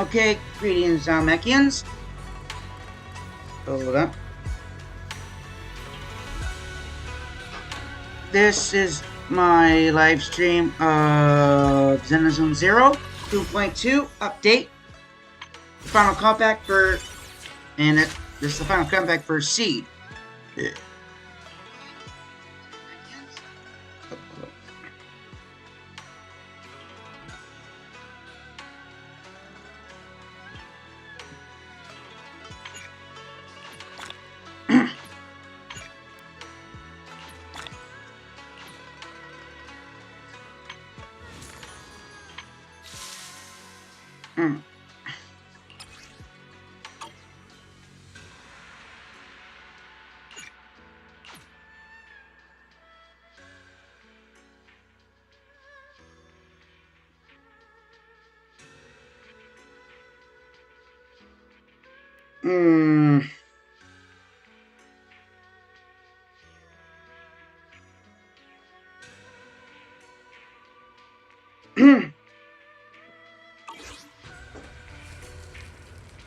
Okay, greetings, Zalmekians. Hold up. This is my live stream of Zenless 0 2.2 update. Final callback for, and this is the final comeback for Seed.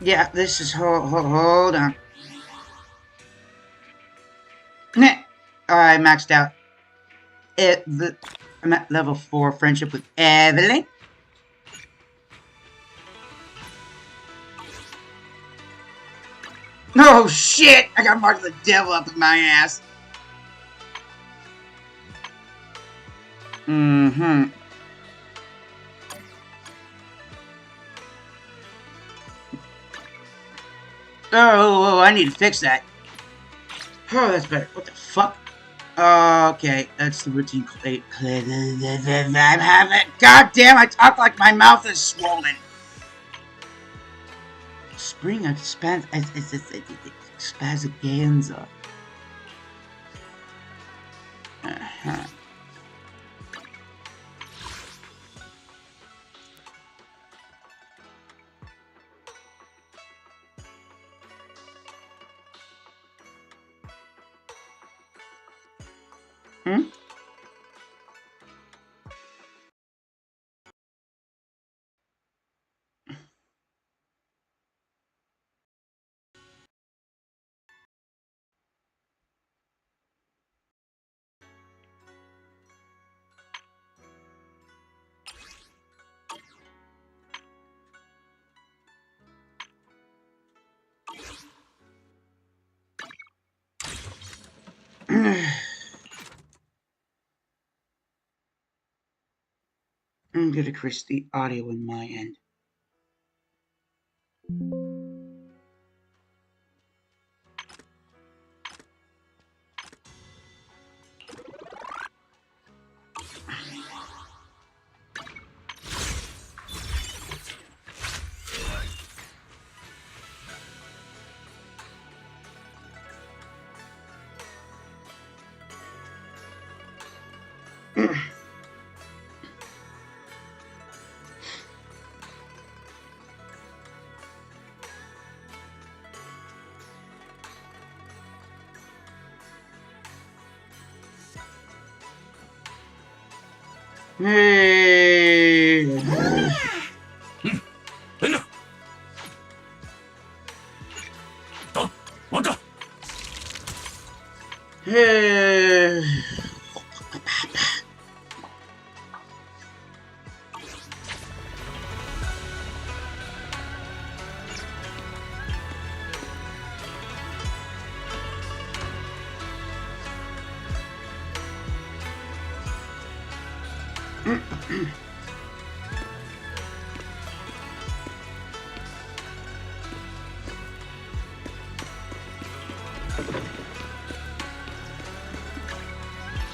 Yeah, this is hold on. I maxed out I'm at level 4 friendship with Evelyn. Oh shit! I got Mark the Devil up in my ass. Mm-hmm. Oh, I need to fix that. Oh, that's better. What the fuck? Okay, that's the routine. I'm having. God damn! I talk like my mouth is swollen. Spring extravaganza. Uh-huh. Hmm? I'm gonna increase the audio in my end. Hey. Hey.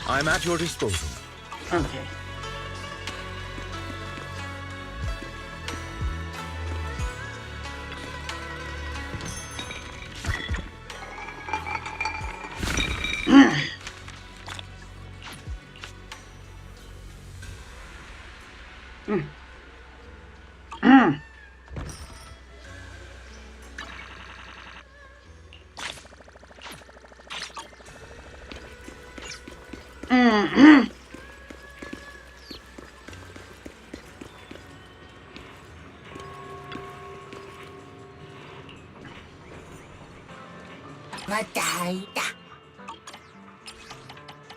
I'm at your disposal. Okay.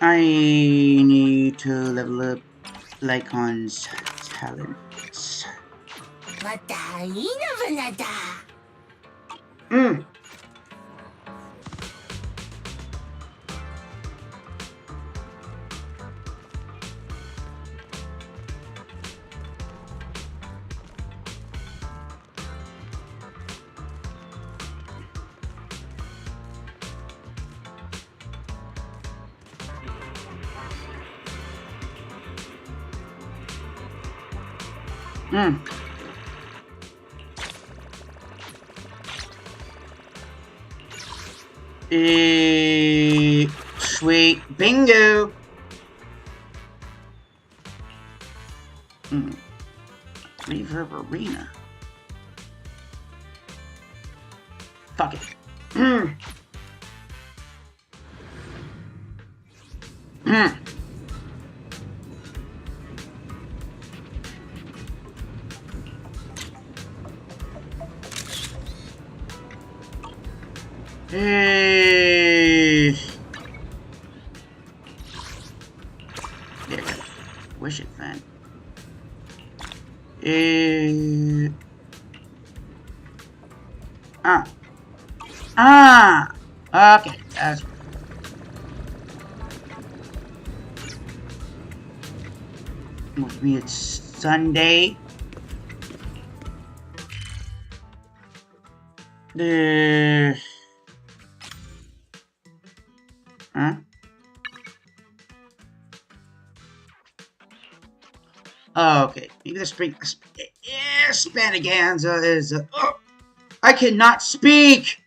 I need to level up Lycon's talents. Mm. Mm. Sweet bingo. Reverb Arena. Fuck it. Mm. Mm. There, wish it then. Okay, that's right. Must be it's Sunday. Huh? Oh, okay. Maybe the spring. Yeah, Spanaganza is. Oh, I cannot speak.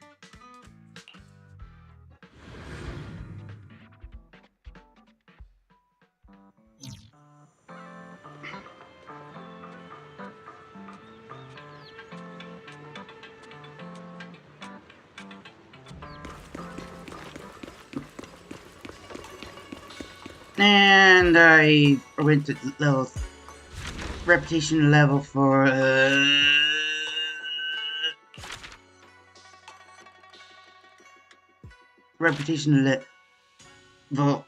And I went to level reputation level for reputation level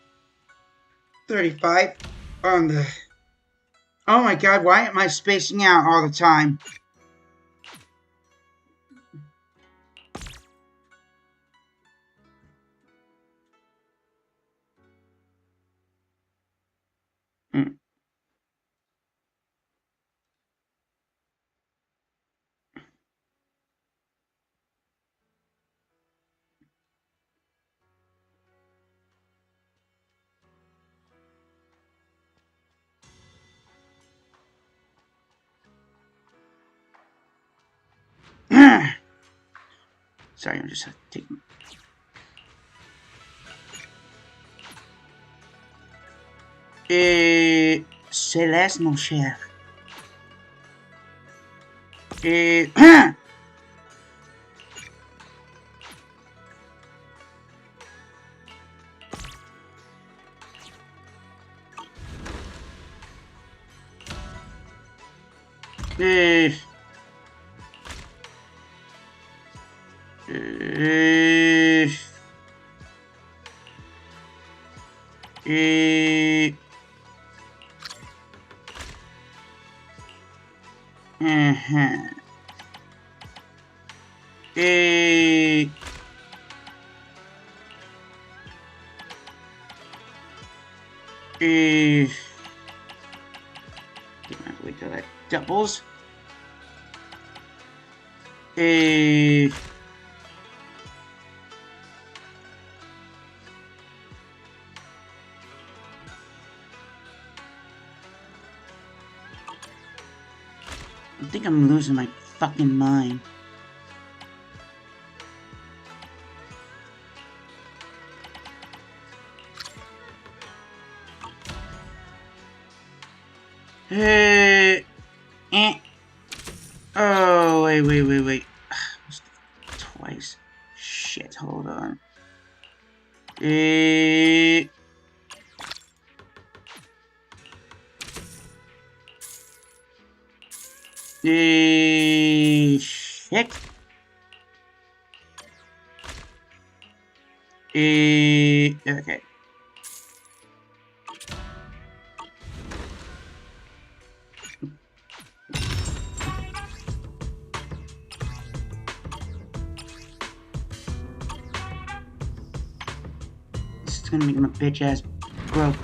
35 on the. Oh my god, why am I spacing out all the time? Mm. Sorry, I'm just taking. Céleste, mon cher. Eh, eh, eh, uh-huh. Wait till that doubles. I think I'm losing my fucking mind. Oh, wait. Twice. Shit, hold on. Shit. Okay. This is gonna make my bitch ass broke.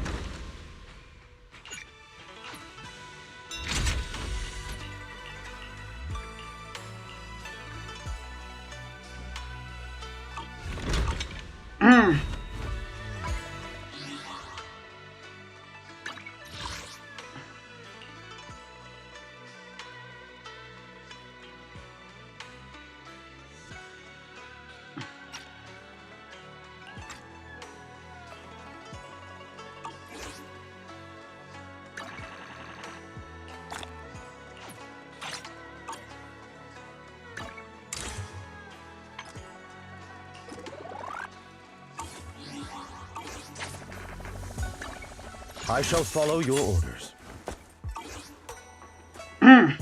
I shall follow your orders. I'm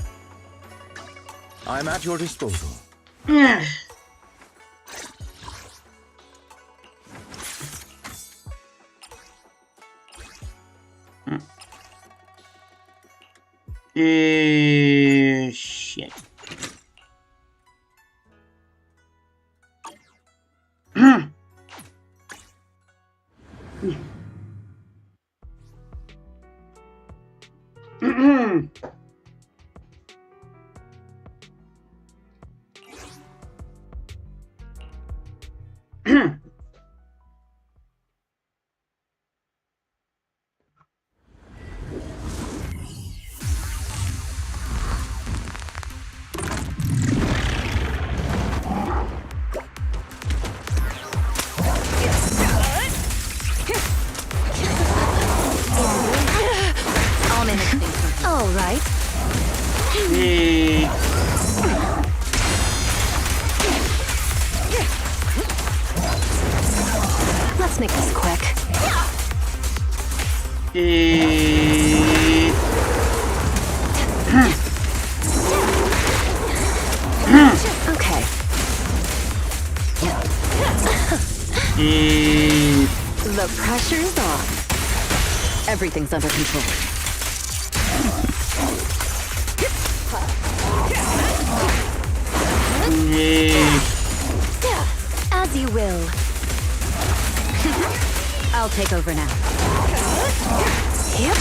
at your disposal. Shit. All right. Let's make this quick. Okay. The pressure's off. Everything's under control. As you will. I'll take over now. Yep.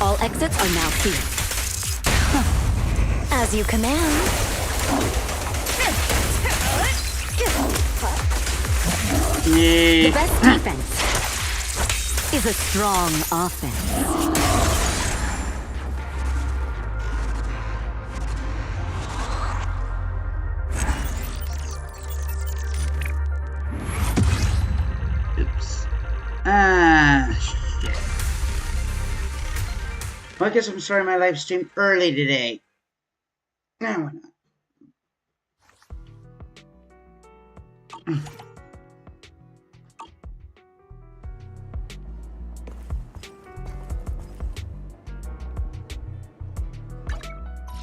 All exits are now sealed. As you command. The best defense is a strong offense. Shit. Well, I guess I'm starting my live stream early today. No, why not?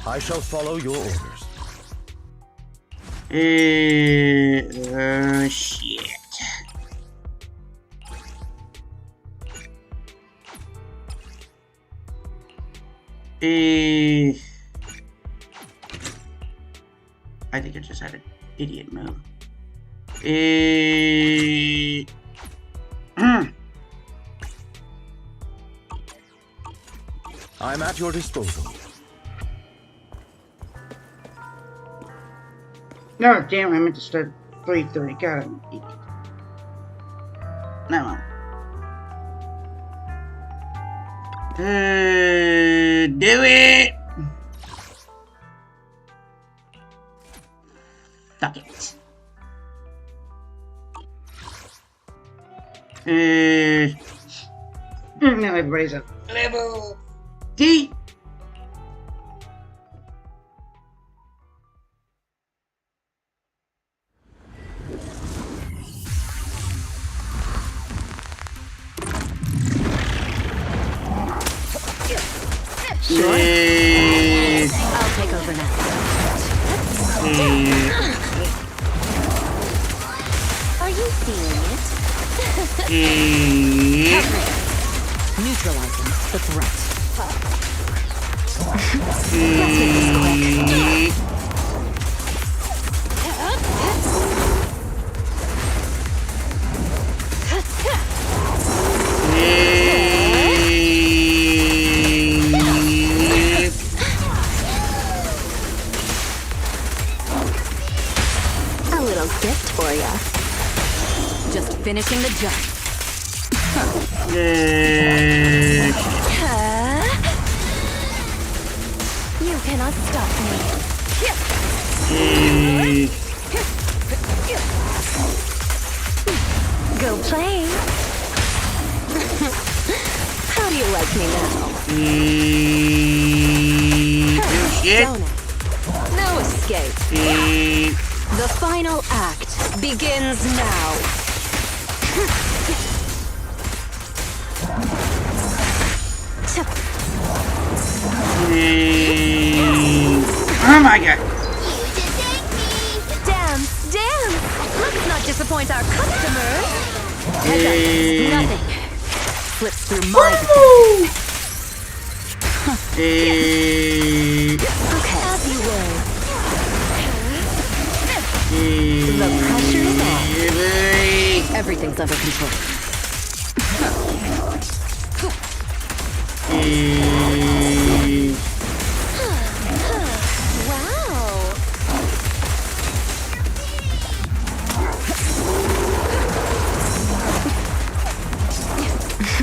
I shall follow your orders. Shit. I think I just had an idiot move. I'm at your disposal. No, damn, I meant to start 3:30. God, I'm an idiot. No. Do it! Fuck it. Now everybody's at level D. Sure. I'll take over now. Neutralizing the threat. A little gift for ya. Just finishing the job. You cannot stop me. Go play. How do you like me now? Don't it? No escape. The final act begins now. Oh my god. Dance, dance. Let's not disappoint our customers. Nothing slips through my Okay, as you will. The pressure is on. Everything's under control. Wow.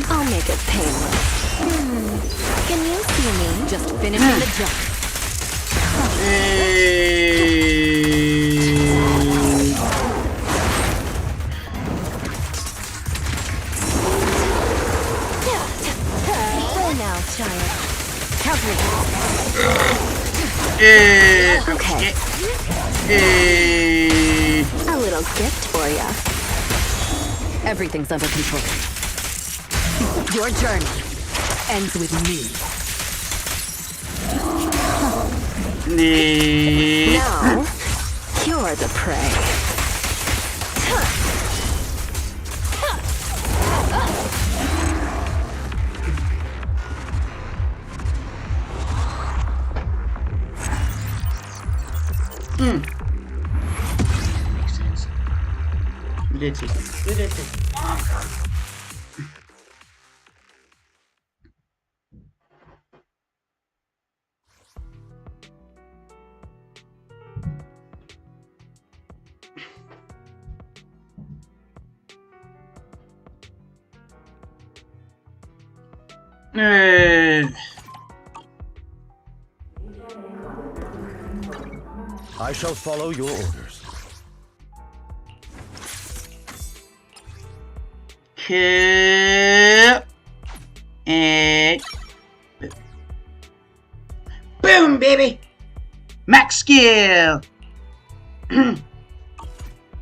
I'll make it painless. Can you see me? Just finishing the job. Play now, child. Okay. A little gift for ya. Everything's under control. Your journey ends with me. Now, you're the prey. Makes sense. Ridiculous. I shall follow your orders. Cool. And boom, baby. Max skill.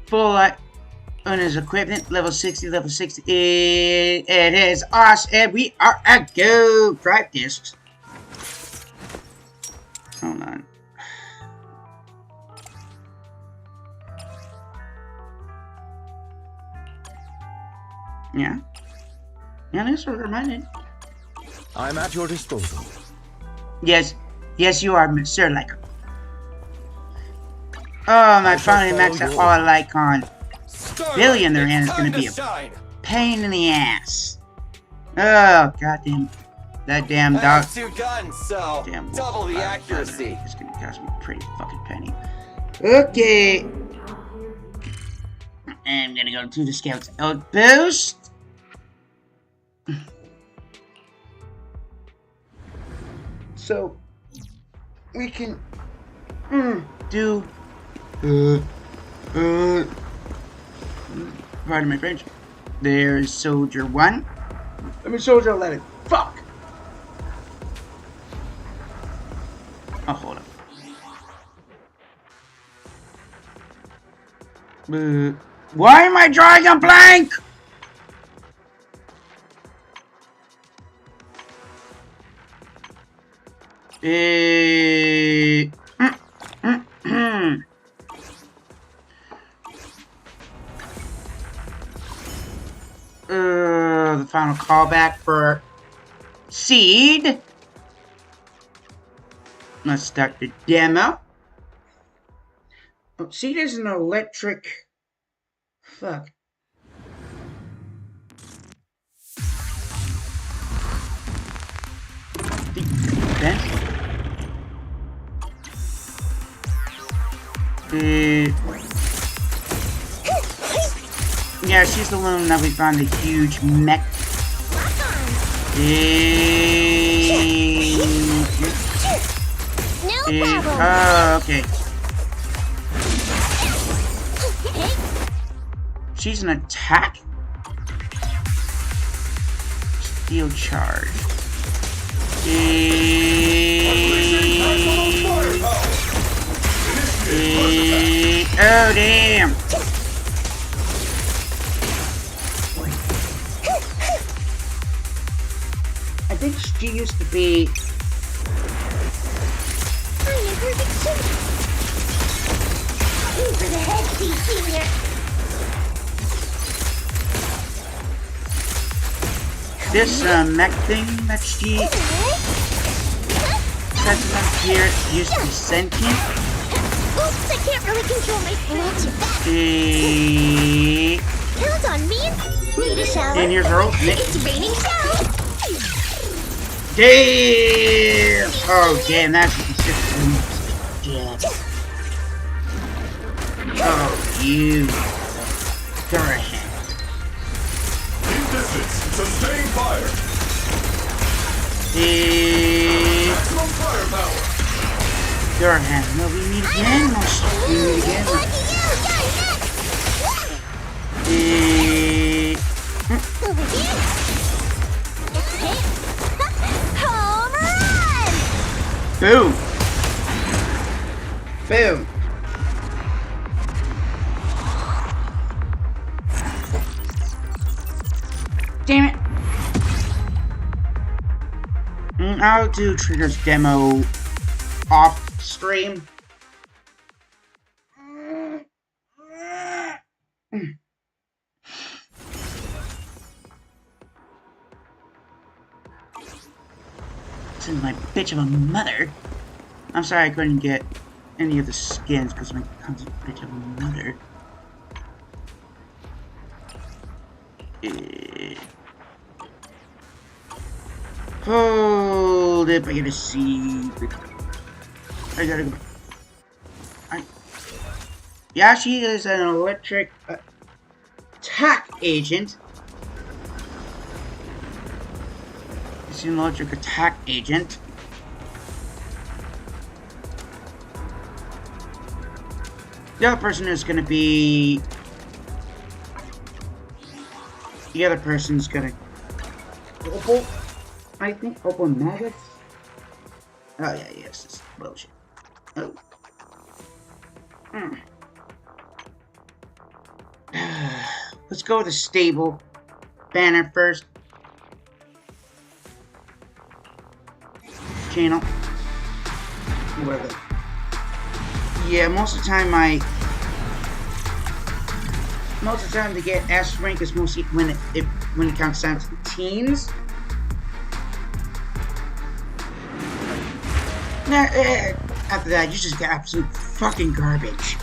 Full light on his equipment. Level 60, level 60. It is us, and we are a go. Drive discs. Hold on. Yeah. Yeah, that's what reminded. I'm at your disposal. Yes. Yes, you are, Sir Lycon. Oh, my finally maxed out all Lycon. Billy in their hand is going to be a pain in the ass. Oh, goddamn. That damn dog. I have 2 guns, so Damn double the accuracy. It's going to cost me a pretty fucking penny. Okay. I'm going to go to the Scouts Outpost. So, we can do pardon my French. There's Soldier 1. I mean Soldier 11. Fuck! Oh, hold up. Why am I drawing a blank? final callback for Seed. Let's start the demo. Oh, Seed is an electric... Fuck. Yeah, she's the one that we found the huge mech. No problem. Oh, okay. She's an attack? Steel charge. Oh, damn. I think she used to be... I'm in perfect shape. Aim for the head, Senior. This mech thing that she sets up here used to be sentient. Oops, I can't really control my throat. Count on me. Need a shower. And here's her ultimate. It's raining shower. Damn! Oh, damn, that's what the system did. Oh, you. Go ahead. In distance, sustain fire. Maximum firepower. Go ahead. No, we meet again. We meet again. Over here. Okay. Home run! Boom. Boom. Damn it. I'll do Trigger's demo off stream. This is my bitch of a mother. I'm sorry I couldn't get any of the skins because my constant bitch of a mother. Hold it, I gotta see. I gotta go. Yeah, she is an electric attack agent. She's an electric attack agent. The other person is gonna be. The other person's gonna. Opal? I think Opal Maggots? Oh, yeah, yes, this is bullshit. Oh. Let's go with the stable banner first. Channel. Whatever. Yeah, most of the time to get S rank is mostly when it comes down to the teens. After that, you just get absolute fucking garbage.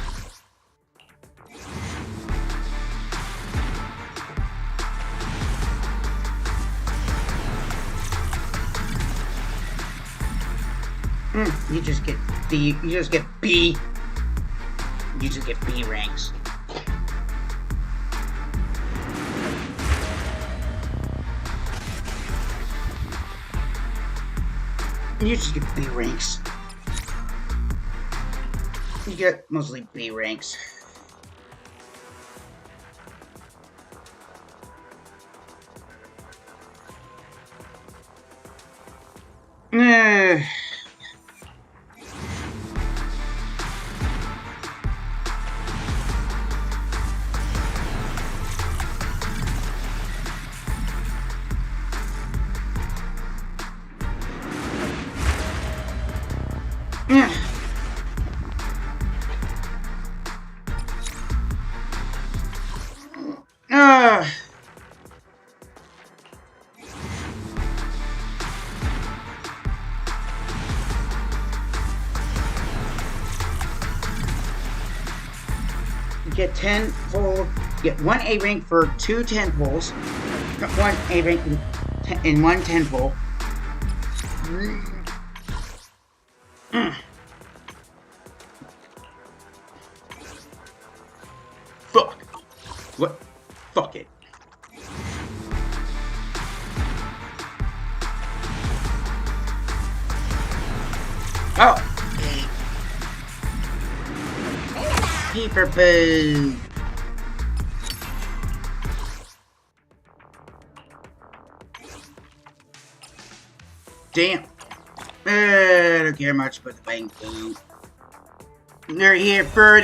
You just get B. You just get B. You just get B ranks. You just get B ranks. You get mostly B ranks. get 10 full, get 1 A rank for 2 10 pulls, 1 A rank in 1 10 pull. Fuck. What? Fuck it. Oh. Peeper poo. Damn. I don't care much about the bang boom. We're here for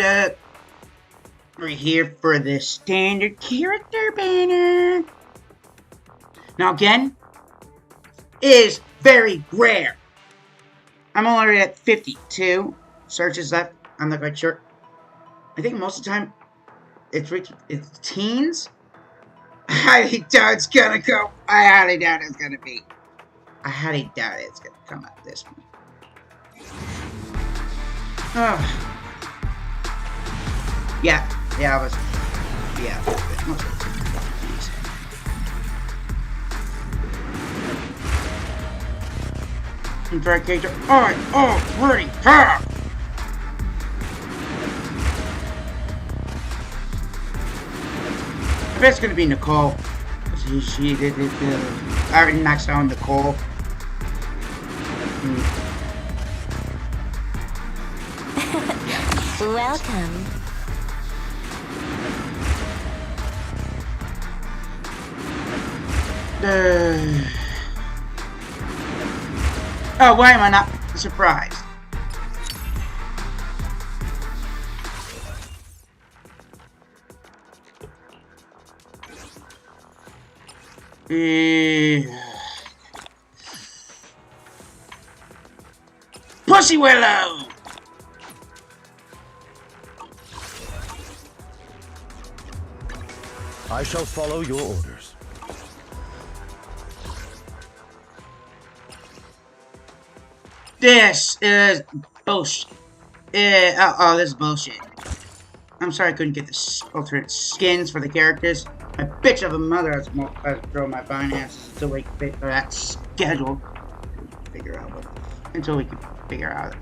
the standard character banner. Now again, is very rare. I'm already at 52 searches left. I'm not quite sure. I think most of the time it's teens. I highly doubt it's gonna go. I highly doubt it's gonna be. I highly doubt it's gonna come out this one. Yeah, I was. Yeah, most of these. Interact character. I already have. I bet it's gonna be Nicole. She did it. I already maxed out Nicole. Welcome. Oh, why am I not surprised? Pussy Willow! I shall follow your orders. This is bullshit. This is bullshit. I'm sorry I couldn't get the alternate skins for the characters. A bitch of a mother has thrown my finances until we can figure that schedule. Figure out what. Until we can figure out.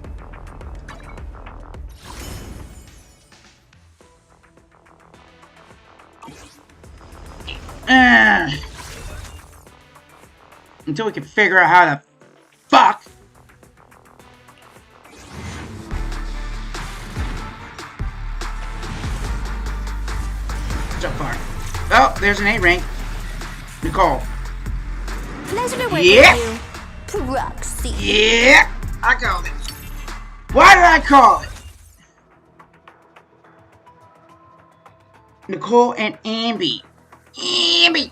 Until we can figure out how to fuck. So far. Oh, there's an A rank. Nicole. Pleasure to work Yeah. with you. Proxy. Yeah, I called it. Why did I call it? Nicole and Ambi. Ambi.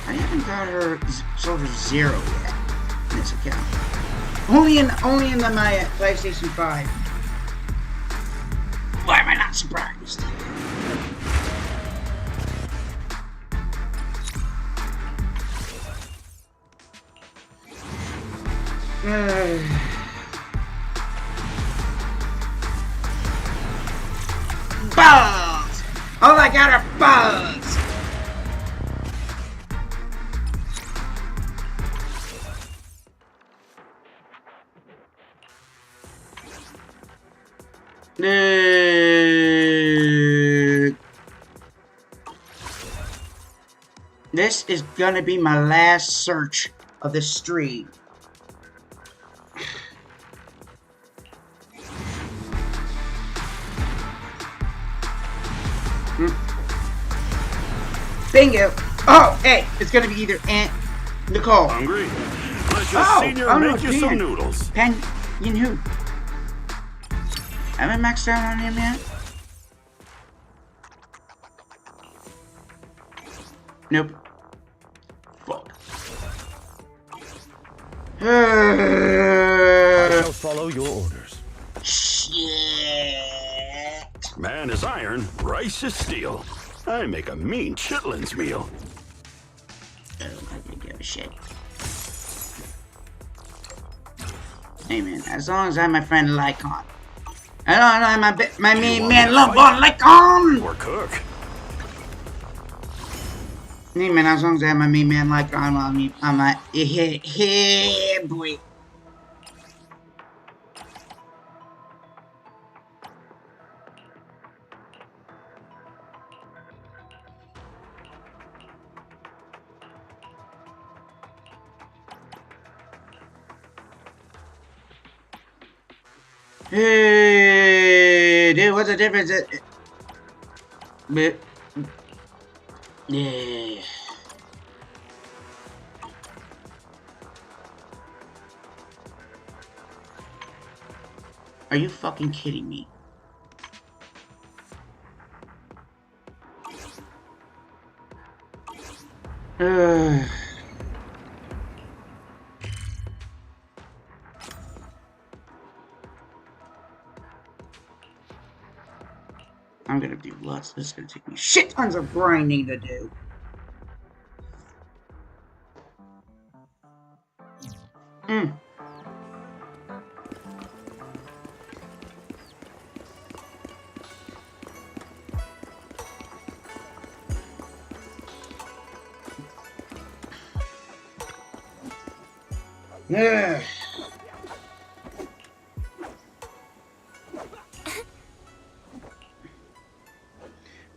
I haven't got her Soldier 0 yet in this account. Only in my PlayStation 5. Why am I not surprised? Balls! All I got are balls! This is gonna be my last search of the stream. Bingo! Oh, hey, it's gonna be either Aunt Nicole. Hungry? Let your senior make you some noodles. Pen, you know who? Haven't maxed out on him yet? Nope. Fuck. I shall follow your orders. Shit. Man is iron, rice is steel. I make a mean chitlins meal. I don't give a shit. Hey man, as long as I have my friend Lycon, I don't know, my main man love on like on! Or cook. Hey man, as long as I have my main man like on me, I'm like, yeah, boy. Hey, dude, what's the difference? Yeah. Are you fucking kidding me? I'm gonna do lots. This is gonna take me shit tons of grinding to do. Yeah.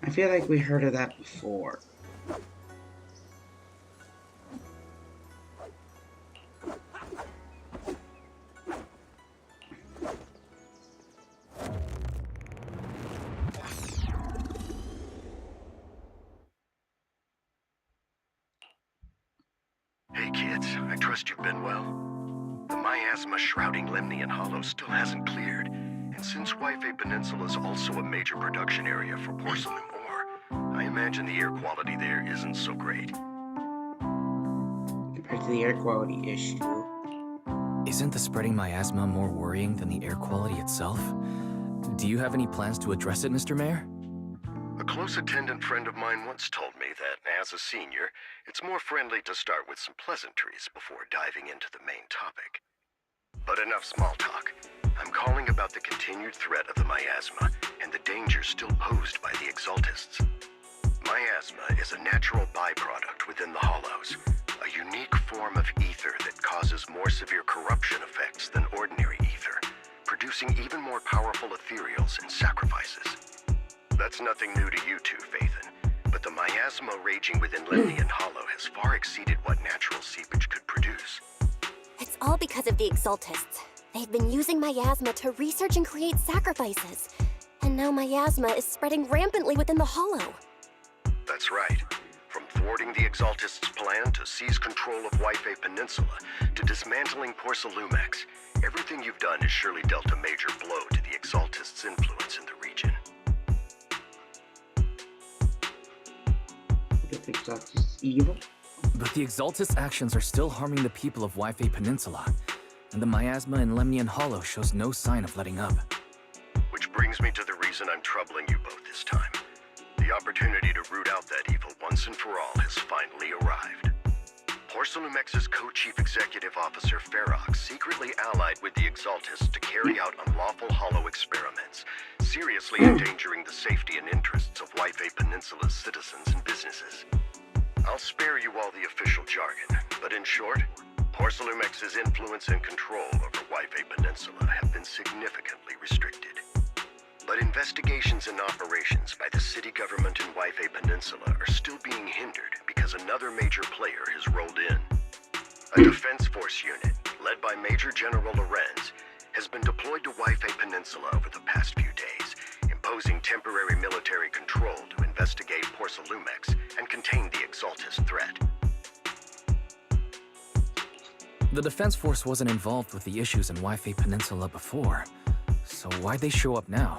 I feel like we heard of that before. Hey kids, I trust you've been well. The miasma shrouding Lemnian Hollow still hasn't cleared, and since Wi-Fi Peninsula is also a major production area for porcelain ore, I imagine the air quality there isn't so great. Compared to the air quality issue. Isn't the spreading miasma more worrying than the air quality itself? Do you have any plans to address it, Mr. Mayor? A close attendant friend of mine once told me that, as a senior, it's more friendly to start with some pleasantries before diving into the main topic. But enough small talk. I'm calling about the continued threat of the miasma and the danger still posed by the Exaltists. Miasma is a natural byproduct within the Hollows, a unique form of ether that causes more severe corruption effects than ordinary ether, producing even more powerful ethereals and sacrifices. That's nothing new to you two, Faithin, but the miasma raging within Lemnian Hollow has far exceeded what natural seepage could produce. It's all because of the Exaltists. They've been using miasma to research and create sacrifices. And now miasma is spreading rampantly within the Hollow. That's right. From thwarting the Exaltists' plan to seize control of Wi-Fi Peninsula to dismantling Porcelumex, everything you've done has surely dealt a major blow to the Exaltists' influence in the region. The Exaltists evil? But the Exaltist actions are still harming the people of Wi-Fi Peninsula, and the miasma in Lemnian Hollow shows no sign of letting up. Which brings me to the reason I'm troubling you both this time. The opportunity to root out that evil once and for all has finally arrived. Porcelumex's co-chief executive officer Ferox secretly allied with the Exaltists to carry out unlawful hollow experiments, seriously endangering the safety and interests of Wi-Fi Peninsula's citizens and businesses. I'll spare you all the official jargon, but in short, Porcelumex's influence and control over Wi-Fi Peninsula have been significantly restricted. But investigations and operations by the city government in Wi-Fi Peninsula are still being hindered because another major player has rolled in. A defense force unit, led by Major General Lorenz, has been deployed to Wi-Fi Peninsula over the past few days, imposing temporary military control to investigate Porcelumex and contain the Exaltist threat. The Defense Force wasn't involved with the issues in Wi-Fi Peninsula before, so why'd they show up now?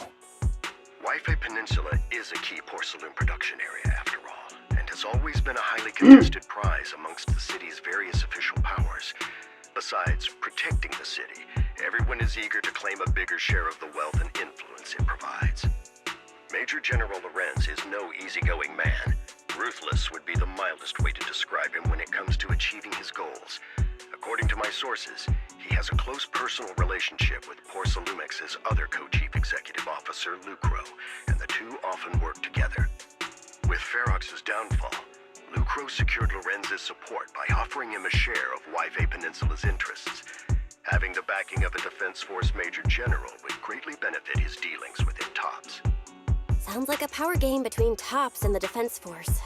Wi-Fi Peninsula is a key porcelain production area after all, and has always been a highly contested prize amongst the city's various official powers. Besides protecting the city, everyone is eager to claim a bigger share of the wealth and influence it provides. Major General Lorenz is no easygoing man. Ruthless would be the mildest way to describe him when it comes to achieving his goals. According to my sources, He has a close personal relationship with Porcelumex's other co-chief executive officer, Lucro, and the two often work together. With Ferox's downfall, Lucro secured Lorenz's support by offering him a share of Yfe Peninsula's interests. Having the backing of a Defense Force Major General would greatly benefit his dealings within TOPS. Sounds like a power game between TOPS and the Defense Force.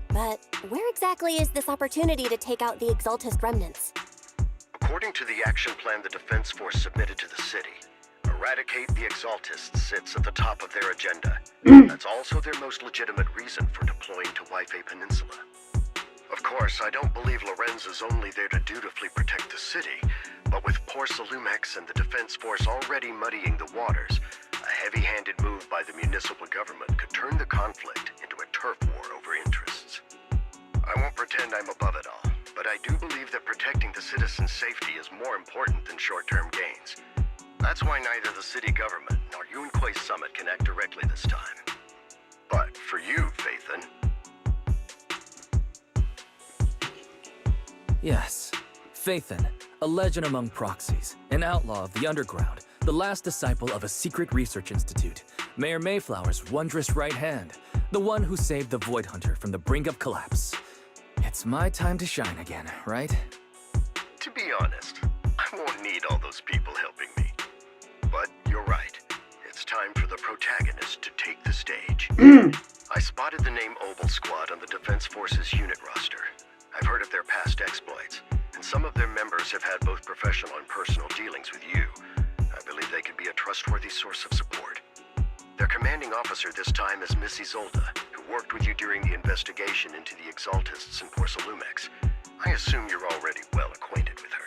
But where exactly is this opportunity to take out the Exaltist remnants? According to the action plan the Defense Force submitted to the city, eradicate the Exaltists sits at the top of their agenda. That's also their most legitimate reason for deploying to Yfe Peninsula. Of course, I don't believe Lorenz is only there to dutifully protect the city, but with Porcelumex and the Defense Force already muddying the waters, a heavy-handed move by the municipal government could turn the conflict into a turf war over interests. I won't pretend I'm above it all, but I do believe that protecting the citizens' safety is more important than short-term gains. That's why neither the city government nor Yunquei Summit can act directly this time. But for you, Faithin... Yes, Faithin, a legend among proxies, an outlaw of the underground, the last disciple of a secret research institute, Mayor Mayflower's wondrous right hand, the one who saved the Void Hunter from the brink of collapse. It's my time to shine again, right? To be honest, I won't need all those people helping me. But you're right. It's time for the protagonist to take the stage. I spotted the name Obel Squad on the Defense Force's unit roster. I've heard of their past exploits, and some of their members have had both professional and personal dealings with you. I believe they could be a trustworthy source of support. Their commanding officer this time is Miss Isolde, who worked with you during the investigation into the Exaltists and Porcelumex. I assume you're already well acquainted with her.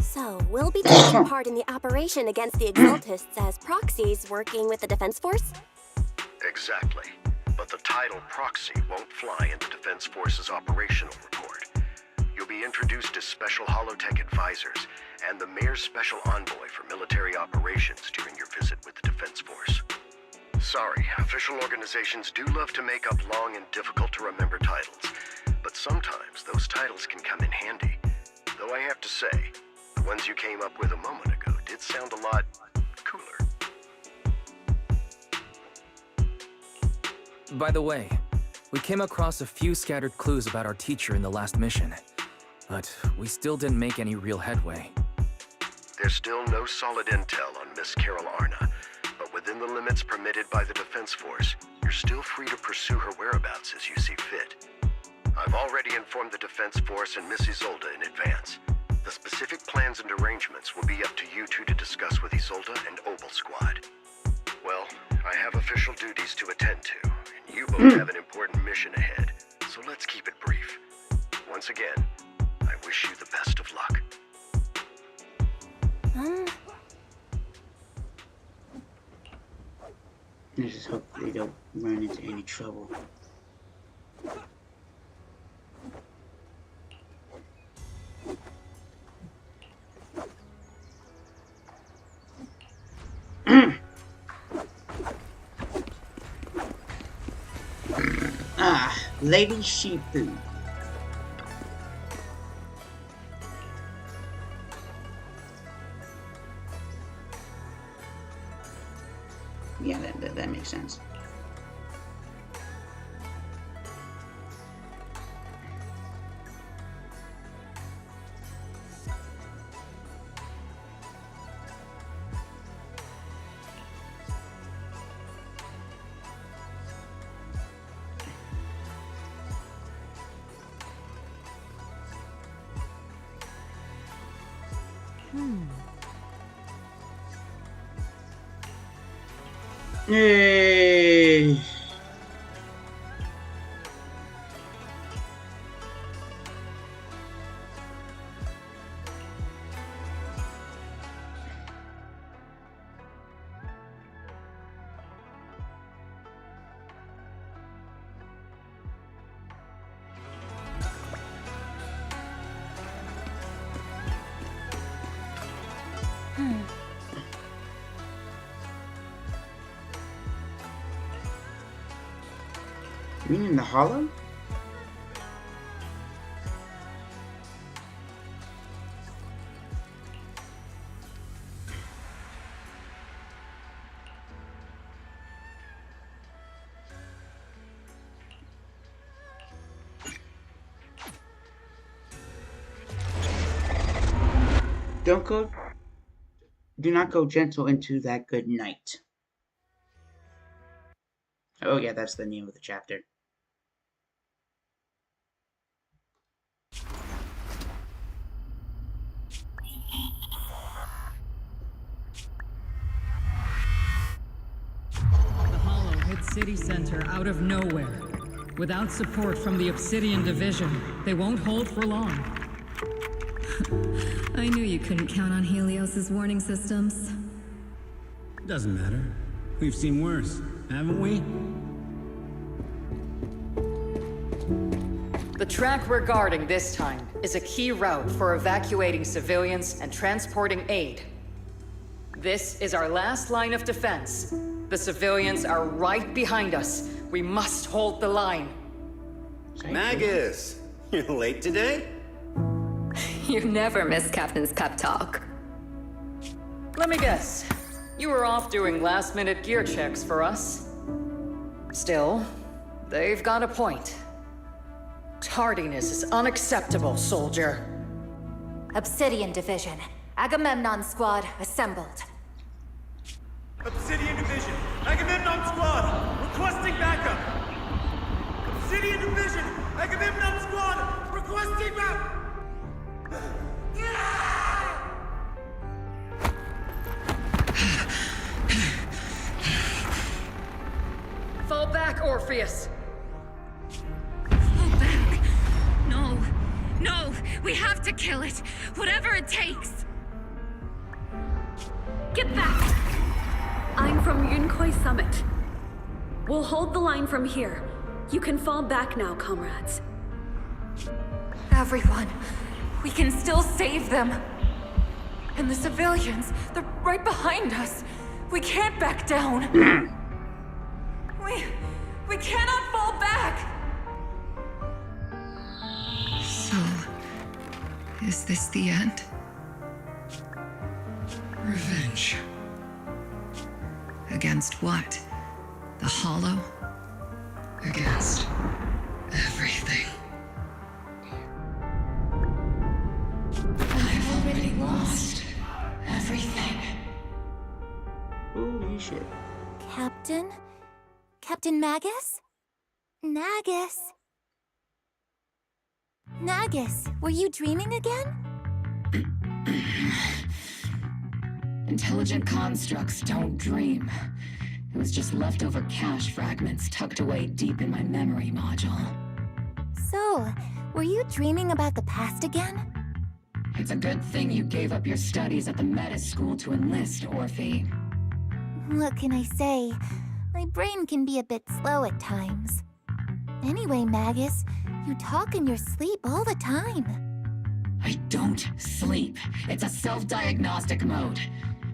So, we'll be taking part in the operation against the Exaltists as proxies working with the Defense Force? Exactly. But the title proxy won't fly in the Defense Force's operational report. You'll be introduced as Special Holotech Advisors and the Mayor's Special Envoy for Military Operations during your visit with the Defense Force. Sorry, official organizations do love to make up long and difficult-to-remember titles, but sometimes those titles can come in handy. Though I have to say, the ones you came up with a moment ago did sound a lot cooler. By the way, we came across a few scattered clues about our teacher in the last mission, but we still didn't make any real headway. There's still no solid intel on Miss Carol Arna, but within the limits permitted by the Defense Force, you're still free to pursue her whereabouts as you see fit. I've already informed the Defense Force and Miss Isolde in advance. The specific plans and arrangements will be up to you two to discuss with Isolde and Obel Squad. Well, I have official duties to attend to, and you both have an important mission ahead, so let's keep it brief. Once again, I wish you the best of luck. I just hope they don't run into any trouble. Lady Shifu. Yeah, that makes sense. Yay! You mean in the hollow? Do not go gentle into that good night. Oh yeah, that's the name of the chapter. The Hollow hit City Center out of nowhere. Without support from the Obsidian Division, they won't hold for long. I knew you couldn't count on Helios's warning systems. Doesn't matter. We've seen worse, haven't we? The track we're guarding this time is a key route for evacuating civilians and transporting aid. This is our last line of defense. The civilians are right behind us. We must hold the line. Magus, you're late today? You never miss Captain's pep talk. Let me guess. You were off doing last-minute gear checks for us. Still, they've got a point. Tardiness is unacceptable, soldier. Obsidian Division. Agamemnon Squad assembled. Obsidian Division, Agamemnon Squad, requesting backup. Obsidian Division, Agamemnon Squad, requesting backup. Fall back, Orpheus. Fall back. No, we have to kill it. Whatever it takes. Get back. I'm from Yunkoi Summit. We'll hold the line from here. You can fall back now, comrades. Everyone, we can still save them. And the civilians, they're right behind us. We can't back down. We cannot fall back. So, is this the end? Revenge. Against what? The Hollow? Against everything. I've already lost everything. Holy shit. Captain? Captain Magus? Nagus? Nagus, were you dreaming again? Intelligent constructs don't dream. It was just leftover cache fragments tucked away deep in my memory module. So, were you dreaming about the past again? It's a good thing you gave up your studies at the Meta School to enlist, Orphe. What can I say? My brain can be a bit slow at times. Anyway, Magus, you talk in your sleep all the time. I don't sleep. It's a self-diagnostic mode.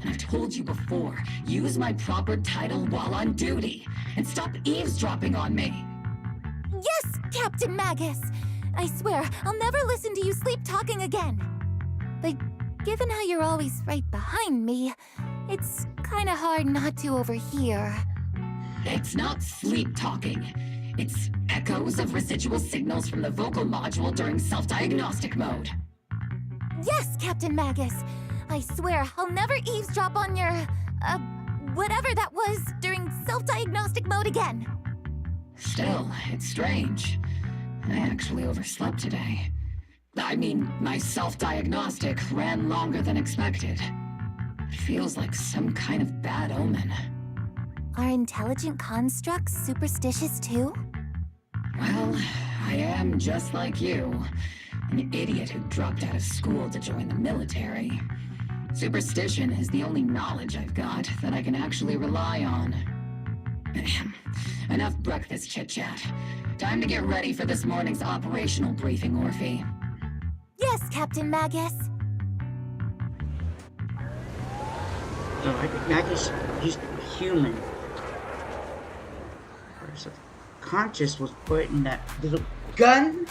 And I've told you before, use my proper title while on duty, and stop eavesdropping on me. Yes, Captain Magus! I swear, I'll never listen to you sleep-talking again. But given how you're always right behind me, it's kinda hard not to overhear. It's not sleep-talking. It's echoes of residual signals from the vocal module during self-diagnostic mode. Yes, Captain Magus! I swear, I'll never eavesdrop on your, whatever that was during self-diagnostic mode again. Still, it's strange. I actually overslept today. I mean, my self-diagnostic ran longer than expected. It feels like some kind of bad omen. Are intelligent constructs superstitious too? Well, I am just like you. An idiot who dropped out of school to join the military. Superstition is the only knowledge I've got that I can actually rely on. Enough breakfast chit-chat. Time to get ready for this morning's operational briefing, Orphe. Yes, Captain Magus. So I think Magus, he's human. So conscious was put in that little gun.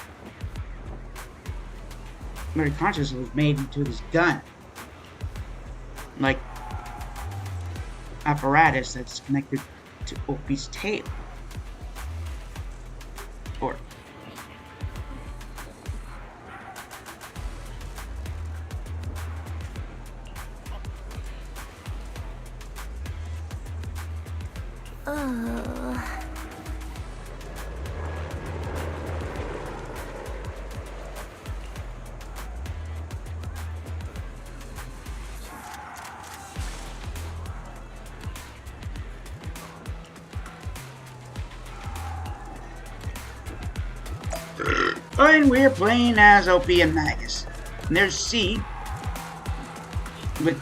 Mary Conscious was made into this gun. Like apparatus that's connected to Opie's tail. Or And we're playing as OP and Magus. And there's C. With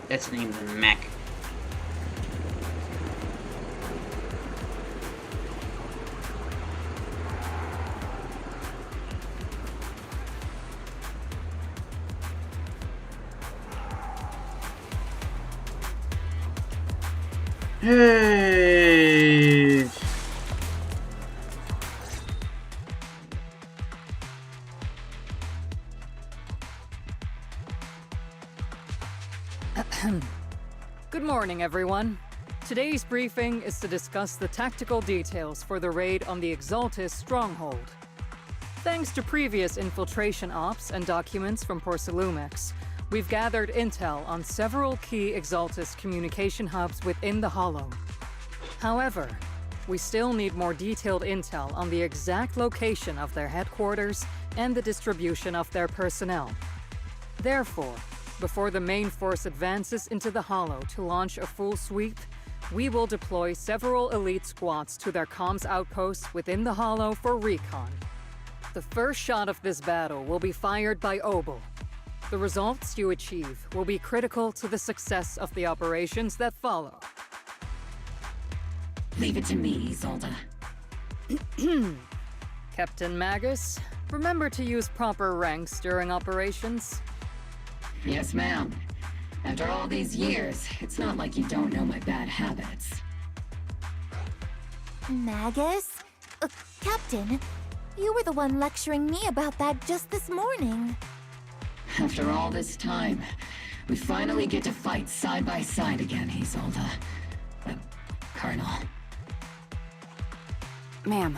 that's the name of the mech. Hey. Good morning, everyone. Today's briefing is to discuss the tactical details for the raid on the Exaltis stronghold. Thanks to previous infiltration ops and documents from Porcelumex, we've gathered intel on several key Exaltis communication hubs within the Hollow. However, we still need more detailed intel on the exact location of their headquarters and the distribution of their personnel. Therefore, before the main force advances into the Hollow to launch a full sweep, we will deploy several elite squads to their comms outposts within the Hollow for recon. The first shot of this battle will be fired by Obel. The results you achieve will be critical to the success of the operations that follow. Leave it to me, Isolde. Captain Magus, remember to use proper ranks during operations. Yes, ma'am. After all these years, it's not like you don't know my bad habits. Magus? Captain, you were the one lecturing me about that just this morning. After all this time, we finally get to fight side by side again, Isolde. Colonel. Ma'am,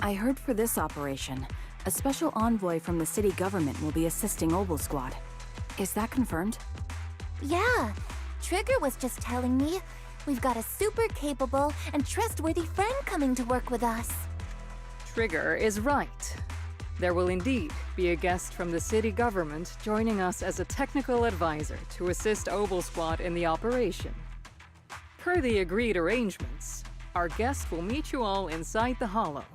I heard for this operation, a special envoy from the city government will be assisting Obel Squad. Is that confirmed? Yeah, Trigger was just telling me we've got a super capable and trustworthy friend coming to work with us. Trigger is right. There will indeed be a guest from the city government joining us as a technical advisor to assist Obel Squad in the operation. Per the agreed arrangements, our guest will meet you all inside the Hollow.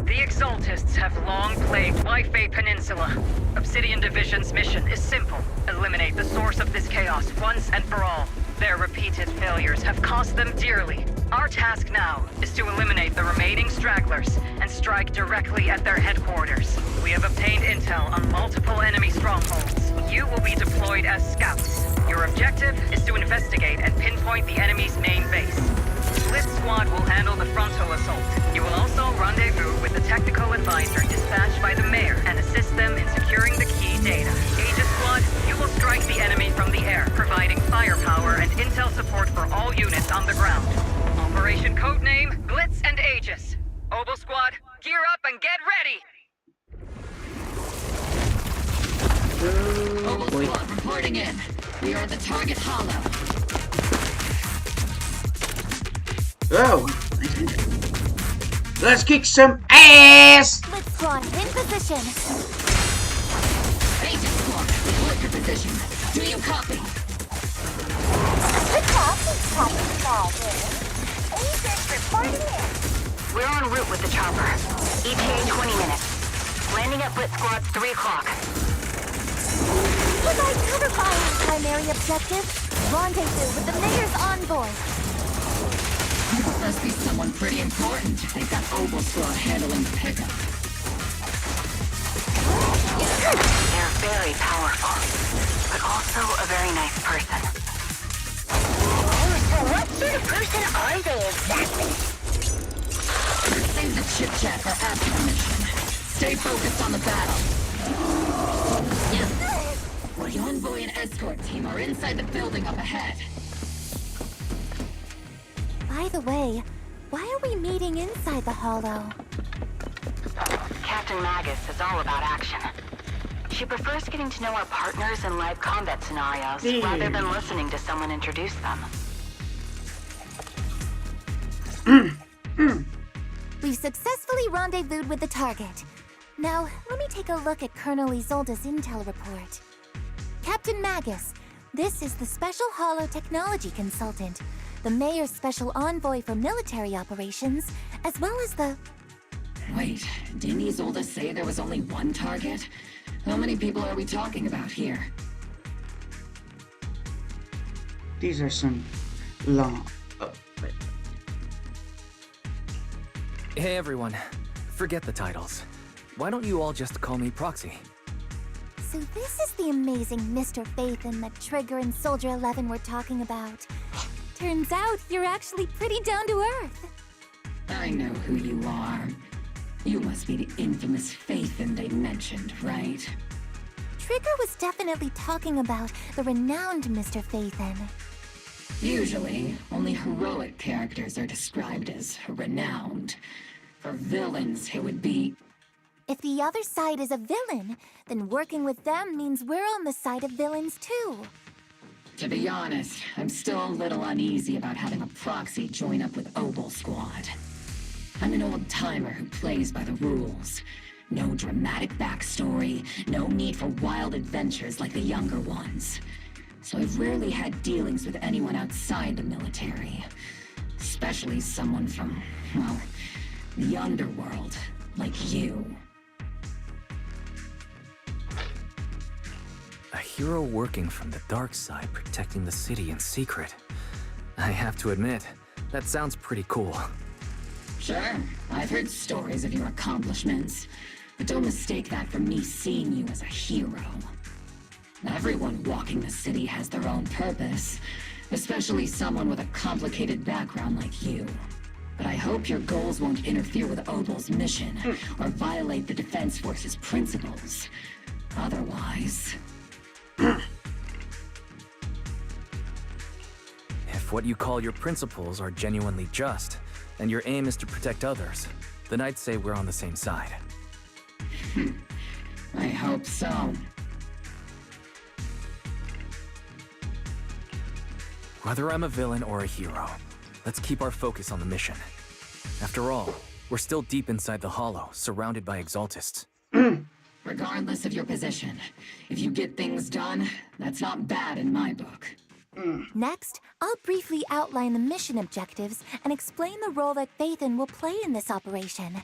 The Exaltists have long plagued Wi-Fi Peninsula. Obsidian Division's mission is simple. Eliminate the source of this chaos once and for all. Their repeated failures have cost them dearly. Our task now is to eliminate the remaining stragglers and strike directly at their headquarters. We have obtained intel on multiple enemy strongholds. You will be deployed as scouts. Your objective is to investigate and pinpoint the enemy's main base. Blitz Squad will handle the frontal assault. You will also rendezvous with the technical advisor dispatched by the mayor and assist them in securing the key data. Aegis Squad, you will strike the enemy from the air, providing firepower and intel support for all units on the ground. Operation codename Blitz and Aegis. Obel Squad, gear up and get ready! Obel Squad reporting in. We are at the target hollow. Oh, let's kick some ass! Blitz Squad, in position. Aegis Squad, report your position. Do you copy? We're en route with the chopper. ETA 20 minutes. at Blitz Squad's 3 o'clock. Provide cover fire. Primary objective, rendezvous with the mayor's envoy. Must be someone pretty important. They've got Oval Squad handling the pickup. They're very powerful, but also a very nice person. So what sort of person are they exactly? Save the chit-chat for after the mission. Stay focused on the battle. The envoy and escort team are inside the building up ahead. By the way, why are we meeting inside the hollow? Captain Magus is all about action. She prefers getting to know our partners in live combat scenarios rather than listening to someone introduce them. We've successfully rendezvoused with the target. Now, let me take a look at Colonel Isolde's intel report. Captain Magus, this is the Special Hollow Technology Consultant, the Mayor's Special Envoy for Military Operations, as well as the... Wait, didn't Isolde say there was only one target? How many people are we talking about here? These are some long... Hey everyone, forget the titles. Why don't you all just call me Proxy? So this is the amazing Mr. Phaethon that Trigger and Soldier 11 were talking about. Turns out you're actually pretty down to earth. I know who you are. You must be the infamous Phaethon they mentioned, right? Trigger was definitely talking about the renowned Mr. Phaethon. Usually, only heroic characters are described as renowned. For villains, it would be... If the other side is a villain, then working with them means we're on the side of villains too. To be honest, I'm still a little uneasy about having a proxy join up with Oval Squad. I'm an old-timer who plays by the rules. No dramatic backstory, no need for wild adventures like the younger ones. So I've rarely had dealings with anyone outside the military. Especially someone from, well, the underworld, like you. A hero working from the dark side, protecting the city in secret. I have to admit, that sounds pretty cool. Sure, I've heard stories of your accomplishments, but don't mistake that for me seeing you as a hero. Everyone walking the city has their own purpose, especially someone with a complicated background like you. But I hope your goals won't interfere with Oval's mission, or violate the Defense Force's principles. Otherwise... If what you call your principles are genuinely just, and your aim is to protect others, then I'd say we're on the same side. I hope so. Whether I'm a villain or a hero, let's keep our focus on the mission. After all, we're still deep inside the Hollow, surrounded by Exaltists. Regardless of your position, if you get things done, that's not bad in my book. Next, I'll briefly outline the mission objectives and explain the role that Phaethon will play in this operation.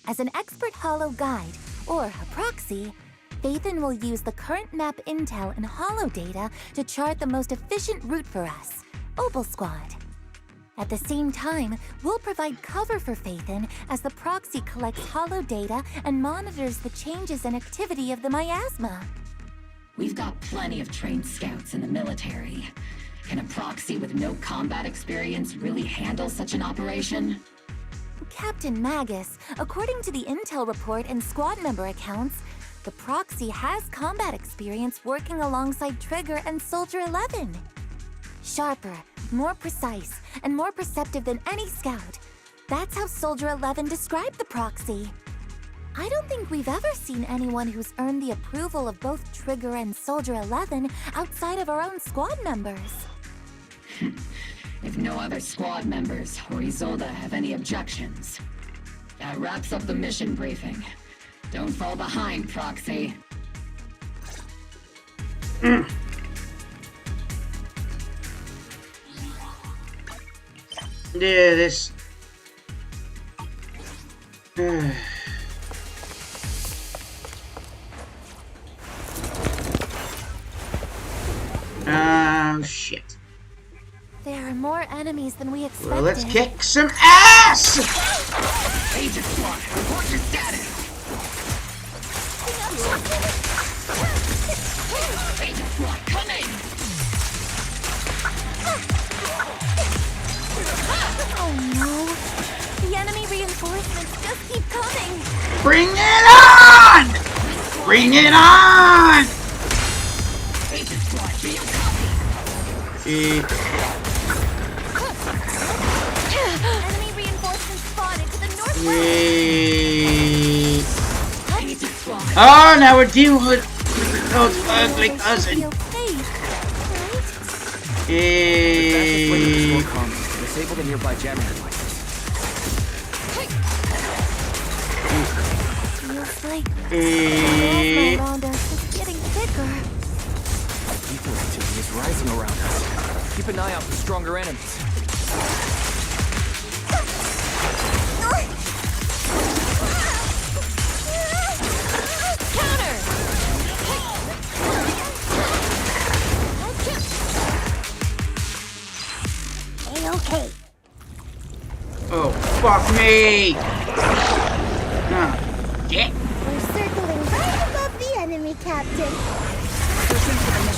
As an expert Hollow guide, or a proxy, Phaethon will use the current map intel and Hollow data to chart the most efficient route for us, Oval Squad. At the same time, we'll provide cover for Phaethon as the proxy collects Hollow data and monitors the changes and activity of the miasma. We've got plenty of trained scouts in the military. Can a proxy with no combat experience really handle such an operation? Captain Magus, according to the intel report and squad member accounts, the proxy has combat experience working alongside Trigger and Soldier 11. Sharper, more precise, and more perceptive than any scout. That's how Soldier 11 described the proxy. I don't think we've ever seen anyone who's earned the approval of both Trigger and Soldier 11 outside of our own squad members. If no other squad members or Isolde have any objections. That wraps up the mission briefing. Don't fall behind, Proxy. Yeah, this... no shit. There are more enemies than we expected. Well, let's kick some ass! Agent Squad, report your status. Agent Squad, come in. Oh no! The enemy reinforcements just keep coming! Bring it on! Bring it on! Agent Squad, do you copy? Enemy reinforcements spawn into the northwest! Agent Squad. Oh, now we're dealing with Rico's ugly cousin. Disable the nearby jamming devices. Feels like the plasma around us is getting thicker. Ether activity is rising around us. Keep an eye out for stronger enemies. Counter! Okay. Oh, fuck me! Get! We're circling right above the enemy, Captain.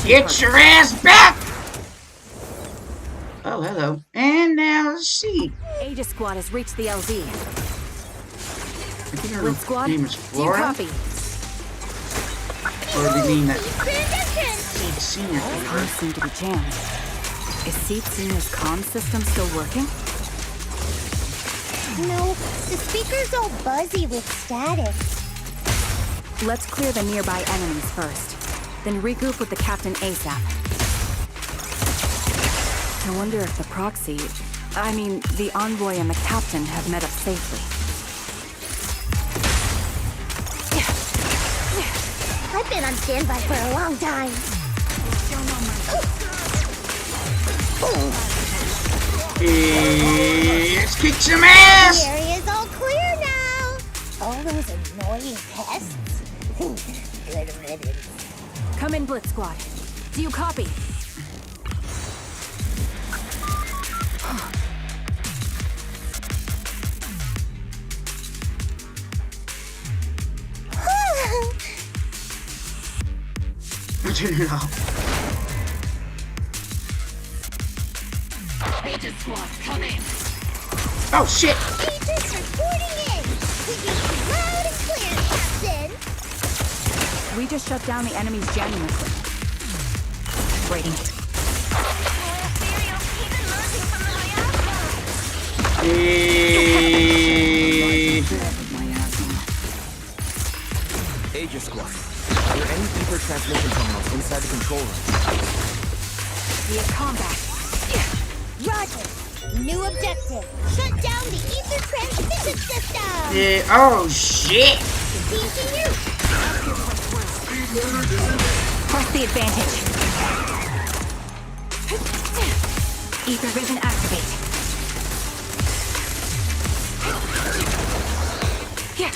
Get your ass back! Oh, hello. And now let's see. Aegis Squad has reached the LZ. I think her Blitz Squad, name is do you Flora? copy? Or do you mean that Seed Senior? Comms seem to be jammed. Is Seed Senior's comm system still working? No, the speaker's all buzzy with static. Let's clear the nearby enemies first, then regroup with the captain ASAP. I wonder if the proxy, the envoy and the captain have met up safely. I've been on standby for a long time. Let's kick some ass! The area's all clear now. All those annoying pests. Good riddance. Come in, Blitz Squad. Do you copy? Turn it off. Agent Squad, come in. Oh shit! Agents reporting in. We can be loud and clear, Captain. We just shut down the enemy's jamming equipment. Radiant. Aegis Squad. Are there any ether transmission terminals inside the control room? Be at combat. Roger. New objective. Shut down the ether transmission system. Yeah, oh shit! Teaching you. Press the advantage. Ether vision activate. Yeah.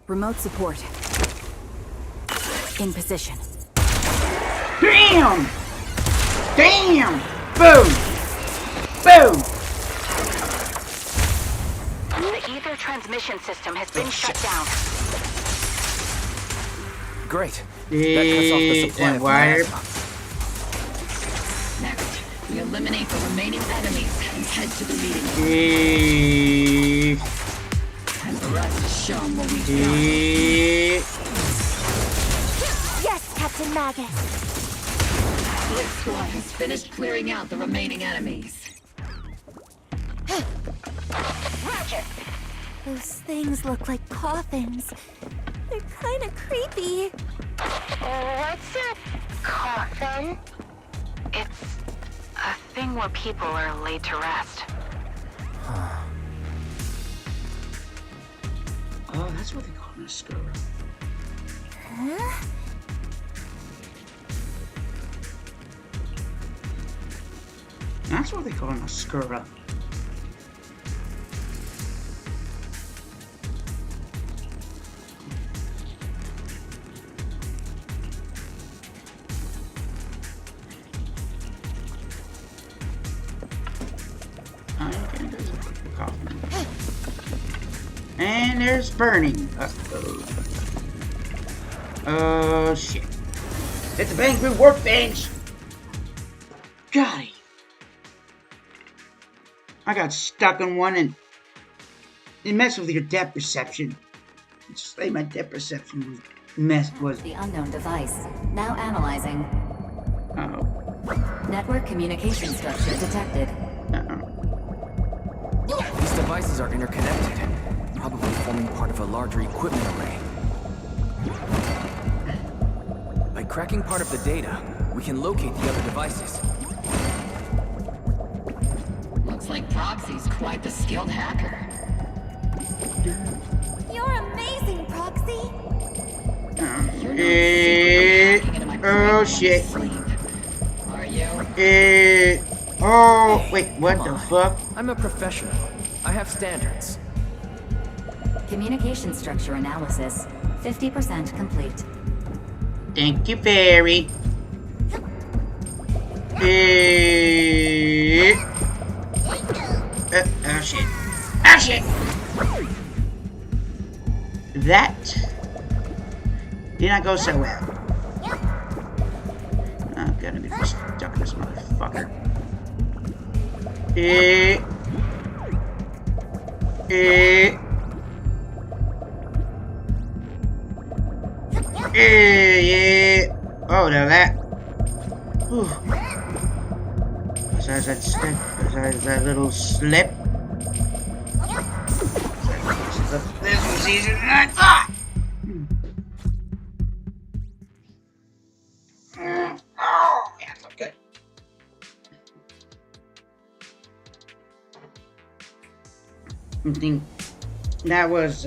Remote support. In position. Damn! Damn! Boom! Boom! The ether transmission system has been shut down. Great. That cuts off the supply of wire. plasma. Next, we eliminate the remaining enemies and head to the meeting room. And the rest is shown what we've done. Yes, Captain Magus. Blitz Squad has finished clearing out the remaining enemies. Roger. Those things look like coffins. They're kind of creepy. What's a coffin? It's a thing where people are laid to rest. Oh, that's what they call it, a skull. Huh? That's what they call an Oscura. And there's burning. Oh shit. It's a Bang Group workbench! Golly. I got stuck on one and it messed with your depth perception. Just like my depth perception was messed with. The unknown device. Now analyzing. Uh-oh. Network communication structure detected. These devices are interconnected, probably forming part of a larger equipment array. By cracking part of the data, we can locate the other devices. Looks like Proxy's quite the skilled hacker. You're amazing, Proxy! Oh shit. Are you? Oh, wait, what the fuck? I'm a professional. I have standards. Communication structure analysis. 50% complete. Thank you, Fairy. Oh shit. Oh shit! That did not go so well. I'm gonna be stuck in this motherfucker. Yeah. Oh, now that. Whew. Besides that little slip. This was easier than I thought. Oh, yeah, it's okay. I think that was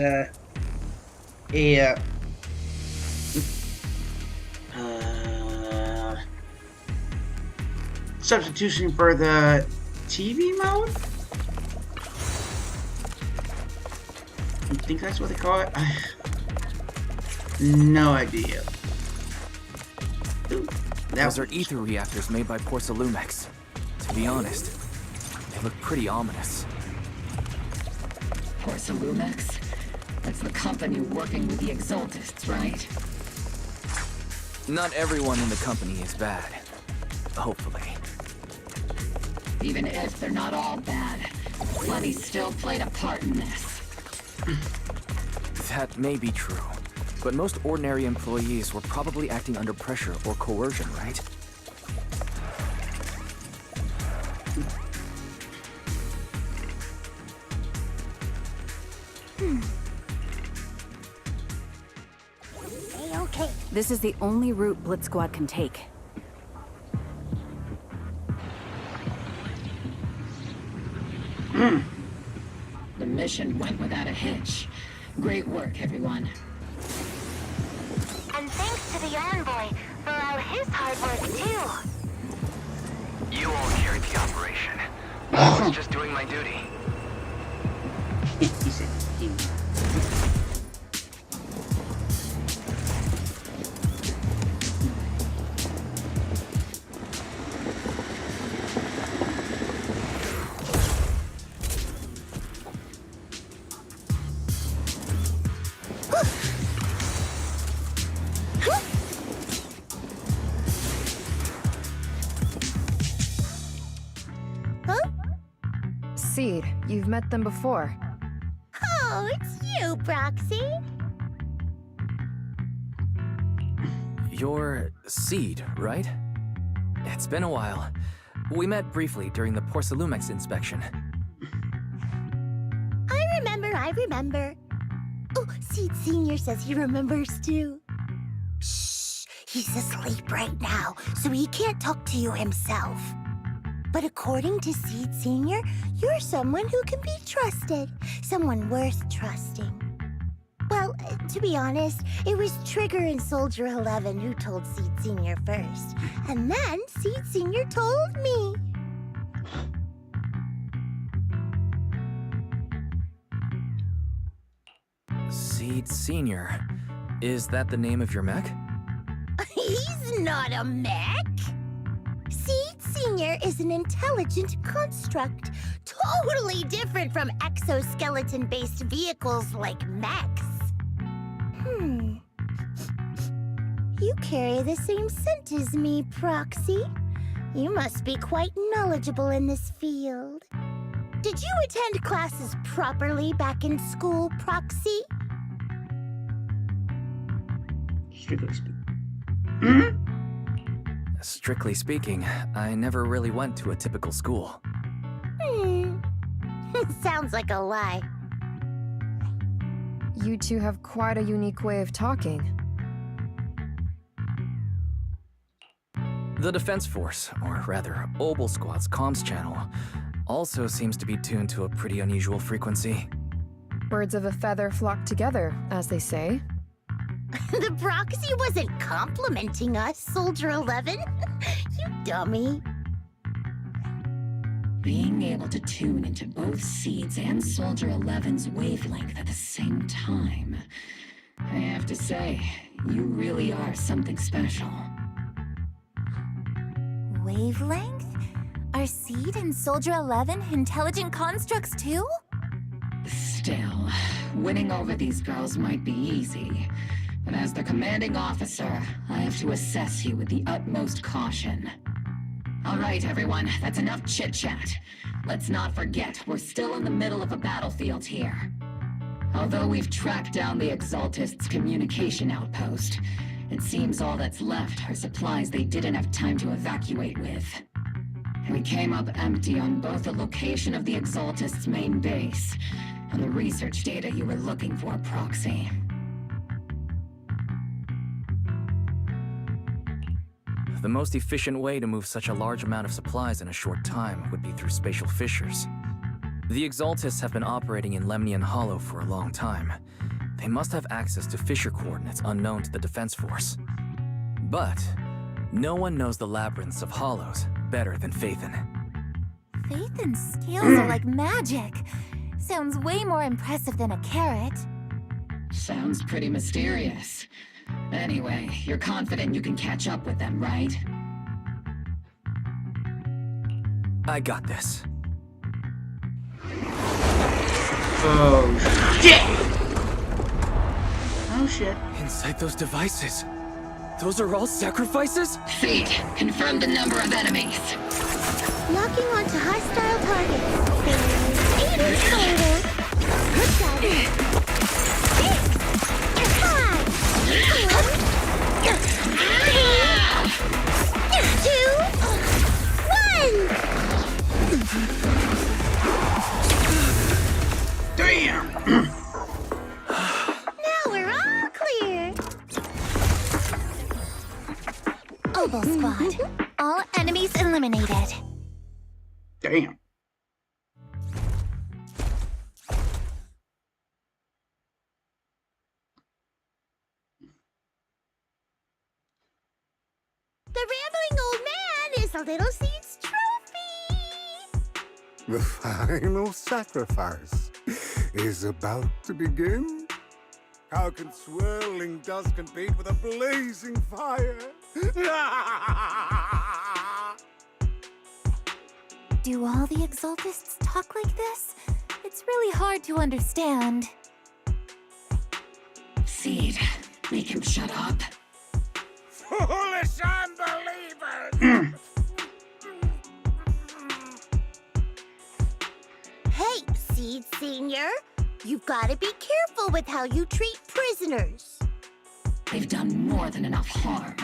substitution for the TV mode? I think that's what they call it. No idea. Ooh, Those are ether reactors made by Porcelumex. To be honest, they look pretty ominous. Porcelumex? That's the company working with the Exaltists, right? Not everyone in the company is bad. Hopefully. Even if they're not all bad, Plenty still played a part in this. That may be true, but most ordinary employees were probably acting under pressure or coercion, right? Okay. This is the only route Blitz Squad can take. The mission went without a hitch. Great work, everyone. And thanks to the envoy for all his hard work, too. You all carried the operation. I was just doing my duty. He said, Seed, you've met them before. Oh, it's you, Proxy. You're Seed, right? It's been a while. We met briefly during the Porcelumex inspection. I remember. Oh, Seed Senior says he remembers too. Shh, he's asleep right now, so he can't talk to you himself. But according to Seed Senior, you're someone who can be trusted. Someone worth trusting. Well, to be honest, it was Trigger and Soldier 11 who told Seed Senior first. And then Seed Senior told me. Seed Senior. Is that the name of your mech? He's not a mech. Seed Senior is an intelligent construct, totally different from exoskeleton-based vehicles like mechs. You carry the same scent as me, Proxy. You must be quite knowledgeable in this field. Did you attend classes properly back in school, Proxy? Strictly speaking. Strictly speaking, I never really went to a typical school. Sounds like a lie. You two have quite a unique way of talking. The Defense Force, or rather, Obel Squad's comms channel, also seems to be tuned to a pretty unusual frequency. Birds of a feather flock together, as they say. The Proxy wasn't complimenting us, Soldier 11. You dummy. Being able to tune into both Seeds and Soldier 11's wavelength at the same time. I have to say, you really are something special. Wavelength? Are Seed and Soldier 11 intelligent constructs too? Still, winning over these girls might be easy. But as their commanding officer, I have to assess you with the utmost caution. All right, everyone, that's enough chit-chat. Let's not forget, we're still in the middle of a battlefield here. Although we've tracked down the Exaltists' communication outpost, it seems all that's left are supplies they didn't have time to evacuate with. We came up empty on both the location of the Exaltists' main base and the research data you were looking for, Proxy. The most efficient way to move such a large amount of supplies in a short time would be through spatial fissures. The Exaltists have been operating in Lemnian Hollow for a long time. They must have access to fissure coordinates unknown to the Defense Force. But no one knows the labyrinths of hollows better than Phaethon. Phaethon's scales are like magic. Sounds way more impressive than a carrot. Sounds pretty mysterious. Anyway, you're confident you can catch up with them, right? I got this. Oh, shit! Oh, shit. Inside those devices, those are all sacrifices? Seed, confirm the number of enemies. Locking onto hostile targets. 8 in total. Good job. 2, 1. Damn! Now we're all clear. Obel Squad. All enemies eliminated. Damn. The rambling old man is a little Seed's trophy. The final sacrifice is about to begin. How can swirling dust compete with a blazing fire? Do all the Exaltists talk like this? It's really hard to understand. Seed, make him shut up. Foolish unbelievers! Hey, Seed Senior. You've got to be careful with how you treat prisoners. They've done more than enough harm.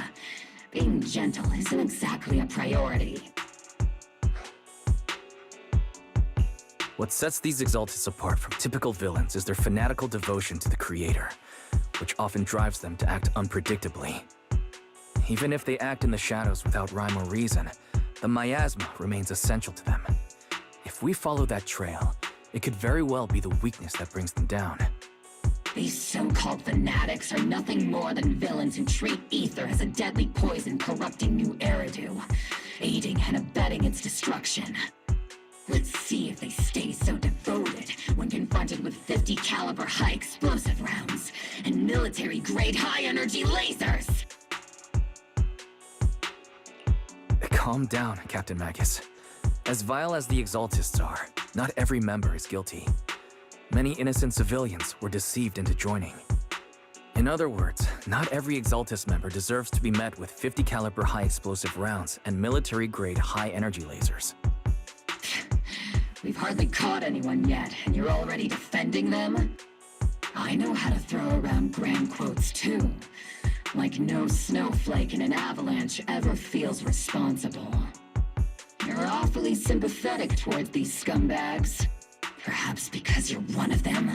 Being gentle isn't exactly a priority. What sets these Exaltists apart from typical villains is their fanatical devotion to the Creator, which often drives them to act unpredictably. Even if they act in the shadows without rhyme or reason, the miasma remains essential to them. If we follow that trail, it could very well be the weakness that brings them down. These so-called fanatics are nothing more than villains who treat ether as a deadly poison corrupting new Eridu, aiding and abetting its destruction. Let's see if they stay so devoted when confronted with 50 caliber high explosive rounds. military-grade high-energy lasers! Calm down, Captain Magus. As vile as the Exaltists are, not every member is guilty. Many innocent civilians were deceived into joining. In other words, not every Exaltist member deserves to be met with 50 caliber high explosive rounds and military-grade high-energy lasers. We've hardly caught anyone yet, and you're already defending them? I know how to throw around grand quotes too. Like no snowflake in an avalanche ever feels responsible. You're awfully sympathetic towards these scumbags. Perhaps because you're one of them?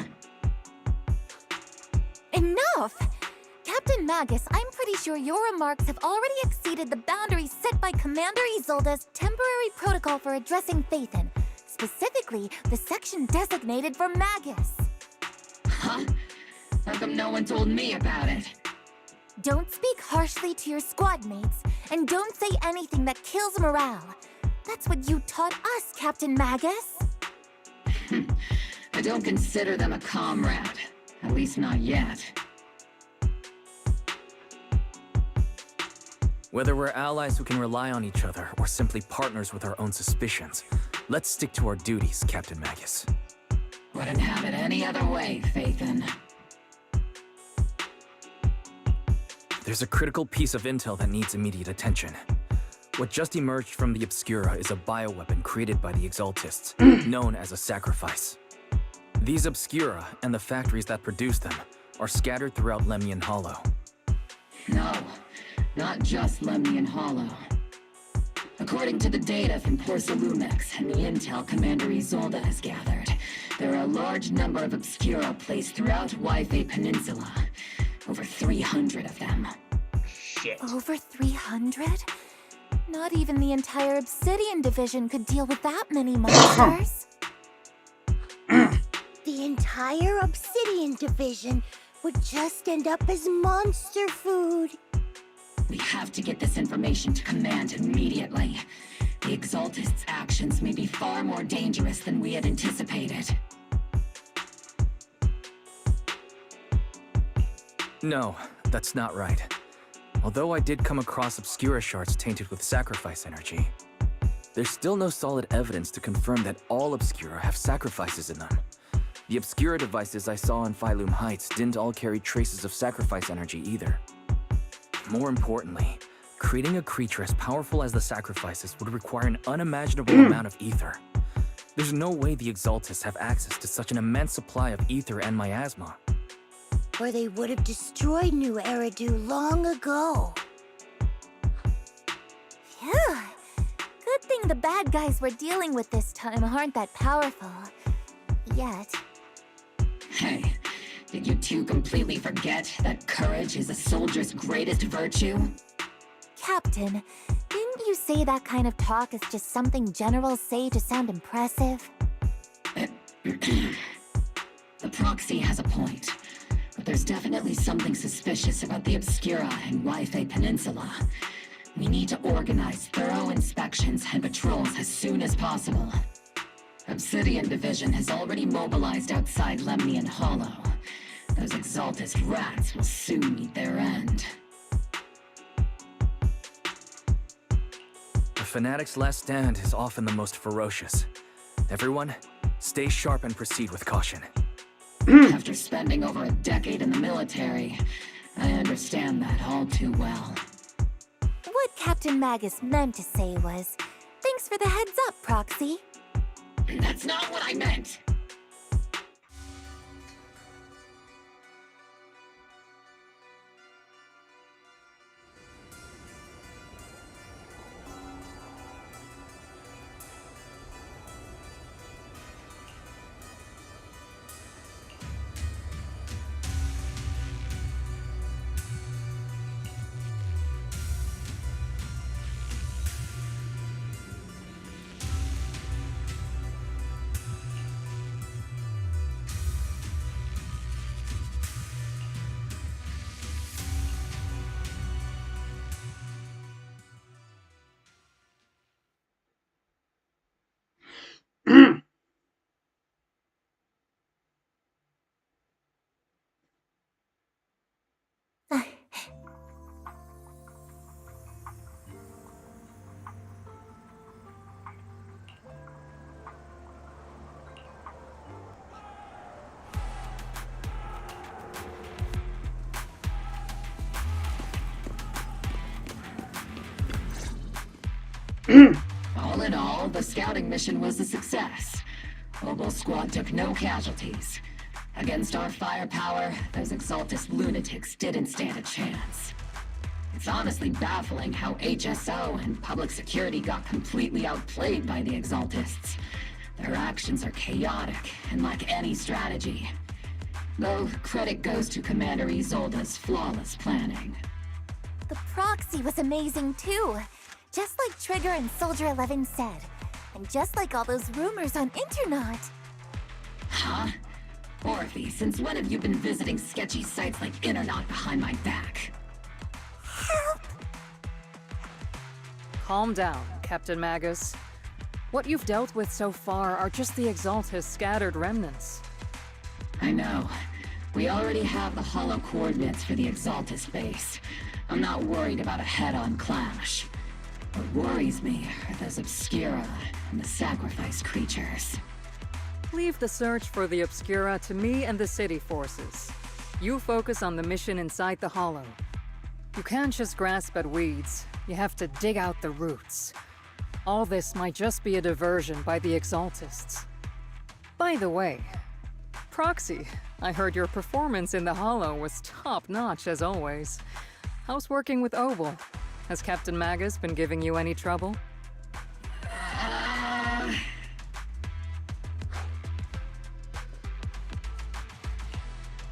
Enough! Captain Magus, I'm pretty sure your remarks have already exceeded the boundaries set by Commander Isolde's temporary protocol for addressing Phaethon, specifically the section designated for Magus. Huh? How come no one told me about it? Don't speak harshly to your squad mates, and don't say anything that kills morale. That's what you taught us, Captain Magus. I don't consider them a comrade. At least not yet. Whether we're allies who can rely on each other or simply partners with our own suspicions, let's stick to our duties, Captain Magus. Wouldn't have it any other way, Phaethon. There's a critical piece of intel that needs immediate attention. What just emerged from the Obscura is a bioweapon created by the Exaltists, known as a sacrifice. These Obscura, and the factories that produce them, are scattered throughout Lemnian Hollow. No, not just Lemnian Hollow. According to the data from Porsalumex and the intel Commander Isolde has gathered, there are a large number of Obscura placed throughout Wi-Fi Peninsula. Over 300 of them. Shit. Over 300? Not even the entire Obsidian Division could deal with that many monsters. The entire Obsidian Division would just end up as monster food. We have to get this information to Command immediately. The Exaltists' actions may be far more dangerous than we had anticipated. No, that's not right. Although I did come across Obscura shards tainted with sacrifice energy, there's still no solid evidence to confirm that all Obscura have sacrifices in them. The Obscura devices I saw in Phylum Heights didn't all carry traces of sacrifice energy either. More importantly, creating a creature as powerful as the sacrifices would require an unimaginable amount of ether. There's no way the Exaltists have access to such an immense supply of ether and miasma. Or they would have destroyed New Eridu long ago. Phew. Good thing the bad guys we're dealing with this time aren't that powerful. Yet. Hey, did you two completely forget that courage is a soldier's greatest virtue? Captain, didn't you say that kind of talk is just something generals say to sound impressive? The proxy has a point. But there's definitely something suspicious about the Obscura and Wi-Fi Peninsula. We need to organize thorough inspections and patrols as soon as possible. Obsidian Division has already mobilized outside Lemnian Hollow. Those Exaltist rats will soon meet their end. The Fanatic's last stand is often the most ferocious. Everyone, stay sharp and proceed with caution. After spending over a decade in the military, I understand that all too well. What Captain Magus meant to say was, thanks for the heads up, Proxy. That's not what I meant! All in all, the scouting mission was a success. Oboe Squad took no casualties. Against our firepower, those Exaltist lunatics didn't stand a chance. It's honestly baffling how HSO and public security got completely outplayed by the Exaltists. Their actions are chaotic and lack any strategy. Though credit goes to Commander Isolde's flawless planning. The proxy was amazing too. Just like Trigger and Soldier 11 said. And just like all those rumors on Internet. Huh? Orphe, since when have you been visiting sketchy sites like Internet behind my back? Help! Calm down, Captain Magus. What you've dealt with so far are just the Exaltist scattered remnants. I know. We already have the hollow coordinates for the Exaltist base. I'm not worried about a head-on clash. What worries me are those Obscura and the Sacrifice creatures. Leave the search for the Obscura to me and the city forces. You focus on the mission inside the Hollow. You can't just grasp at weeds. You have to dig out the roots. All this might just be a diversion by the Exaltists. By the way, Proxy, I heard your performance in the Hollow was top-notch as always. How's working with Oboe? Has Captain Magus been giving you any trouble?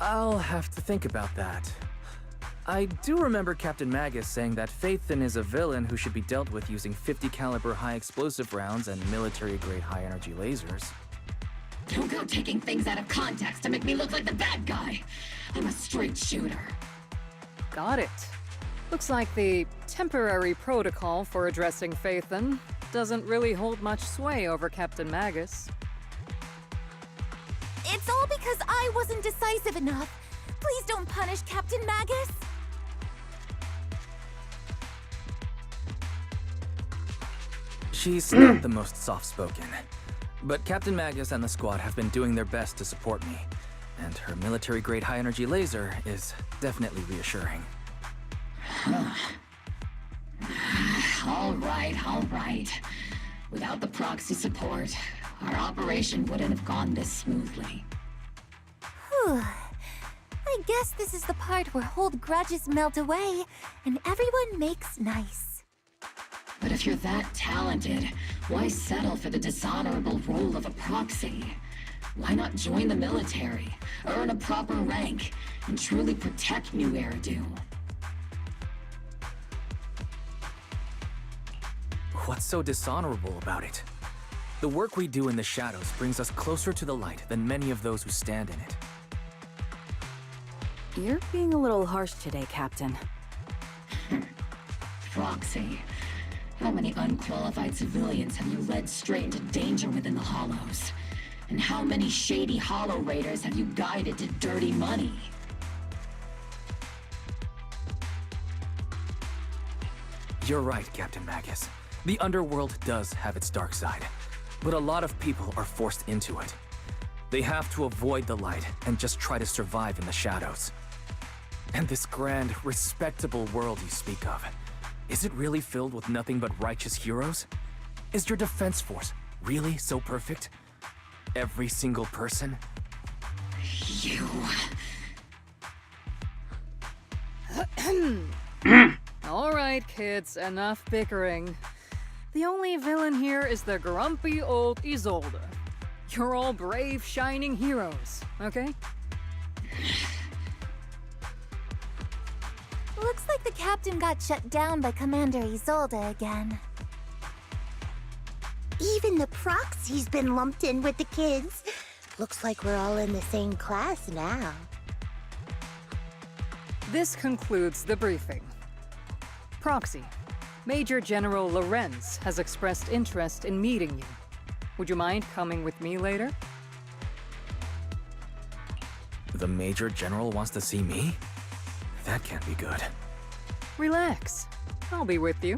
I'll have to think about that. I do remember Captain Magus saying that Phaethon is a villain who should be dealt with using 50 caliber high explosive rounds and military-grade high-energy lasers. Don't go taking things out of context to make me look like the bad guy. I'm a straight shooter. Got it. Looks like the temporary protocol for addressing Phaethon doesn't really hold much sway over Captain Magus. It's all because I wasn't decisive enough. Please don't punish Captain Magus. She's not the most soft-spoken, but Captain Magus and the squad have been doing their best to support me, and her military-grade high-energy laser is definitely reassuring. All right. Without the proxy support, our operation wouldn't have gone this smoothly. Whew. I guess this is the part where old grudges melt away and everyone makes nice. But if you're that talented, why settle for the dishonorable role of a proxy? Why not join the military, earn a proper rank, and truly protect New Eridu? What's so dishonorable about it? The work we do in the shadows brings us closer to the light than many of those who stand in it. You're being a little harsh today, Captain. Proxy. How many unqualified civilians have you led straight into danger within the Hollows? And how many shady Hollow Raiders have you guided to dirty money? You're right, Captain Magus. The underworld does have its dark side, but a lot of people are forced into it. They have to avoid the light and just try to survive in the shadows. And this grand, respectable world you speak of, is it really filled with nothing but righteous heroes? Is your defense force really so perfect? Every single person? You... All right, kids, enough bickering. The only villain here is the grumpy old Isolde. You're all brave, shining heroes, okay? Looks like the captain got shut down by Commander Isolde again. Even the proxy's been lumped in with the kids. Looks like we're all in the same class now. This concludes the briefing. Proxy, Major General Lorenz has expressed interest in meeting you. Would you mind coming with me later? The Major General wants to see me? That can't be good. Relax. I'll be with you.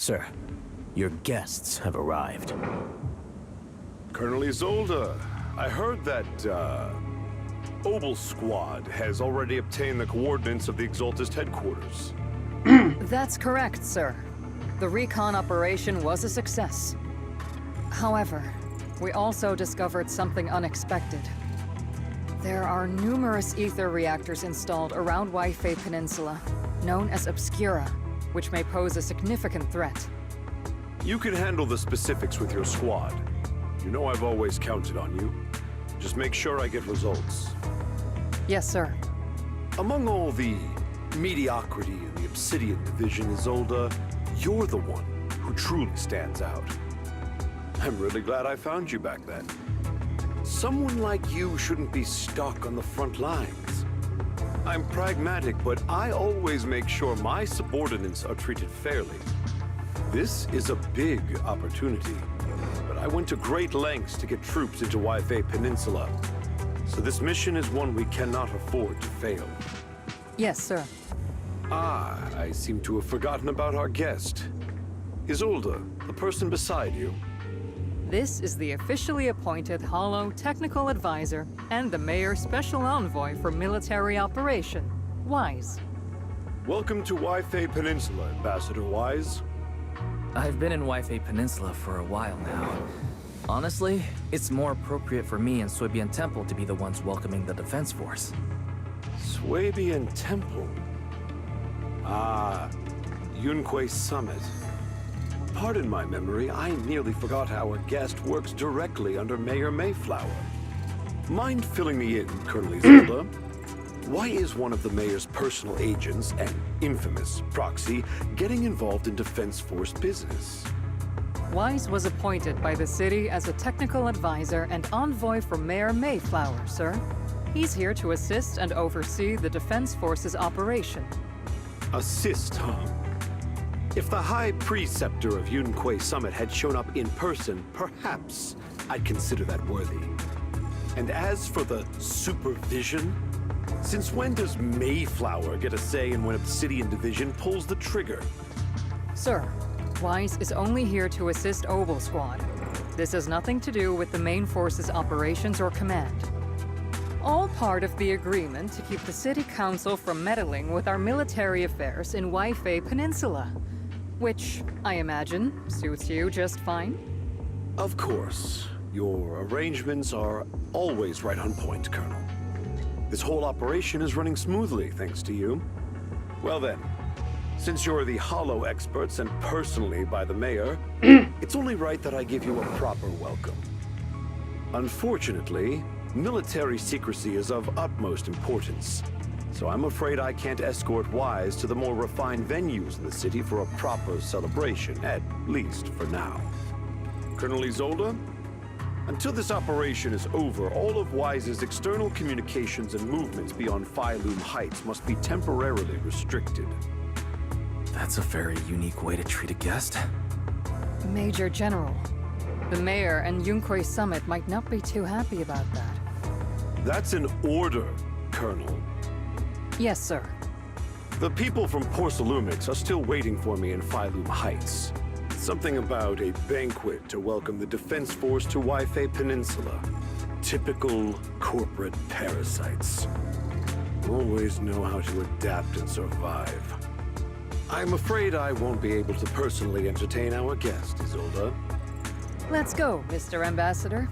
Sir, your guests have arrived. Colonel Isolde, I heard that, Obel Squad has already obtained the coordinates of the Exaltist headquarters. That's correct, sir. The recon operation was a success. However, we also discovered something unexpected. There are numerous ether reactors installed around Wi-Fi Peninsula, known as Obscura, which may pose a significant threat. You can handle the specifics with your squad. You know I've always counted on you. Just make sure I get results. Yes, sir. Among all the mediocrity in the Obsidian Division, Isolde, you're the one who truly stands out. I'm really glad I found you back then. Someone like you shouldn't be stuck on the front lines. I'm pragmatic, but I always make sure my subordinates are treated fairly. This is a big opportunity, but I went to great lengths to get troops into Wi-Fi Peninsula. So this mission is one we cannot afford to fail. Yes, sir. Ah, I seem to have forgotten about our guest. Isolde, the person beside you. This is the officially appointed Hollow Technical Advisor and the Mayor's Special Envoy for Military Operation, Wise. Welcome to Wi-Fi Peninsula, Ambassador Wise. I've been in Wi-Fi Peninsula for a while now. Honestly, it's more appropriate for me and Swabian Temple to be the ones welcoming the Defense Force. Swabian Temple? Ah, Yunque Summit. Pardon my memory, I nearly forgot our guest works directly under Mayor Mayflower. Mind filling me in, Colonel Isolde? Why is one of the Mayor's personal agents, an infamous proxy, getting involved in Defense Force business? Wise was appointed by the city as a technical advisor and envoy for Mayor Mayflower, sir. He's here to assist and oversee the Defense Force's operation. Assist, huh? If the High Preceptor of Yunque Summit had shown up in person, perhaps I'd consider that worthy. And as for the supervision, since when does Mayflower get a say in when Obsidian Division pulls the trigger? Sir, Wise is only here to assist Obel Squad. This has nothing to do with the main force's operations or command. All part of the agreement to keep the City Council from meddling with our military affairs in Wi-Fi Peninsula. Which, I imagine, suits you just fine? Of course. Your arrangements are always right on point, Colonel. This whole operation is running smoothly, thanks to you. Well then, since you're the Hollow experts and personally by the Mayor, it's only right that I give you a proper welcome. Unfortunately, military secrecy is of utmost importance. So I'm afraid I can't escort Wise to the more refined venues in the city for a proper celebration, at least for now. Colonel Isolde, until this operation is over, all of Wise's external communications and movements beyond Phylum Heights must be temporarily restricted. That's a very unique way to treat a guest. Major General, the Mayor and Yunque Summit might not be too happy about that. That's an order, Colonel. Yes, sir. The people from Porcelumix are still waiting for me in Phylum Heights. Something about a banquet to welcome the Defense Force to Wi-Fi Peninsula. Typical corporate parasites. Always know how to adapt and survive. I'm afraid I won't be able to personally entertain our guest, Isolde. Let's go, Mr. Ambassador.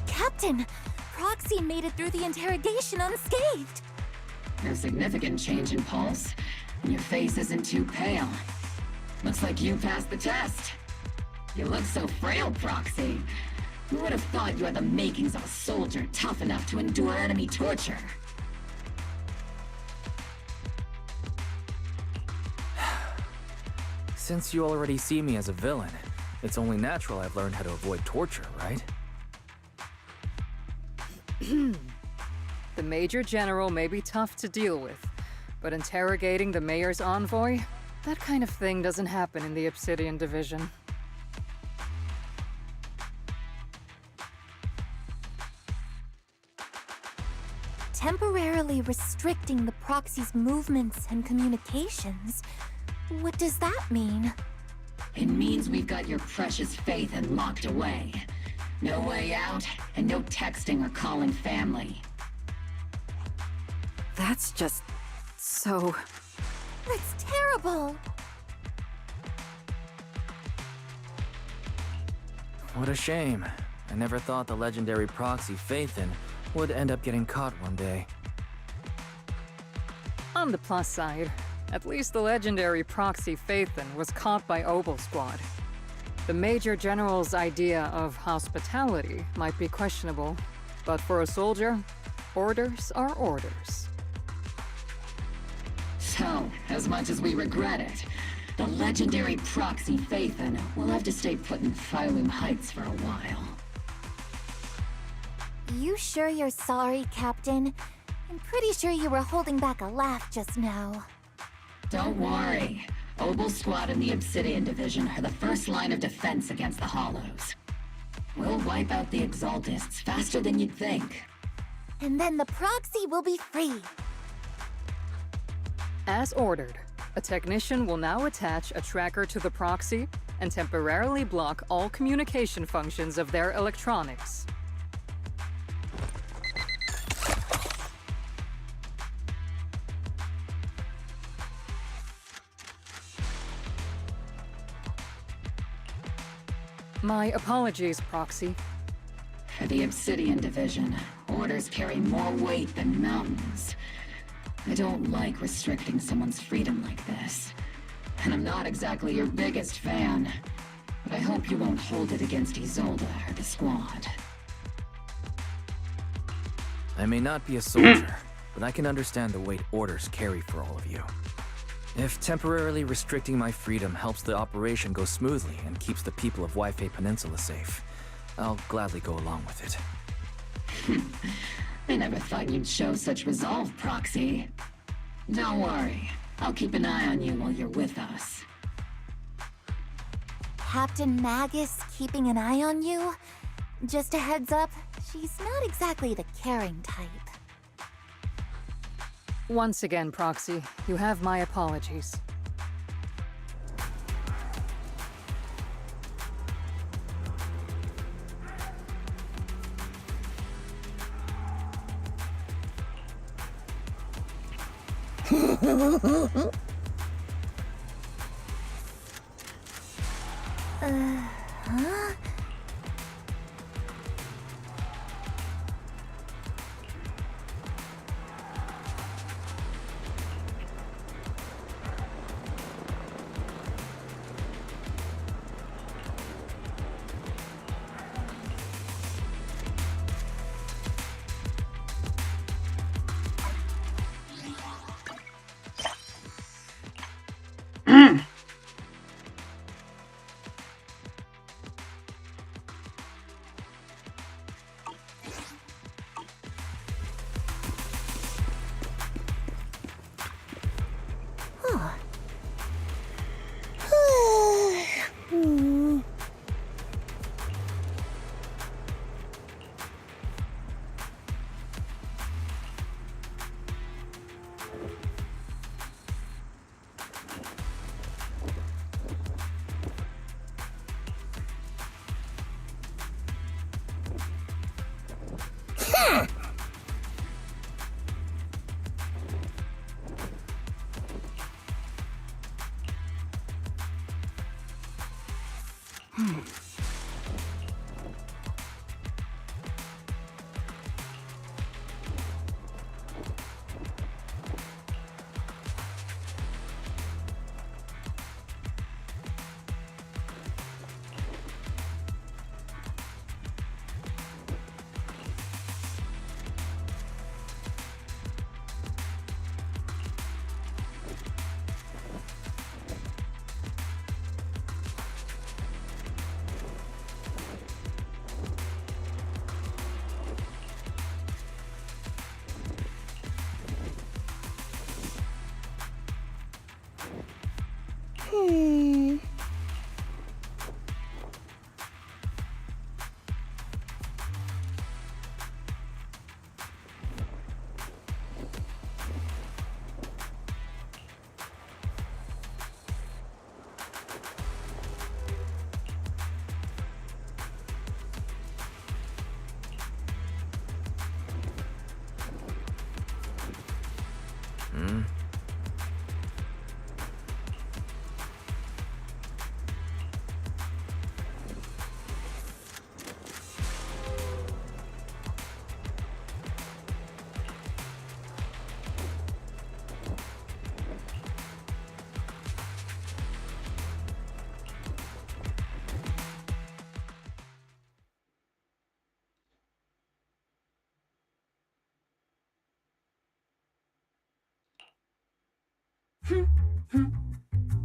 Captain, Proxy made it through the interrogation unscathed. No significant change in pulse, and your face isn't too pale. Looks like you passed the test. You look so frail, Proxy. Who would have thought you had the makings of a soldier tough enough to endure enemy torture? Since you already see me as a villain, it's only natural I've learned how to avoid torture, right? The Major General may be tough to deal with, but interrogating the Mayor's envoy? That kind of thing doesn't happen in the Obsidian Division. Temporarily restricting the Proxy's movements and communications? What does that mean? It means we've got your precious Faithin locked away. No way out, and no texting or calling family. That's just... so... That's terrible! What a shame. I never thought the legendary proxy Faithin would end up getting caught one day. On the plus side, at least the legendary proxy Faithin was caught by Obel Squad. The Major General's idea of hospitality might be questionable, but for a soldier, orders are orders. So, as much as we regret it, the legendary proxy Faithin will have to stay put in Phylum Heights for a while. You sure you're sorry, Captain? I'm pretty sure you were holding back a laugh just now. Don't worry. Obel Squad and the Obsidian Division are the first line of defense against the Hollows. We'll wipe out the Exaltists faster than you'd think. And then the Proxy will be free. As ordered, a technician will now attach a tracker to the proxy and temporarily block all communication functions of their electronics. My apologies, Proxy. For the Obsidian Division, orders carry more weight than mountains. I don't like restricting someone's freedom like this. And I'm not exactly your biggest fan. But I hope you won't hold it against Isolde or the Squad. I may not be a soldier, but I can understand the weight orders carry for all of you. If temporarily restricting my freedom helps the operation go smoothly and keeps the people of Waifei Peninsula safe, I'll gladly go along with it. I never thought you'd show such resolve, Proxy. Don't worry. I'll keep an eye on you while you're with us. Captain Magus keeping an eye on you? Just a heads up, she's not exactly the caring type. Once again, Proxy, you have my apologies. Huh?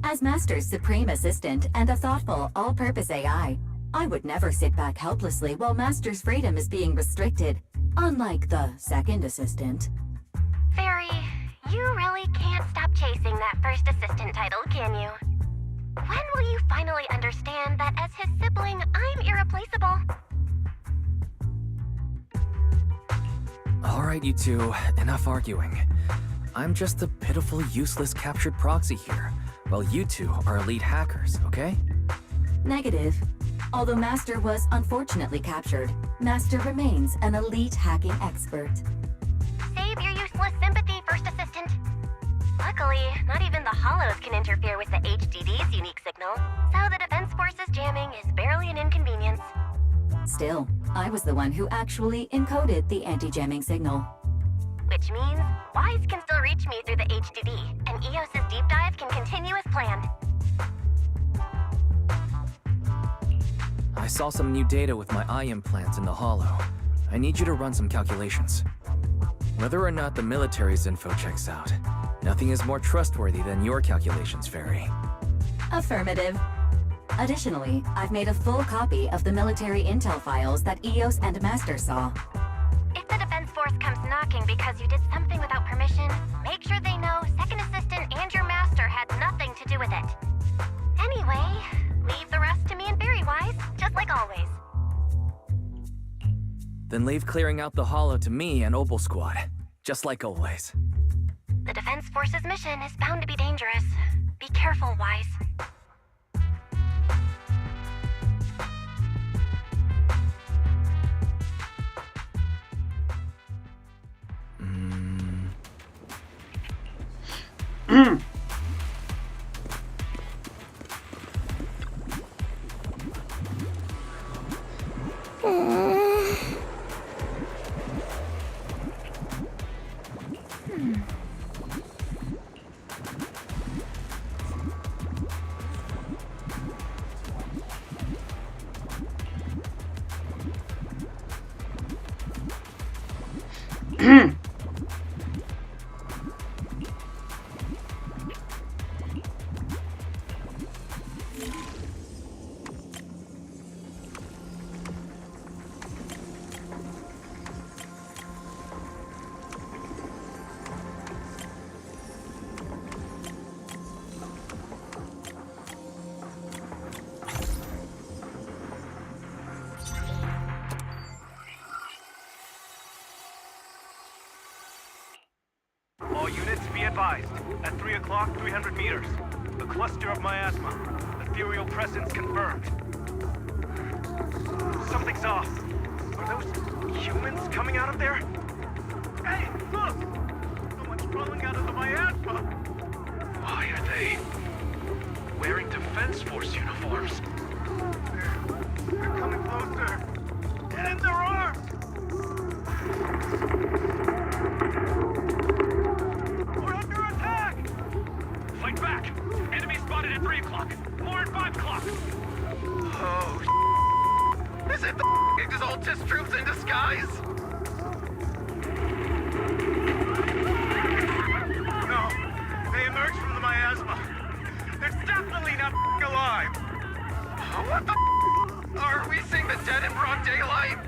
As Master's supreme assistant and a thoughtful, all-purpose AI, I would never sit back helplessly while Master's freedom is being restricted, unlike the second assistant. Fairy, you really can't stop chasing that first assistant title, can you? When will you finally understand that as his sibling, I'm irreplaceable? Alright, you two, enough arguing. I'm just a pitiful, useless captured proxy here, while you two are elite hackers, okay? Negative. Although Master was unfortunately captured, Master remains an elite hacking expert. Save your useless sympathy, First Assistant. Luckily, not even the Hollows can interfere with the HDD's unique signal, so the Defense Force's jamming is barely an inconvenience. Still, I was the one who actually encoded the anti-jamming signal. Which means Wise can still reach me through the HDD, and EOS's deep dive can continue as planned. I saw some new data with my eye implants in the Hollow. I need you to run some calculations. Whether or not the military's info checks out, nothing is more trustworthy than your calculations, Fairy. Affirmative. Additionally, I've made a full copy of the military intel files that EOS and Master saw. If the Defense Force comes knocking because you did something without permission, make sure they know Second Assistant and your Master had nothing to do with it. Anyway, leave the rest to me and Fairy Wise, just like always. Then leave clearing out the Hollow to me and Opal Squad, just like always. The Defense Force's mission is bound to be dangerous. Be careful, Wise. All units be advised. At 3 o'clock, 300 meters. A cluster of miasma. Ethereal presence confirmed. Something's off. Are those humans coming out of there? Hey, look! Someone's crawling out of the miasma! Why are they wearing Defense Force uniforms? at 3 o'clock. More at 5 o'clock. Oh, is it the Exaltus troops in disguise? No, they emerged from the miasma. They're definitely not alive. What the are we seeing the dead in broad daylight?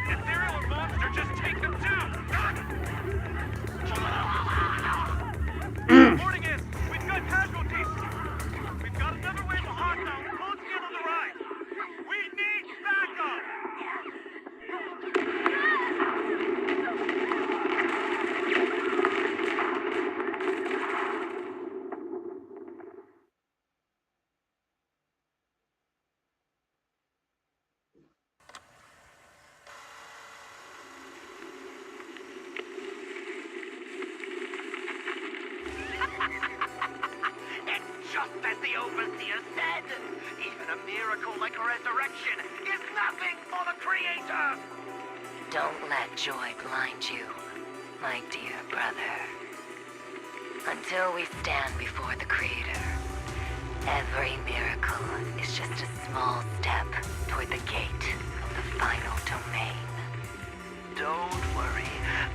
Ethereal or monster, just take them down. Reporting in. We've got casualties. We've got another wave of hostiles closing in on the right. We need backup. It's just as the Overseer said. Even a miracle like resurrection is nothing for the Creator. Don't let joy blind you, my dear brother. Until we stand before the Creator, every miracle is just a small step toward the gate of the final domain. Don't worry.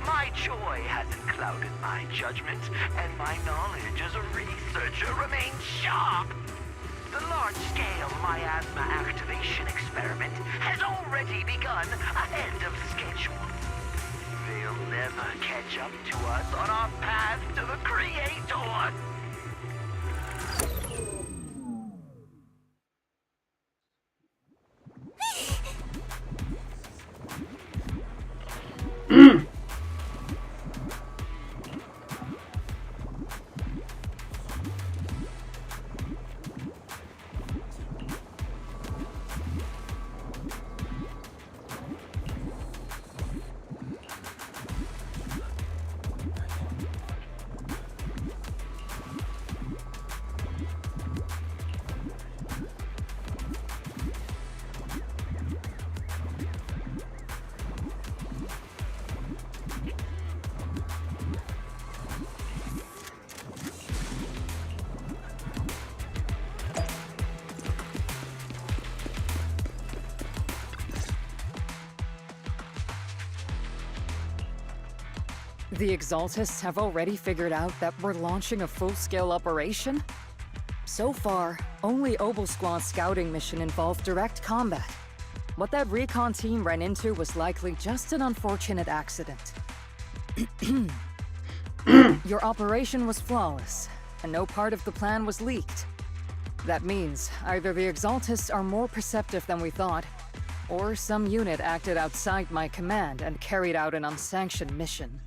My joy hasn't clouded my judgment, and my knowledge as a researcher remains sharp. The large-scale miasma activation experiment has already begun ahead of schedule. They'll never catch up to us on our path to the Creator. The Exaltists have already figured out that we're launching a full-scale operation? So far, only Obel Squad's scouting mission involved direct combat. What that recon team ran into was likely just an unfortunate accident. Your operation was flawless, and no part of the plan was leaked. That means either the Exaltists are more perceptive than we thought, or some unit acted outside my command and carried out an unsanctioned mission.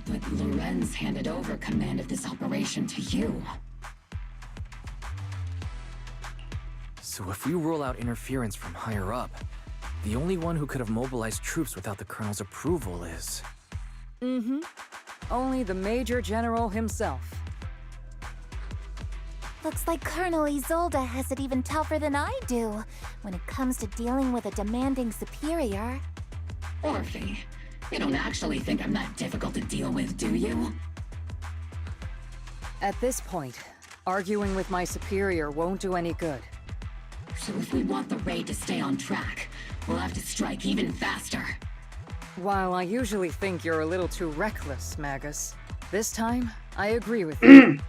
But Lorenz handed over command of this operation to you. So if we rule out interference from higher up, the only one who could have mobilized troops without the Colonel's approval is... Mm-hmm. Only the Major General himself. Looks like Colonel Isolde has it even tougher than I do when it comes to dealing with a demanding superior. Orphe, you don't actually think I'm that difficult to deal with, do you? At this point, arguing with my superior won't do any good. So if we want the raid to stay on track, we'll have to strike even faster. While I usually think you're a little too reckless, Magus, this time, I agree with you.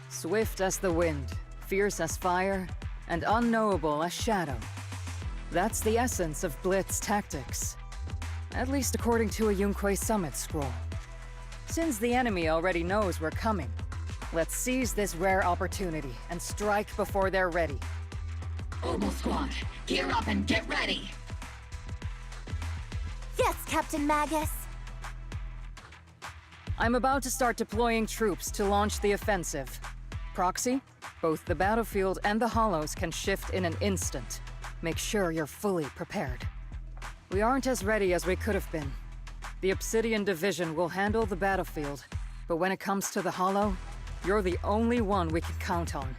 Swift as the wind, fierce as fire, and unknowable as shadow. That's the essence of Blitz tactics. At least according to a Yunque Summit scroll. Since the enemy already knows we're coming, let's seize this rare opportunity and strike before they're ready. Obel Squad, gear up and get ready! Yes, Captain Magus! I'm about to start deploying troops to launch the offensive. Proxy, both the battlefield and the hollows can shift in an instant. Make sure you're fully prepared. We aren't as ready as we could have been. The Obsidian Division will handle the battlefield, but when it comes to the hollow, you're the only one we can count on.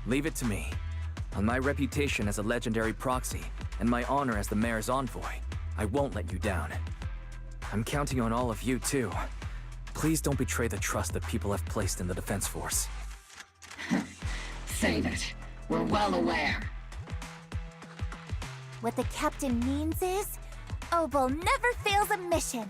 Leave it to me. On my reputation as a legendary proxy, and my honor as the Mayor's envoy, I won't let you down. I'm counting on all of you, too. Please don't betray the trust that people have placed in the Defense Force. save it. We're well aware. What the captain means is, Obel never fails a mission.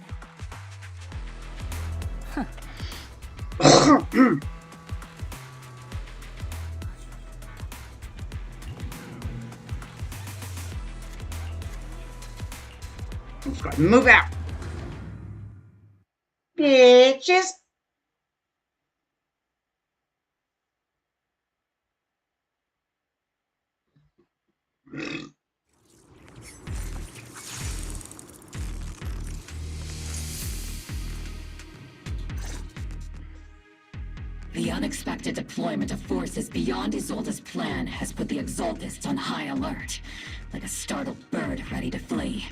Let's go. Move out. Bitches. The unexpected deployment of forces beyond Isolde's plan has put the Exaltists on high alert, like a startled bird ready to flee.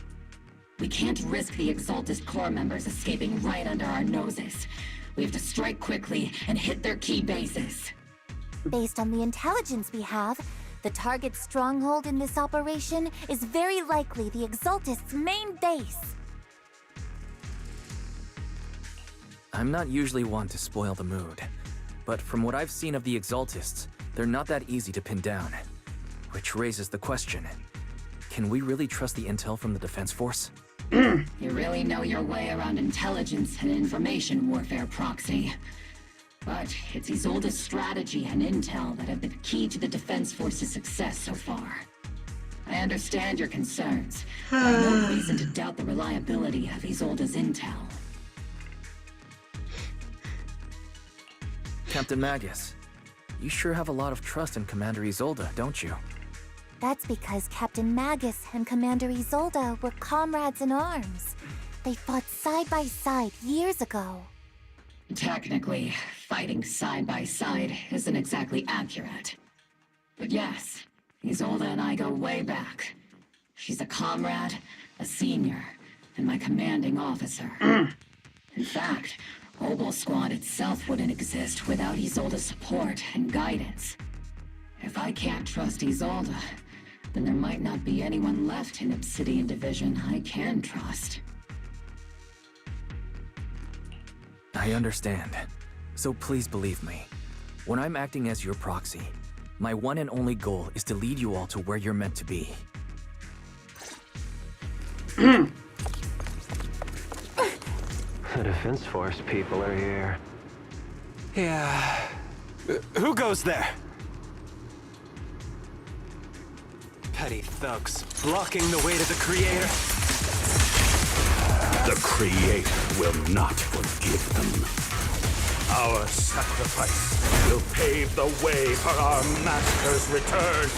We can't risk the Exaltist core members escaping right under our noses. We have to strike quickly and hit their key bases. Based on the intelligence we have, the target stronghold in this operation is very likely the Exaltists' main base. I'm not usually one to spoil the mood, but from what I've seen of the Exaltists, they're not that easy to pin down. Which raises the question, can we really trust the intel from the Defense Force? You really know your way around intelligence and information warfare, Proxy. But it's Isolde's strategy and intel that have been key to the Defense Force's success so far. I understand your concerns, but I have no reason to doubt the reliability of Isolde's intel. Captain Magus, you sure have a lot of trust in Commander Isolde, don't you? That's because Captain Magus and Commander Isolde were comrades in arms. They fought side by side years ago. Technically, fighting side by side isn't exactly accurate. But yes, Isolde and I go way back. She's a comrade, a senior, and my commanding officer. In fact, Obel Squad itself wouldn't exist without Isolde's support and guidance. If I can't trust Isolde, then there might not be anyone left in Obsidian Division I can trust. I understand. So please believe me. When I'm acting as your proxy, my one and only goal is to lead you all to where you're meant to be. The Defense Force people are here. Yeah. Who goes there? Petty thugs, blocking the way to the Creator. The Creator will not forgive them. Our sacrifice will pave the way for our Master's return.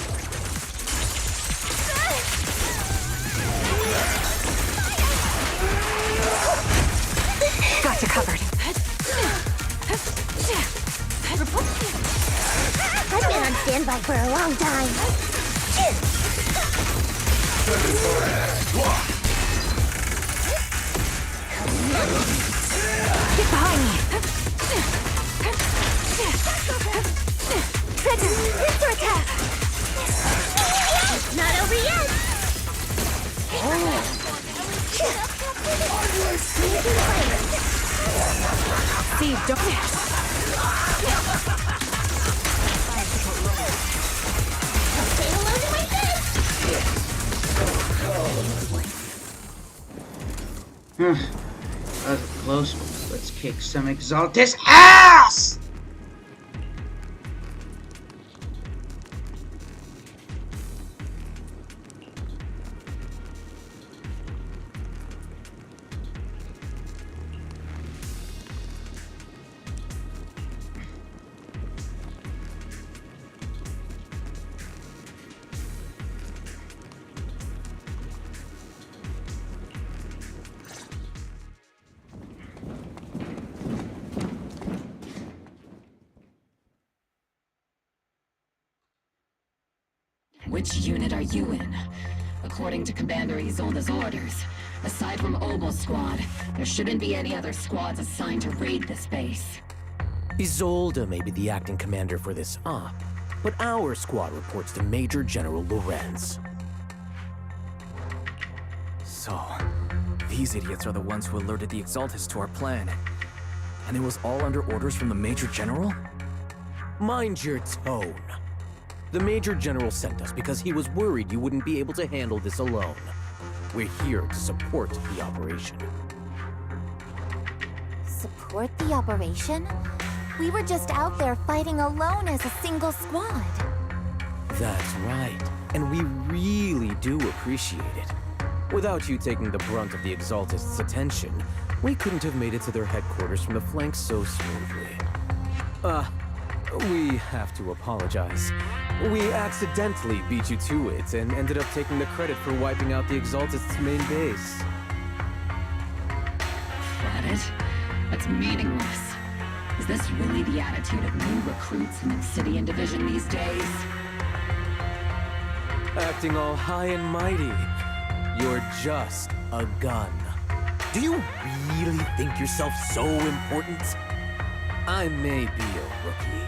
Got you covered. I've been on standby for a long time. Get behind me. Trigger, pincer attack. It's not over yet. See, don't. Say hello to my That was a close one. Let's kick some Exaltist ass! Which unit are you in? According to Commander Isolde's orders, aside from Obel Squad, there shouldn't be any other squads assigned to raid this base. Isolde may be the acting commander for this op, but our squad reports to Major General Lorenz. So, these idiots are the ones who alerted the Exaltists to our plan. And it was all under orders from the Major General? Mind your tone. The Major General sent us because he was worried you wouldn't be able to handle this alone. We're here to support the operation. Support the operation? We were just out there fighting alone as a single squad. That's right, and we really do appreciate it. Without you taking the brunt of the Exaltists' attention, we couldn't have made it to their headquarters from the flanks so smoothly. We have to apologize. We accidentally beat you to it and ended up taking the credit for wiping out the Exaltists' main base. Credit? That's meaningless. Is this really the attitude of new recruits in Obsidian Division these days? Acting all high and mighty. You're just a gun. Do you really think yourself so important? I may be a rookie,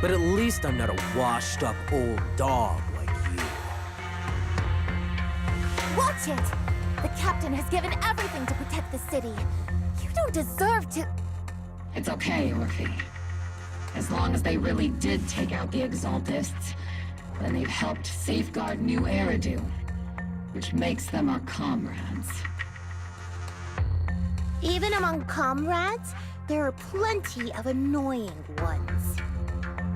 but at least I'm not a washed-up old dog like you. Watch it! The captain has given everything to protect the city. You don't deserve to... It's okay, Orphe. As long as they really did take out the Exaltists, then they've helped safeguard New Eridu, which makes them our comrades. Even among comrades, there are plenty of annoying ones.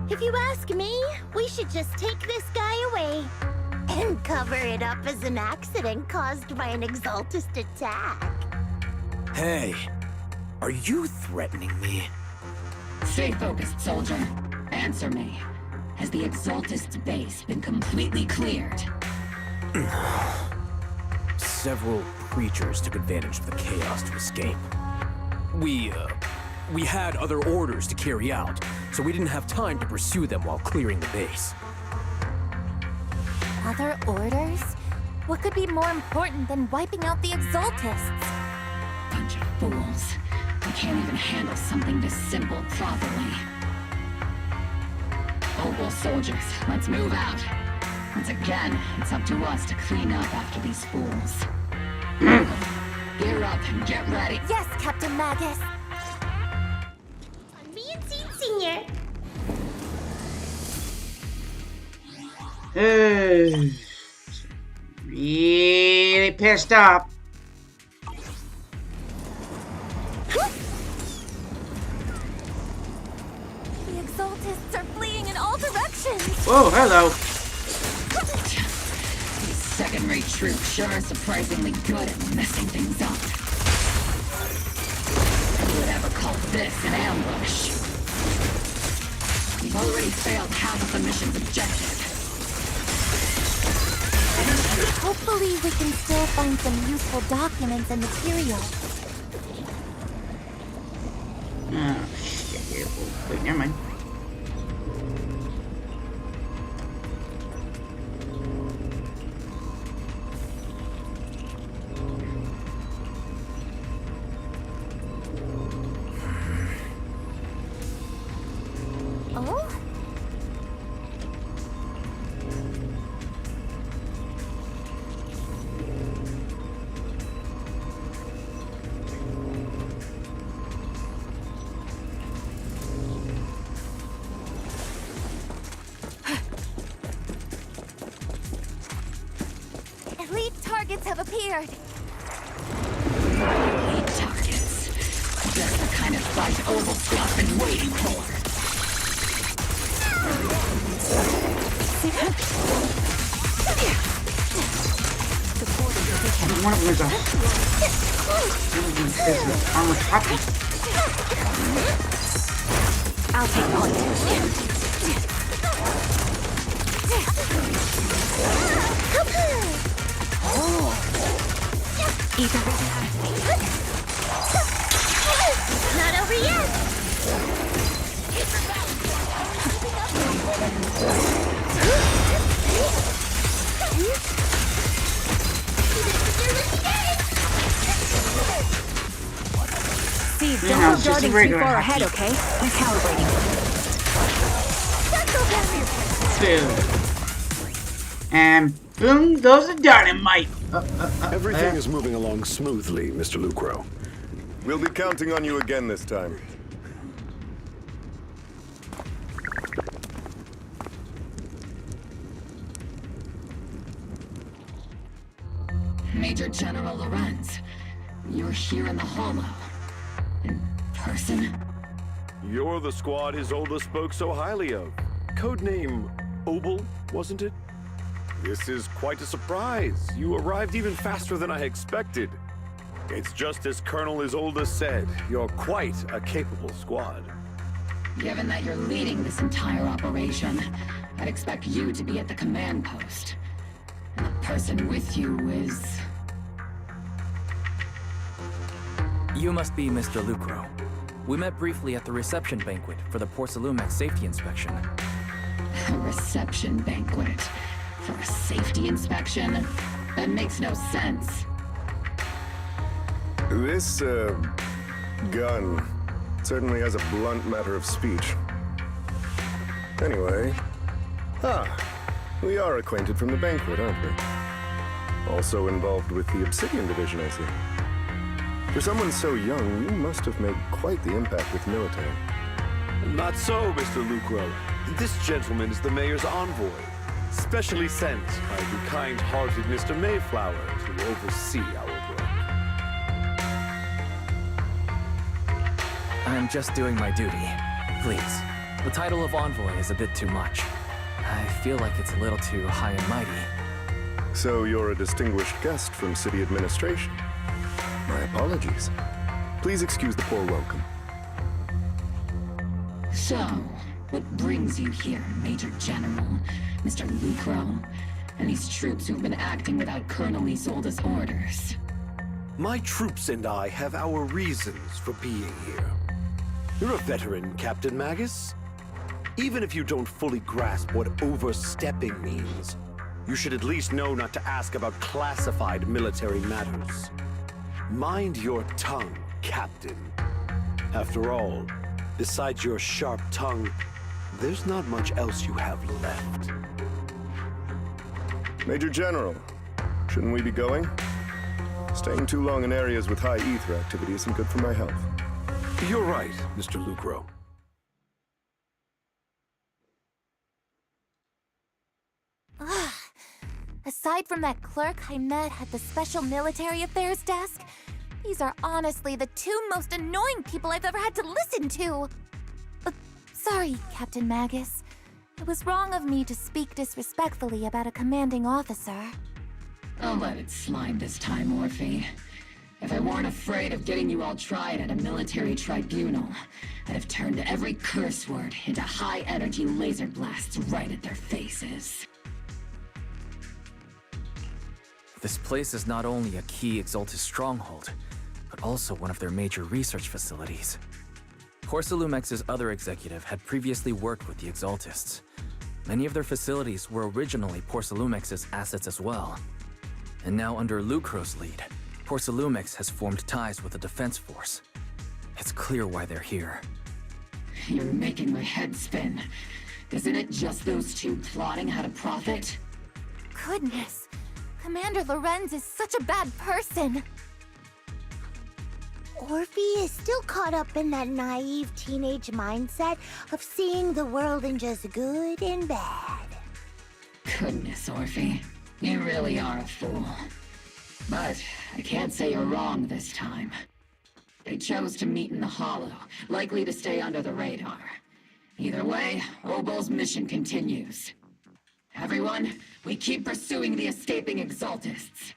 If you ask me, we should just take this guy away and cover it up as an accident caused by an Exaltist attack. Hey, are you threatening me? Stay focused, soldier. Answer me. Has the Exaltist base been completely cleared? Several creatures took advantage of the chaos to escape. We had other orders to carry out, so we didn't have time to pursue them while clearing the base. Other orders? What could be more important than wiping out the Exaltists? Bunch of fools. They can't even handle something this simple properly. Opal soldiers, let's move out. Once again, it's up to us to clean up after these fools. Gear up and get ready. Yes, Captain Magus. On me and Seed Senior. Really pissed off. The Exaltists are fleeing in all directions. Whoa, hello. These second-rate troops sure are surprisingly good at messing things up. Who would ever call this an ambush? We've already failed half of the mission's objective. Hopefully we can still find some useful documents and materials. Oh, shit. Wait, never mind. Oh? Elite targets have appeared. Elite targets. Just the kind of fight Opal Scott's been waiting for. One of them is a armored copy. I'll take point. Not over yet. Steve, Yeah, don't it's go just a darting too regular far hockey. ahead, okay? I'm calibrating. Boom. And boom goes the dynamite. Everything is moving along smoothly, Mr. Lucro. We'll be counting on you again this time. Major General Lorenz, you're here in the Hollow. In person? You're the squad Isolde spoke so highly of. Codename Obel, wasn't it? This is quite a surprise. You arrived even faster than I expected. It's just as Colonel Isolde said, you're quite a capable squad. Given that you're leading this entire operation, I'd expect you to be at the command post. And the person with you is... You must be Mr. Lucro. We met briefly at the reception banquet for the Porcelumex safety inspection. A reception banquet? For a safety inspection? That makes no sense. This, gun certainly has a blunt matter of speech. Anyway... we are acquainted from the banquet, aren't we? Also involved with the Obsidian Division, I see. For someone so young, you must have made quite the impact with the military. Not so, Mr. Lucro. This gentleman is the mayor's envoy, specially sent by the kind-hearted Mr. Mayflower to oversee our work. I'm just doing my duty. Please. The title of envoy is a bit too much. I feel like it's a little too high and mighty. So you're a distinguished guest from city administration. My apologies. Please excuse the poor welcome. So, what brings you here, Major General, Mr. Lucro, and these troops who've been acting without Colonel Isolde's orders? My troops and I have our reasons for being here. You're a veteran, Captain Magus. Even if you don't fully grasp what overstepping means, you should at least know not to ask about classified military matters. Mind your tongue, Captain. After all, besides your sharp tongue, there's not much else you have left. Major General, shouldn't we be going? Staying too long in areas with high ether activity isn't good for my health. You're right, Mr. Lucro. Aside from that clerk I met at the Special Military Affairs desk, these are honestly the two most annoying people I've ever had to listen to. Sorry, Captain Magus. It was wrong of me to speak disrespectfully about a commanding officer. I'll let it slide this time, Orphe. If I weren't afraid of getting you all tried at a military tribunal, I'd have turned every curse word into high-energy laser blasts right at their faces. This place is not only a key Exaltus stronghold, but also one of their major research facilities. Porcelumex's other executive had previously worked with the Exaltists. Many of their facilities were originally Porcelumex's assets as well. And now under Lucro's lead, Porcelumex has formed ties with the defense force. It's clear why they're here. You're making my head spin. Isn't it just those two plotting how to profit? Goodness, Commander Lorenz is such a bad person. Orphe is still caught up in that naive teenage mindset of seeing the world in just good and bad. Goodness, Orphe. You really are a fool. But I can't say you're wrong this time. They chose to meet in the Hollow, likely to stay under the radar. Either way, Obel's mission continues. Everyone, we keep pursuing the escaping Exaltists.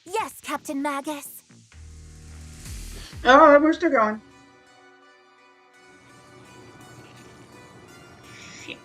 Yes, Captain Magus. Oh, we're still going. Shit.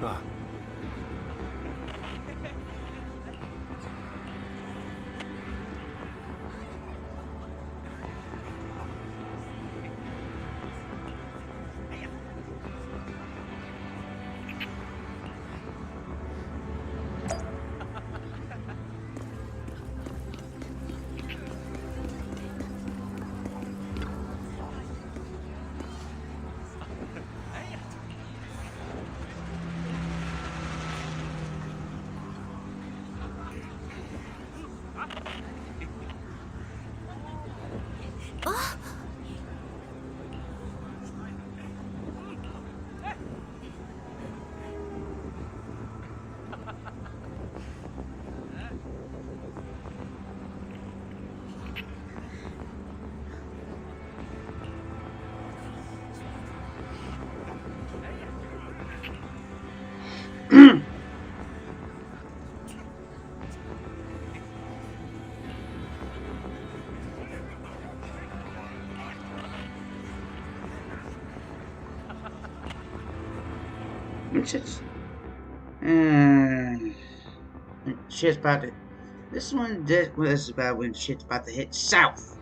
Ah. Shit's about to. This one was about when shit's about to hit south.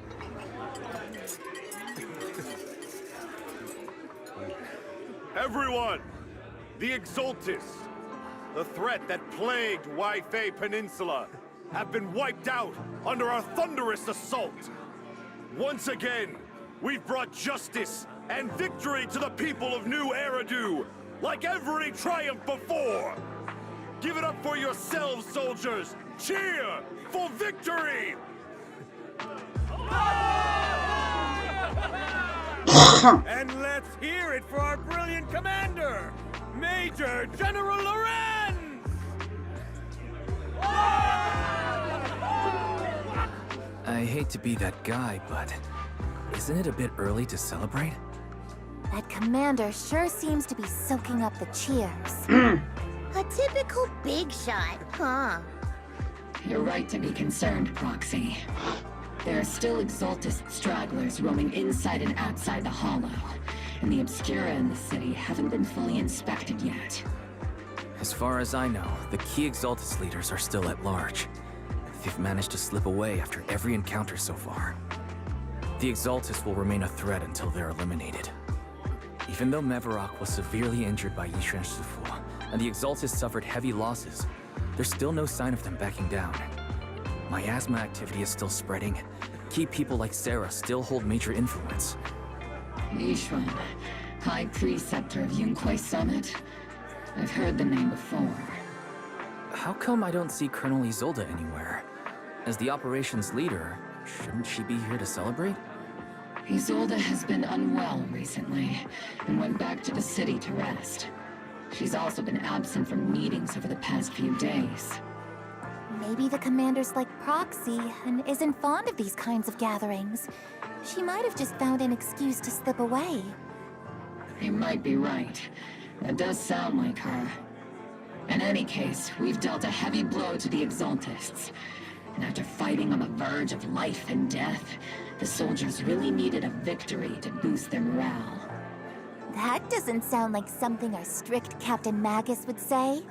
Everyone! The Exaltis, the threat that plagued Waifei Peninsula, have been wiped out under our thunderous assault. Once again, we've brought justice and victory to the people of New Eridu, like every triumph before! Give it up for yourselves, soldiers! Cheer for victory! And let's hear it for our brilliant commander, Major General Lorenz! I hate to be that guy, but isn't it a bit early to celebrate? That commander sure seems to be soaking up the cheers. A typical big shot, huh? You're right to be concerned, Proxy. There are still Exaltis stragglers roaming inside and outside the Hollow, and the Obscura in the city haven't been fully inspected yet. As far as I know, the key Exaltis leaders are still at large. They've managed to slip away after every encounter so far. The Exaltis will remain a threat until they're eliminated. Even though Mevarok was severely injured by Yishan Shifu, and the Exaltis suffered heavy losses, there's still no sign of them backing down. Miasma activity is still spreading. Key people like Sarah still hold major influence. Yishuan, High Preceptor of Yunquai Summit? I've heard the name before. How come I don't see Colonel Isolde anywhere? As the operations leader, shouldn't she be here to celebrate? Isolde has been unwell recently, and went back to the city to rest. She's also been absent from meetings over the past few days. Maybe the commander's like Proxy and isn't fond of these kinds of gatherings. She might have just found an excuse to slip away. You might be right. That does sound like her. In any case, we've dealt a heavy blow to the Exaltists. And after fighting on the verge of life and death, the soldiers really needed a victory to boost their morale. That doesn't sound like something our strict Captain Magus would say.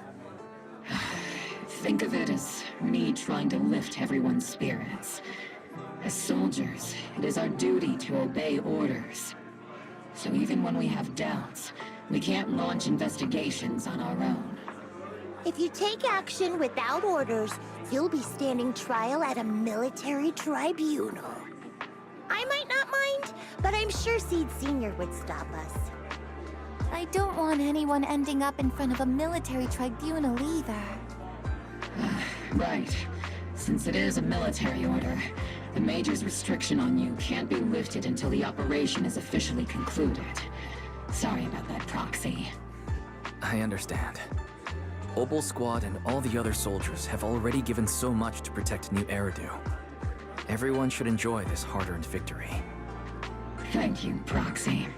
Think of it as me trying to lift everyone's spirits. As soldiers, it is our duty to obey orders. So even when we have doubts, we can't launch investigations on our own. If you take action without orders, you'll be standing trial at a military tribunal. I might not mind, but I'm sure Seed Sr. would stop us. I don't want anyone ending up in front of a military tribunal either. Right. Since it is a military order, the Major's restriction on you can't be lifted until the operation is officially concluded. Sorry about that, Proxy. I understand. Obol Squad and all the other soldiers have already given so much to protect New Eridu. Everyone should enjoy this hard-earned victory. Thank you, Proxy.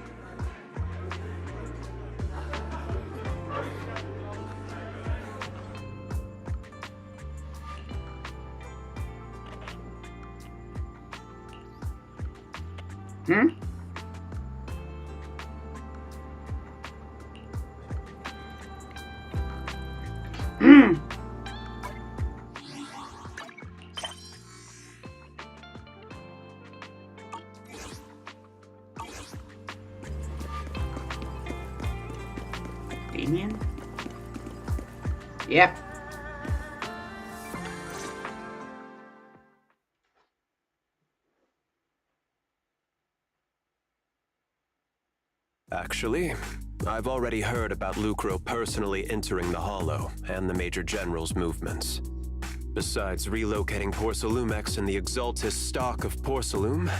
Yep. Actually, I've already heard about Lucro personally entering the Hollow and the Major General's movements. Besides relocating Porcelumex and the Exaltis stock of Porcelume,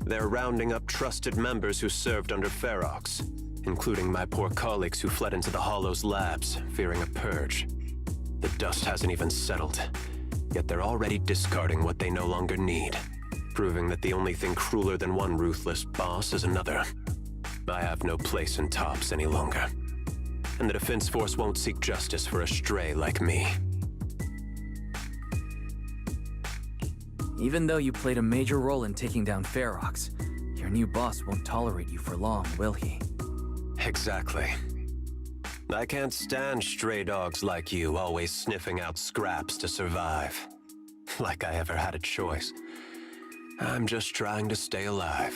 they're rounding up trusted members who served under Ferox, including my poor colleagues who fled into the Hollow's labs, fearing a purge. The dust hasn't even settled, yet they're already discarding what they no longer need, proving that the only thing crueler than one ruthless boss is another. I have no place in Tops any longer, and the Defense Force won't seek justice for a stray like me. Even though you played a major role in taking down Ferox, your new boss won't tolerate you for long, will he? Exactly. I can't stand stray dogs like you always sniffing out scraps to survive. Like I ever had a choice. I'm just trying to stay alive.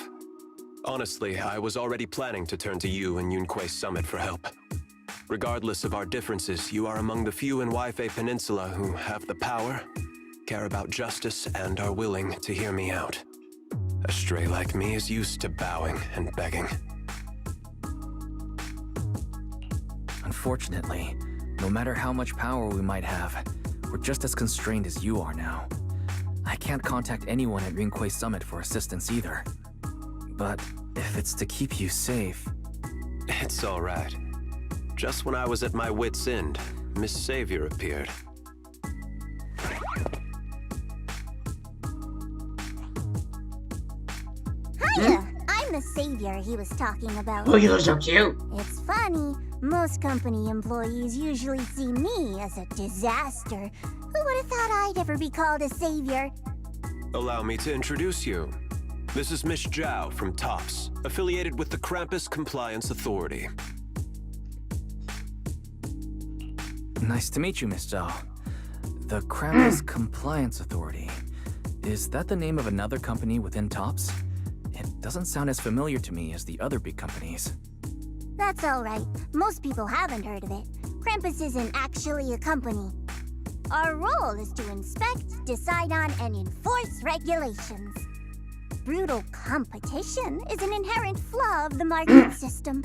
Honestly, I was already planning to turn to you and Yunque Summit for help. Regardless of our differences, you are among the few in Waifei Peninsula who have the power, care about justice, and are willing to hear me out. A stray like me is used to bowing and begging. Unfortunately, no matter how much power we might have, we're just as constrained as you are now. I can't contact anyone at Yunque Summit for assistance either. But if it's to keep you safe... It's all right. Just when I was at my wit's end, Miss Savior appeared. Hiya! I'm the savior he was talking about. Oh, you look so cute. It's funny. Most company employees usually see me as a disaster. Who would have thought I'd ever be called a savior? Allow me to introduce you. This is Miss Zhao from TOPS, affiliated with the Krampus Compliance Authority. Nice to meet you, Miss Zhao. The Krampus Compliance Authority. Is that the name of another company within TOPS? It doesn't sound as familiar to me as the other big companies. That's alright. Most people haven't heard of it. Krampus isn't actually a company. Our role is to inspect, decide on, and enforce regulations. Brutal competition is an inherent flaw of the market system.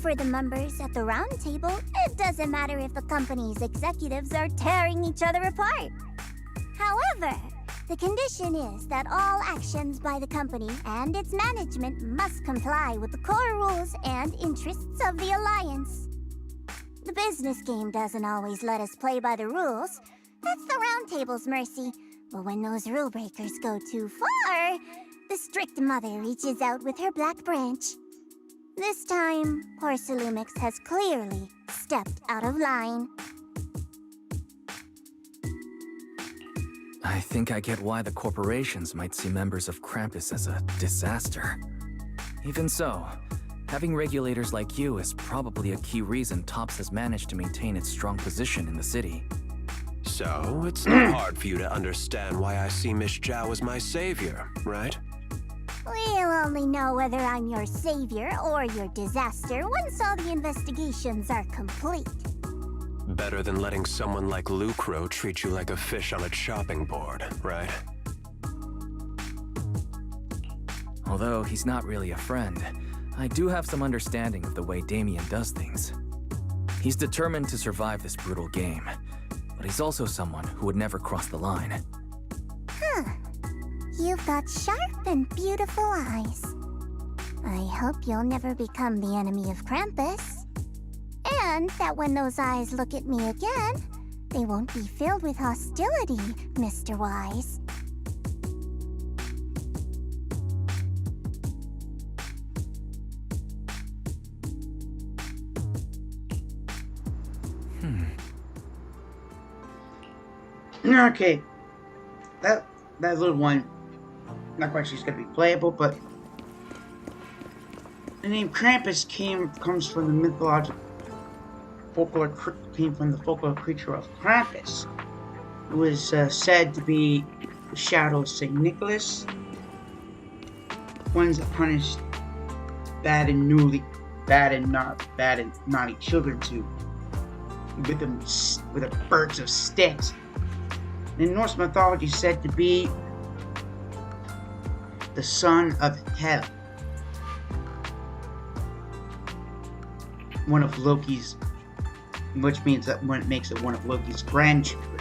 For the members at the round table, it doesn't matter if the company's executives are tearing each other apart. However, the condition is that all actions by the company and its management must comply with the core rules and interests of the Alliance. The business game doesn't always let us play by the rules. That's the round table's mercy. But when those rule breakers go too far, the strict mother reaches out with her black branch. This time, Porcelumex has clearly stepped out of line. I think I get why the corporations might see members of Krampus as a disaster. Even so, having regulators like you is probably a key reason TOPS has managed to maintain its strong position in the city. So, it's not hard for you to understand why I see Miss Zhao as my savior, right? We'll only know whether I'm your savior or your disaster once all the investigations are complete. Better than letting someone like Lucro treat you like a fish on a chopping board, right? Although he's not really a friend, I do have some understanding of the way Damien does things. He's determined to survive this brutal game, but he's also someone who would never cross the line. Huh. You've got sharp and beautiful eyes. I hope you'll never become the enemy of Krampus. And that when those eyes look at me again, they won't be filled with hostility, Mr. Wise. Okay. That little one, not quite sure she's gonna be playable, but the name Krampus comes from the mythological folklore, came from the folklore creature of Krampus, who is said to be the shadow of St. Nicholas, ones that punish bad and naughty children to with a birds of sticks. In Norse mythology, said to be the son of Hel, one of Loki's, which means that when it makes it one of Loki's grandchildren.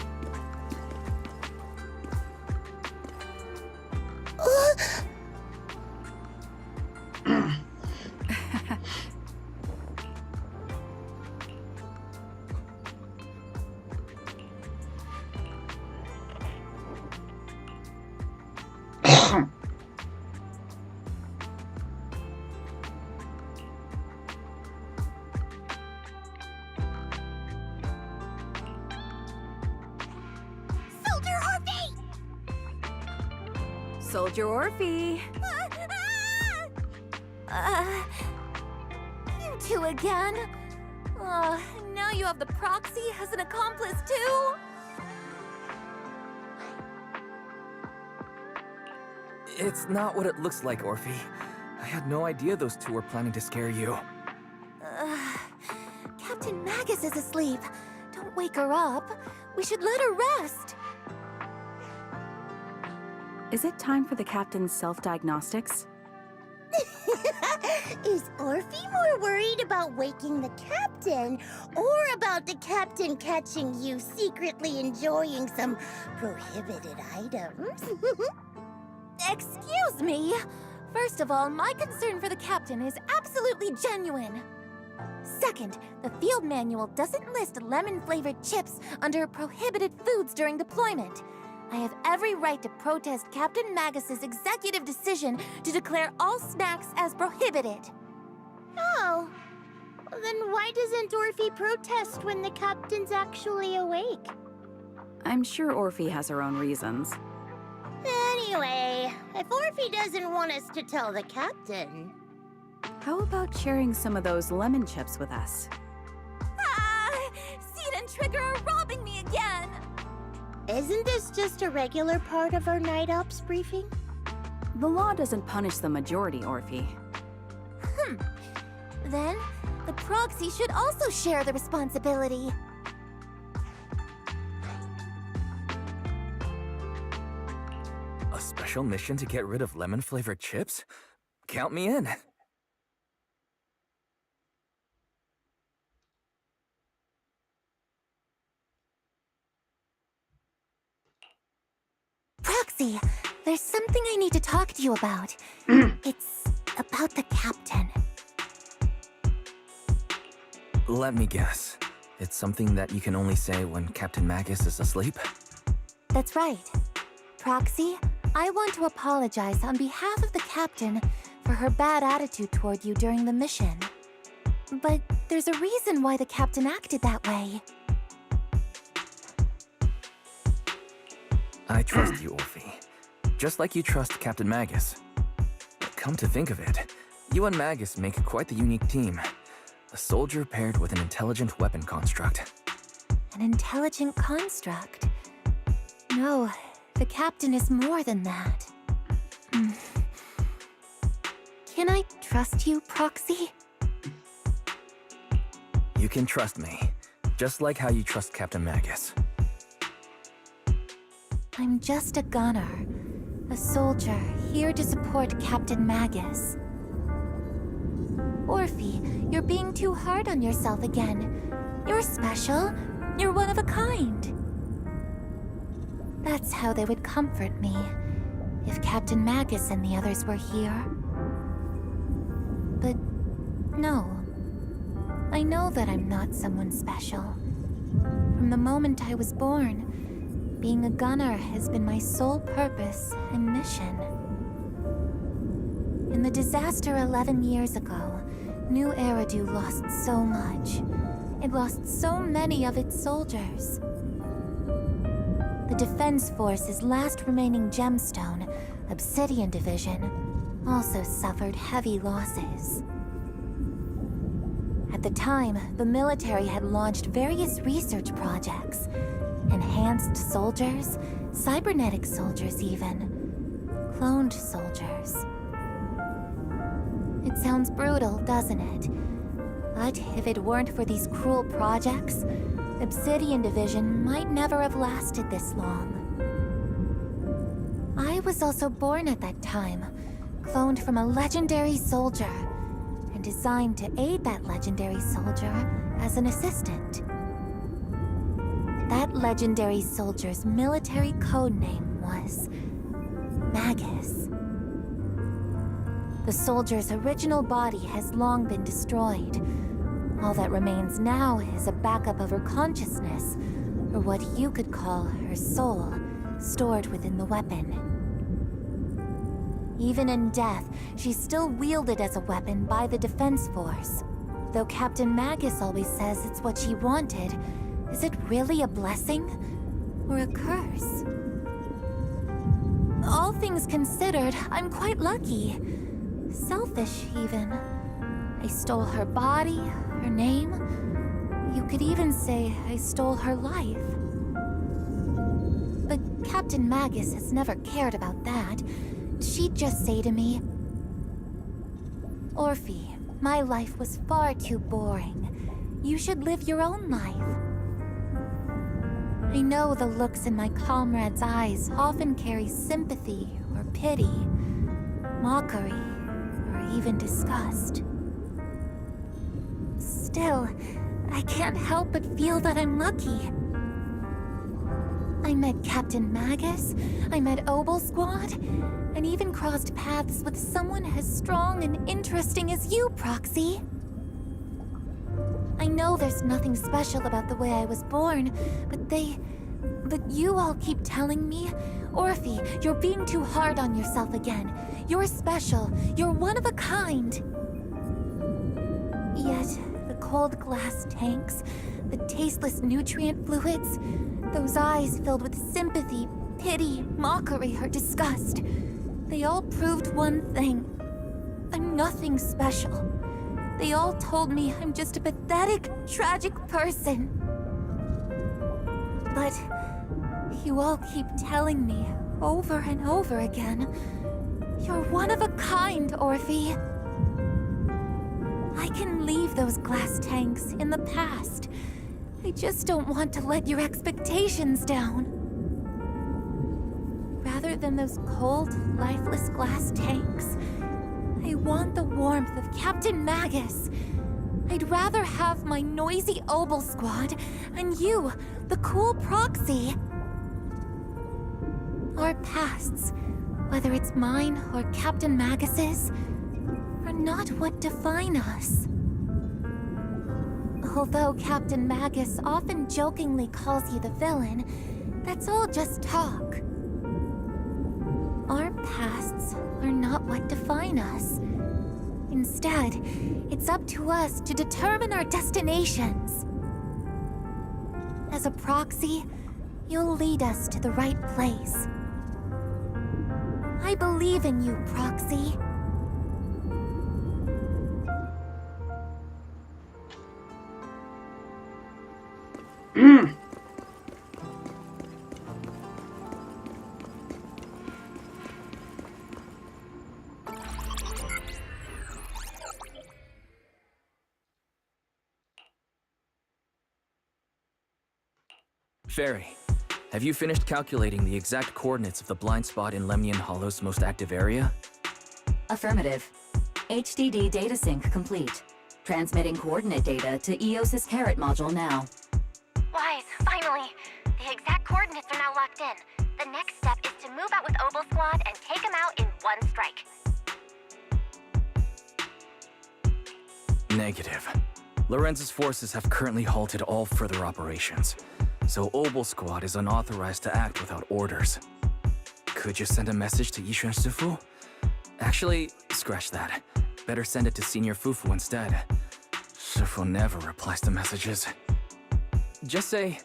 Soldier Orphe! You two again? Now you have the proxy as an accomplice too? It's not what it looks like, Orphe. I had no idea those two were planning to scare you. Captain Magus is asleep. Don't wake her up. We should let her rest. Is it time for the captain's self-diagnostics? Is Orphe more worried about waking the captain, or about the captain catching you secretly enjoying some prohibited items? Excuse me! First of all, my concern for the captain is absolutely genuine. Second, the field manual doesn't list lemon-flavored chips under prohibited foods during deployment. I have every right to protest Captain Magus's executive decision to declare all snacks as prohibited. Oh, well, then why doesn't Orphe protest when the captain's actually awake? I'm sure Orphe has her own reasons. Anyway, if Orphe doesn't want us to tell the captain... How about sharing some of those lemon chips with us? Seed and Trigger are robbing me again! Isn't this just a regular part of our night ops briefing? The law doesn't punish the majority, Orphe. Then, the proxy should also share the responsibility. A special mission to get rid of lemon-flavored chips? Count me in. Proxy, there's something I need to talk to you about. It's about the captain. Let me guess. It's something that you can only say when Captain Magus is asleep? That's right. Proxy, I want to apologize on behalf of the captain for her bad attitude toward you during the mission. But there's a reason why the captain acted that way. I trust you, Orphe. Just like you trust Captain Magus. Come to think of it, you and Magus make quite the unique team. A soldier paired with an intelligent weapon construct. An intelligent construct? No, the captain is more than that. Can I trust you, Proxy? You can trust me, just like how you trust Captain Magus. I'm just a gunner. A soldier, here to support Captain Magus. Orphe, you're being too hard on yourself again. You're special. You're one of a kind. That's how they would comfort me, if Captain Magus and the others were here. But no. I know that I'm not someone special. From the moment I was born, being a gunner has been my sole purpose and mission. In the disaster 11 years ago, New Eridu lost so much. It lost so many of its soldiers. The Defense Force's last remaining gemstone, Obsidian Division, also suffered heavy losses. At the time, the military had launched various research projects. Enhanced soldiers, cybernetic soldiers even, cloned soldiers. It sounds brutal, doesn't it? But if it weren't for these cruel projects, Obsidian Division might never have lasted this long. I was also born at that time, cloned from a legendary soldier, and designed to aid that legendary soldier as an assistant. That legendary soldier's military codename was Magus. The soldier's original body has long been destroyed. All that remains now is a backup of her consciousness, or what you could call her soul, stored within the weapon. Even in death, she's still wielded as a weapon by the Defense Force. Though Captain Magus always says it's what she wanted, is it really a blessing or a curse? All things considered, I'm quite lucky. Selfish, even. I stole her body, her name. You could even say I stole her life. But Captain Magus has never cared about that. She'd just say to me, "Orphe, my life was far too boring. You should live your own life." I know the looks in my comrades' eyes often carry sympathy or pity, mockery, or even disgust. Still, I can't help but feel that I'm lucky. I met Captain Magus, I met Obel Squad, and even crossed paths with someone as strong and interesting as you, Proxy. I know there's nothing special about the way I was born, but you all keep telling me, "Orphe, you're being too hard on yourself again. You're special, you're one of a kind." Yet, the cold glass tanks, the tasteless nutrient fluids, those eyes filled with sympathy, pity, mockery, or disgust, they all proved one thing. I'm nothing special. They all told me I'm just a pathetic, tragic person. But you all keep telling me, over and over again, "You're one of a kind, Orphe." I can leave those glass tanks in the past. I just don't want to let your expectations down. Rather than those cold, lifeless glass tanks, I want the warmth of Captain Magus. I'd rather have my noisy Obel Squad and you, the cool Proxy. Our pasts, whether it's mine or Captain Magus's, are not what define us. Although Captain Magus often jokingly calls you the villain, that's all just talk. Our pasts are not what define us. Instead, it's up to us to determine our destinations. As a Proxy, you'll lead us to the right place. I believe in you, Proxy. Fairy, have you finished calculating the exact coordinates of the blind spot in Lemnian Hollow's most active area? Affirmative. HDD data sync complete. Transmitting coordinate data to EOS's Carrot module now. Wise, finally! The exact coordinates are now locked in. The next step is to move out with Obel Squad and take them out in one strike. Negative. Lorenz's forces have currently halted all further operations, so Obel Squad is unauthorized to act without orders. Could you send a message to Yishuan Sufu? Actually, scratch that. Better send it to Senior Fufu instead. Sufu never replies to messages. Just say,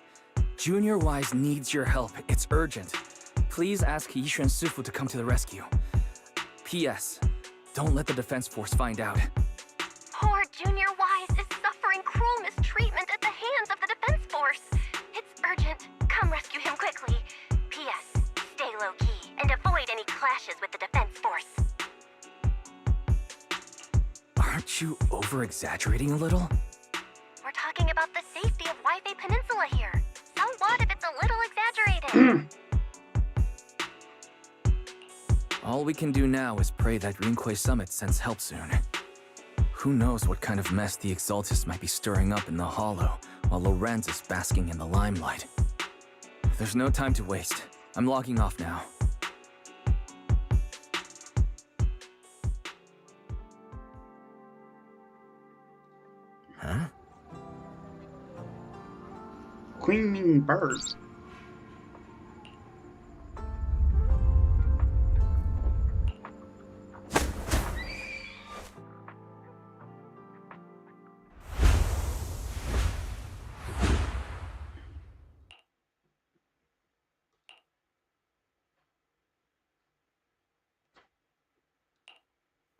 "Junior Wise needs your help. It's urgent. Please ask Yishuan Sufu to come to the rescue. P.S. Don't let the Defense Force find out." Poor Junior Wise is suffering cruel mistreatment at the hands of the Defense Force. It's urgent. Come rescue him quickly. P.S. Stay low-key and avoid any clashes with the Defense Force. Aren't you over-exaggerating a little? We're talking about the safety of Wi-Fi peninsula here. So what if it's a little exaggerated? All we can do now is pray that Rinque Summit sends help soon. Who knows what kind of mess the Exaltus might be stirring up in the Hollow, while Lorenz is basking in the limelight. There's no time to waste. I'm logging off now. Huh? Queen birds.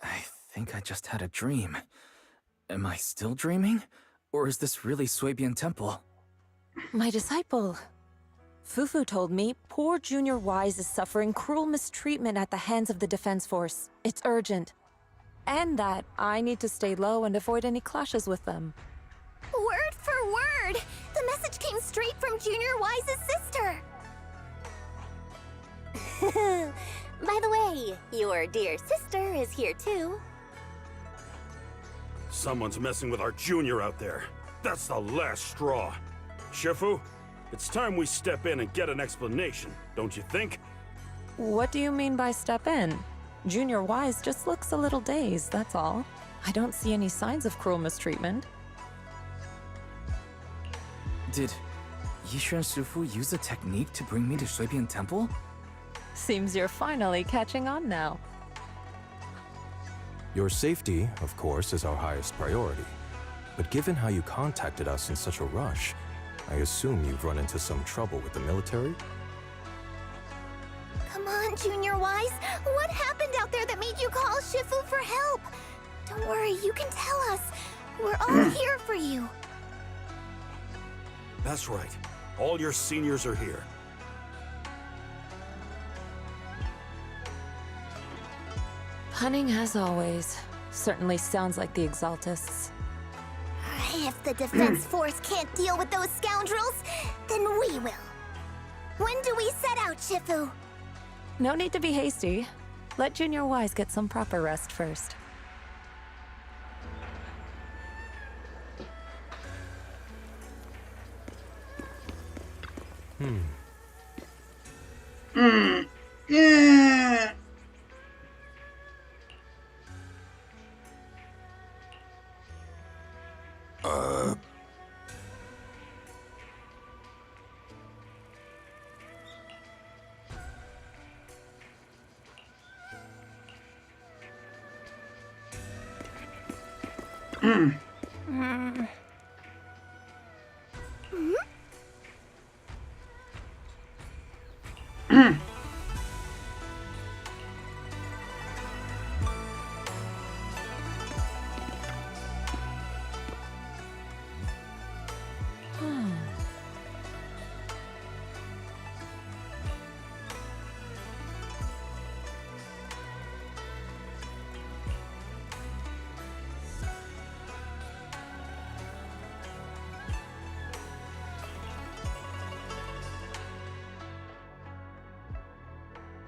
I think I just had a dream. Am I still dreaming? Or is this really Swabian Temple? My disciple. Fufu told me poor Junior Wise is suffering cruel mistreatment at the hands of the Defense Force. It's urgent. And that I need to stay low and avoid any clashes with them. Word for word! The message came straight from Junior Wise's sister! By the way, your dear sister is here too. Someone's messing with our junior out there. That's the last straw. Shifu, it's time we step in and get an explanation, don't you think? What do you mean by step in? Junior Wise just looks a little dazed, that's all. I don't see any signs of cruel mistreatment. Did Yishuan Shifu use a technique to bring me to Swabian Temple? Seems you're finally catching on now. Your safety, of course, is our highest priority. But given how you contacted us in such a rush, I assume you've run into some trouble with the military? Come on, Junior Wise. What happened out there that made you call Shifu for help? Don't worry, you can tell us. We're all here for you. That's right. All your seniors are here. Punning as always. Certainly sounds like the Exaltists. If the Defense Force can't deal with those scoundrels, then we will. When do we set out, Shifu? No need to be hasty. Let Junior Wise get some proper rest first. Yeah.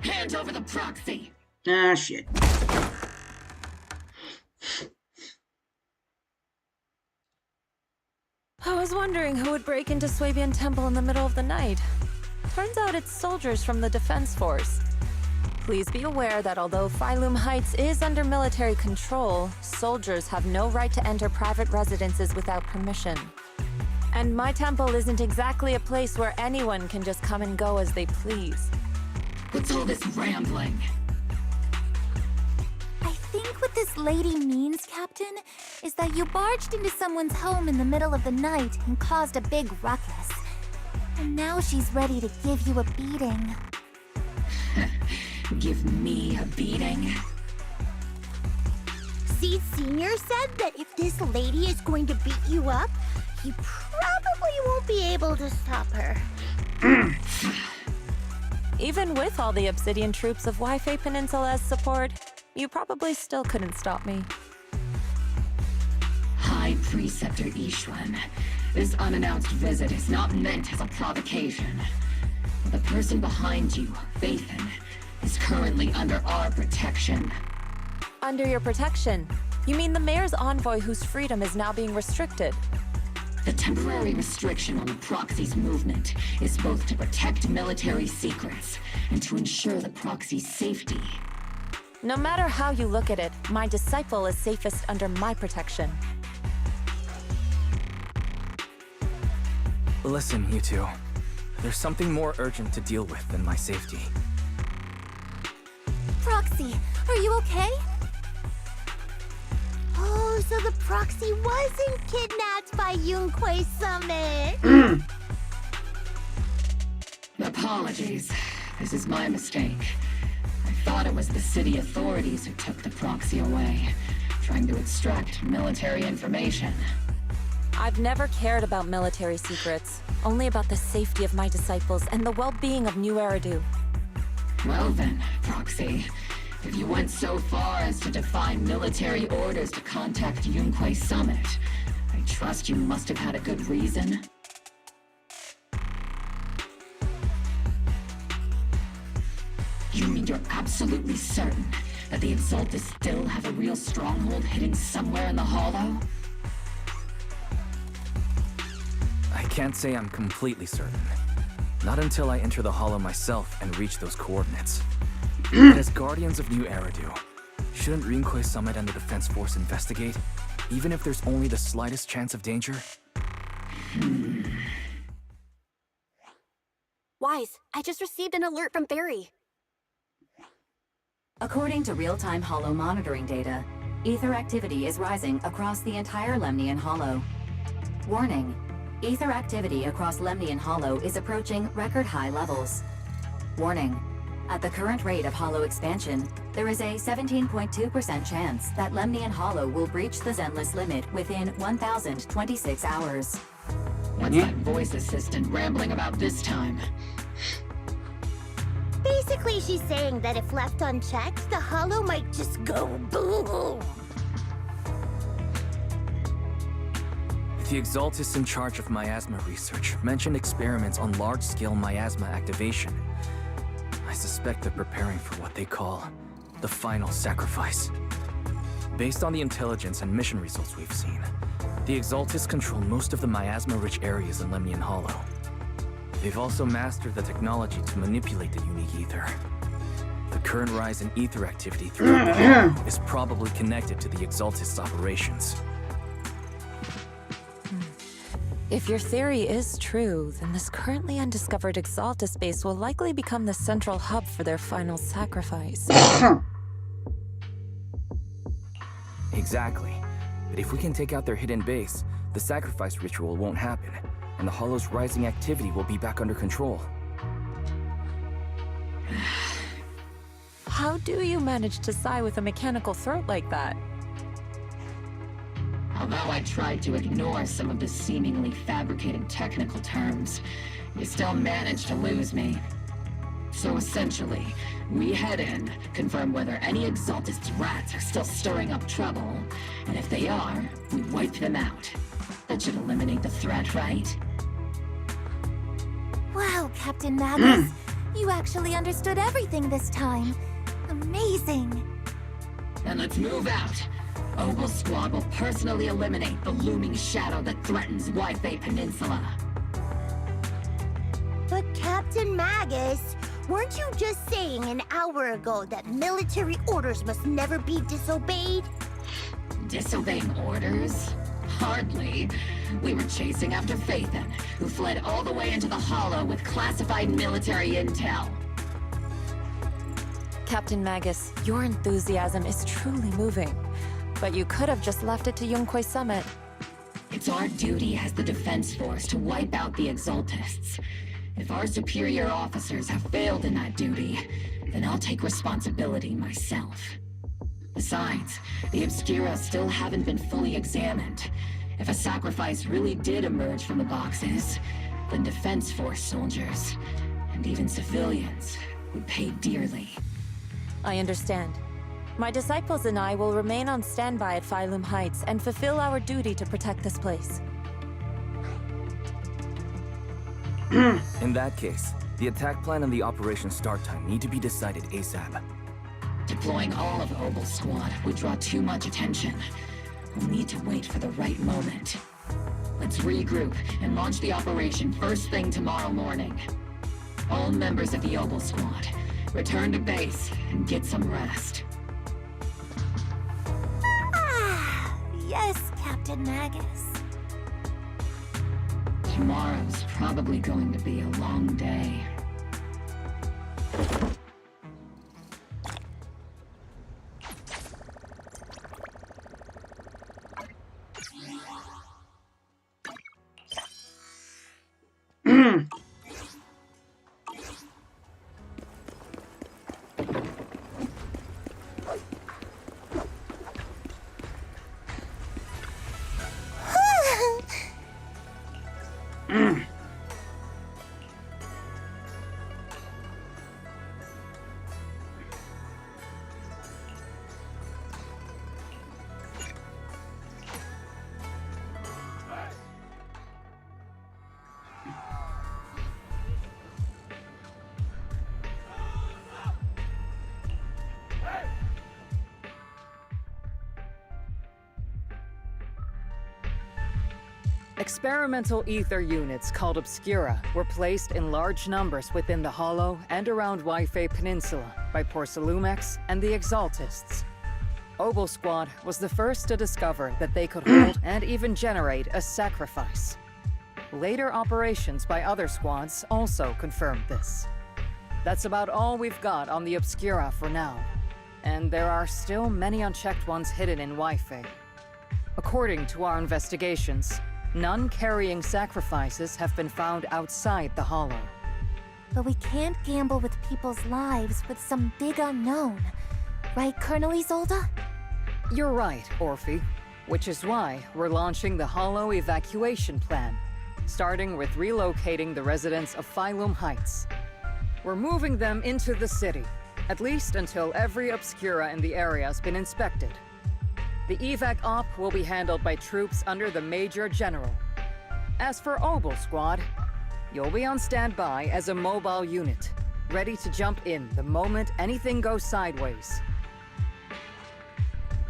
Hand over the proxy! Ah, shit. I was wondering who would break into Swabian Temple in the middle of the night. Turns out it's soldiers from the Defense Force. Please be aware that although Phylum Heights is under military control, soldiers have no right to enter private residences without permission. And my temple isn't exactly a place where anyone can just come and go as they please. What's all this rambling? I think what this lady means, Captain, is that you barged into someone's home in the middle of the night and caused a big ruckus. And now she's ready to give you a beating. Give me a beating? See, Senior said that if this lady is going to beat you up, you probably won't be able to stop her. Even with all the Obsidian troops of Wi-Fi Peninsula's support, you probably still couldn't stop me. High Preceptor Ishuan, This unannounced visit is not meant as a provocation. The person behind you, Faithin, is currently under our protection. Under your protection? You mean the mayor's envoy whose freedom is now being restricted? The temporary restriction on the proxy's movement is both to protect military secrets and to ensure the proxy's safety. No matter how you look at it, my disciple is safest under my protection. Listen, you two. There's something more urgent to deal with than my safety. Proxy, are you okay? Oh, so the proxy wasn't kidnapped by Yunquei Summit. Apologies. This is my mistake. I thought it was the city authorities who took the proxy away, trying to extract military information. I've never cared about military secrets, only about the safety of my disciples and the well-being of New Eridu. Well then, Proxy, if you went so far as to defy military orders to contact Yunquei Summit, I trust you must have had a good reason. You mean you're absolutely certain that the Exaltus still have a real stronghold hidden somewhere in the Hollow? I can't say I'm completely certain. Not until I enter the Hollow myself and reach those coordinates. But as Guardians of New Eridu, shouldn't Yunquei Summit and the Defense Force investigate, even if there's only the slightest chance of danger? Wise, I just received an alert from Barry. According to real-time Hollow monitoring data, ether activity is rising across the entire Lemnian Hollow. Warning. Ether activity across Lemnian Hollow is approaching record-high levels. Warning. At the current rate of Hollow expansion, there is a 17.2% chance that Lemnian Hollow will breach the Zenless limit within 1,026 hours. What's that voice assistant rambling about this time? Basically, she's saying that if left unchecked, the Hollow might just go boom. The Exaltus in charge of miasma research mentioned experiments on large-scale miasma activation. I suspect they're preparing for what they call the final sacrifice. Based on the intelligence and mission results we've seen, the Exaltus control most of the miasma-rich areas in Lemnian Hollow. They've also mastered the technology to manipulate the unique ether. The current rise in ether activity throughout the Hollow is probably connected to the Exaltus operations. If your theory is true, then this currently undiscovered Exaltus base will likely become the central hub for their final sacrifice. Exactly. But if we can take out their hidden base, the sacrifice ritual won't happen, and the Hollow's rising activity will be back under control. How do you manage to sigh with a mechanical throat like that? Although I tried to ignore some of the seemingly fabricated technical terms, you still managed to lose me. So essentially, we head in, confirm whether any Exaltus rats are still stirring up trouble, and if they are, we wipe them out. That should eliminate the threat, right? Wow, Captain Magus. You actually understood everything this time. Amazing. Then let's move out. Ogle Squad will personally eliminate the looming shadow that threatens Wi-Fi Peninsula. But Captain Magus, weren't you just saying an hour ago that military orders must never be disobeyed? Disobeying orders? Hardly. We were chasing after Faithin, who fled all the way into the Hollow with classified military intel. Captain Magus, your enthusiasm is truly moving. But you could have just left it to Yunquei Summit. It's our duty as the Defense Force to wipe out the Exaltists. If our superior officers have failed in that duty, then I'll take responsibility myself. Besides, the Obscura still haven't been fully examined. If a sacrifice really did emerge from the boxes, then Defense Force soldiers, and even civilians, would pay dearly. I understand. My disciples and I will remain on standby at Phylum Heights and fulfill our duty to protect this place. In that case, the attack plan and the operation start time need to be decided ASAP. Deploying all of Obel's squad would draw too much attention. We'll need to wait for the right moment. Let's regroup and launch the operation first thing tomorrow morning. All members of the Obel squad, return to base and get some rest. Yes, Captain Magus. Tomorrow's probably going to be a long day. Experimental ether units called Obscura were placed in large numbers within the Hollow and around Wi-Fi Peninsula by Porcelumex and the Exaltists. Obel Squad was the first to discover that they could hold and even generate a sacrifice. Later operations by other squads also confirmed this. That's about all we've got on the Obscura for now, and there are still many unchecked ones hidden in Wi-Fi. According to our investigations, none carrying sacrifices have been found outside the Hollow. But we can't gamble with people's lives with some big unknown. Right, Colonel Isolde? You're right, Orphe. Which is why we're launching the Hollow evacuation plan, starting with relocating the residents of Phylum Heights. We're moving them into the city, at least until every Obscura in the area has been inspected. The evac op will be handled by troops under the Major General. As for Obel Squad, you'll be on standby as a mobile unit, ready to jump in the moment anything goes sideways.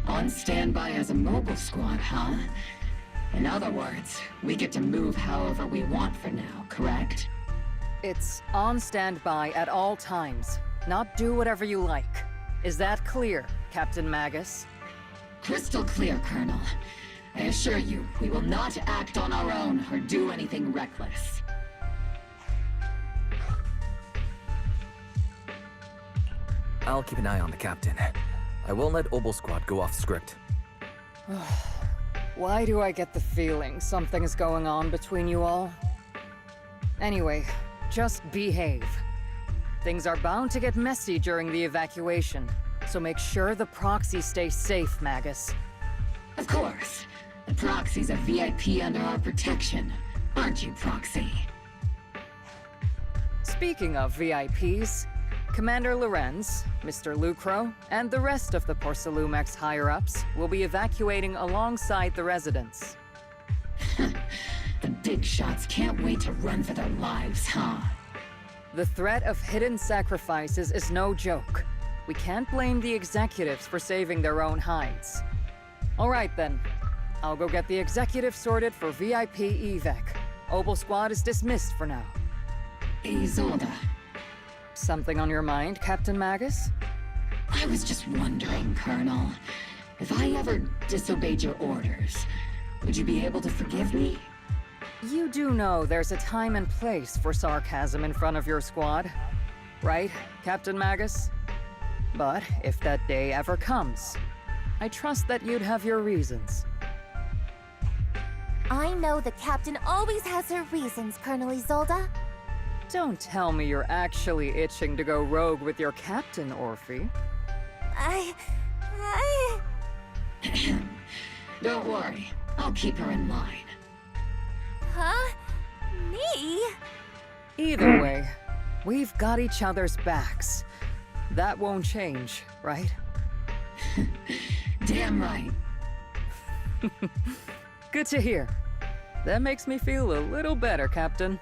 On standby as a mobile squad, huh? In other words, we get to move however we want for now, correct? It's on standby at all times, not do whatever you like. Is that clear, Captain Magus? Crystal clear, Colonel. I assure you, we will not act on our own or do anything reckless. I'll keep an eye on the captain. I won't let Obel Squad go off script. Why do I get the feeling something's going on between you all? Anyway, just behave. Things are bound to get messy during the evacuation, so make sure the proxy stays safe, Magus. Of course. The proxy's a VIP under our protection. Aren't you, Proxy? Speaking of VIPs, Commander Lorenz, Mr. Lucro, and the rest of the Porcelumex higher-ups will be evacuating alongside the residents. The big shots can't wait to run for their lives, huh? The threat of hidden sacrifices is no joke. We can't blame the executives for saving their own hides. All right then. I'll go get the executives sorted for VIP evac. Obel Squad is dismissed for now. Isolde. Something on your mind, Captain Magus? I was just wondering, Colonel. If I ever disobeyed your orders, would you be able to forgive me? You do know there's a time and place for sarcasm in front of your squad, right, Captain Magus? But if that day ever comes, I trust that you'd have your reasons. I know the captain always has her reasons, Colonel Isolde. Don't tell me you're actually itching to go rogue with your captain, Orphe. Don't worry, I'll keep her in line. Huh? Me? Either way, we've got each other's backs. That won't change, right? Damn right. Good to hear. That makes me feel a little better, Captain.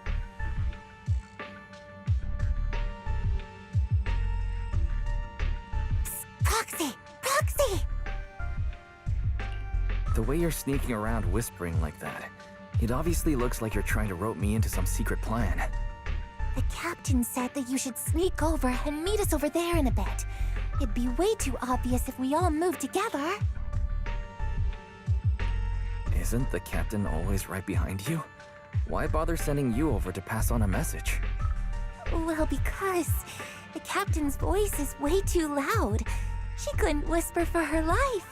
The way you're sneaking around whispering like that, it obviously looks like you're trying to rope me into some secret plan. The captain said that you should sneak over and meet us over there in a bit. It'd be way too obvious if we all moved together. Isn't the captain always right behind you? Why bother sending you over to pass on a message? Well, because the captain's voice is way too loud. She couldn't whisper for her life.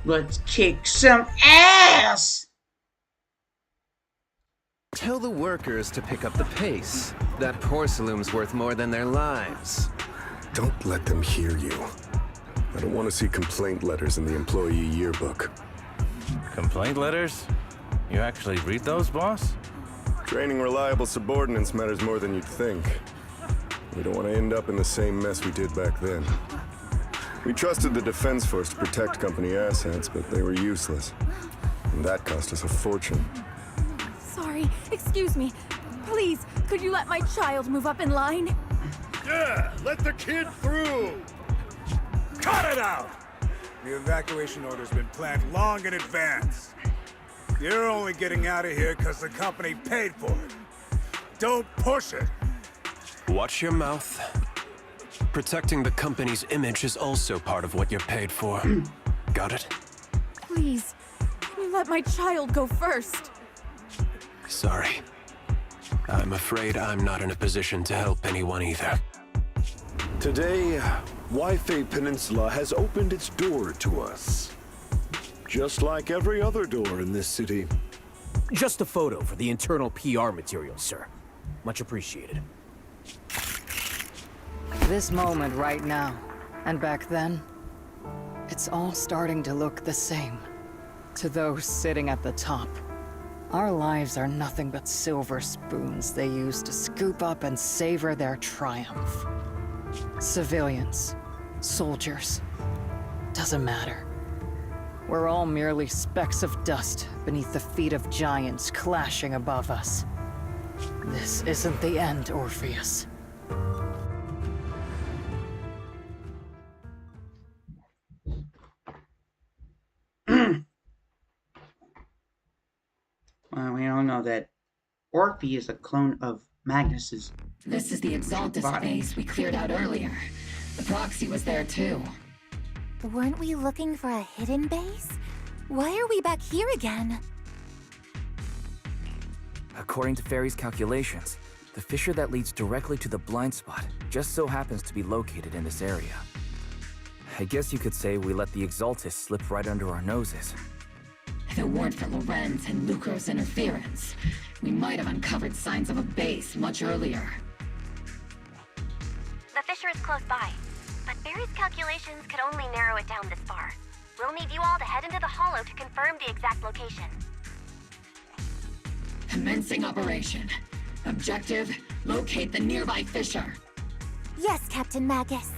Let's kick some ass! Tell the workers to pick up the pace. That porcelain's worth more than their lives. Don't let them hear you. I don't want to see complaint letters in the employee yearbook. Complaint letters? You actually read those, boss? Training reliable subordinates matters more than you'd think. We don't want to end up in the same mess we did back then. We trusted the Defense Force to protect company assets, but they were useless. And that cost us a fortune. Sorry, excuse me. Please, could you let my child move up in line? Yeah, let the kid through! Cut it out! The evacuation order's been planned long in advance. You're only getting out of here because the company paid for it. Don't push it! Watch your mouth. Protecting the company's image is also part of what you're paid for. Got it? Please, can you let my child go first? Sorry. I'm afraid I'm not in a position to help anyone either. Today, Wi-Fi Peninsula has opened its door to us. Just like every other door in this city. Just a photo for the internal PR material, sir. Much appreciated. This moment right now, and back then, it's all starting to look the same. To those sitting at the top, our lives are nothing but silver spoons they use to scoop up and savor their triumph. Civilians, soldiers, doesn't matter. We're all merely specks of dust beneath the feet of giants clashing above us. This isn't the end, Orpheus. Well, we all know that Orpheus is a clone of Magnus's. This is the Exaltus base we cleared out earlier. The proxy was there too. Weren't we looking for a hidden base? Why are we back here again? According to Fairy's calculations, the fissure that leads directly to the blind spot just so happens to be located in this area. I guess you could say we let the Exaltus slip right under our noses. If it weren't for Lorenz and Lucro's interference, we might have uncovered signs of a base much earlier. The fissure is close by, but Barry's calculations could only narrow it down this far. We'll need you all to head into the hollow to confirm the exact location. Commencing operation. Objective, locate the nearby fissure. Yes, Captain Magus.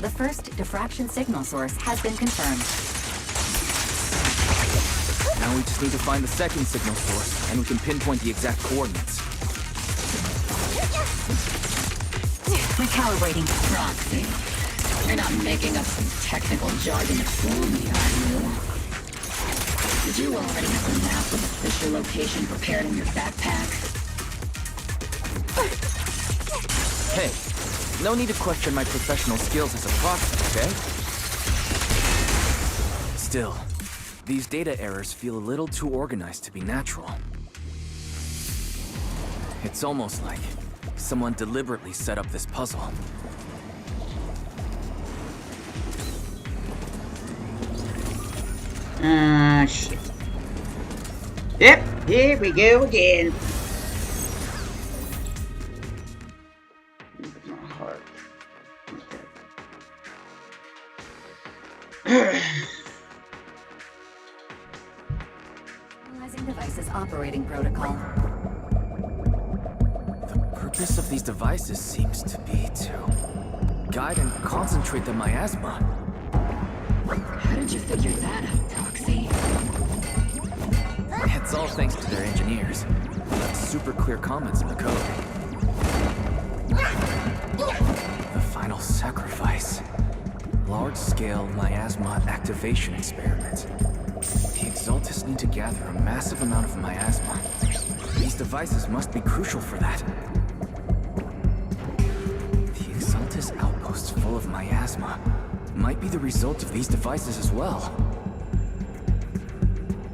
The first diffraction signal source has been confirmed. Now we just need to find the second signal source, and we can pinpoint the exact coordinates. Recalibrating. Proxy. You're not making up some technical jargon to fool me, are you? Did you already have the map of the fissure location prepared in your backpack? Hey, no need to question my professional skills as a proxy, okay? Still, these data errors feel a little too organized to be natural. It's almost like someone deliberately set up this puzzle. Shit. Yep, here we go again. Analyzing devices operating protocol. The purpose of these devices seems to be to guide and concentrate the miasma. How did you figure that out, Proxy? It's all thanks to their engineers. They left super clear comments in the code. The final sacrifice. Large-scale miasma activation experiment. The Exaltis need to gather a massive amount of miasma. These devices must be crucial for that. The Exaltis outposts full of miasma might be the result of these devices as well.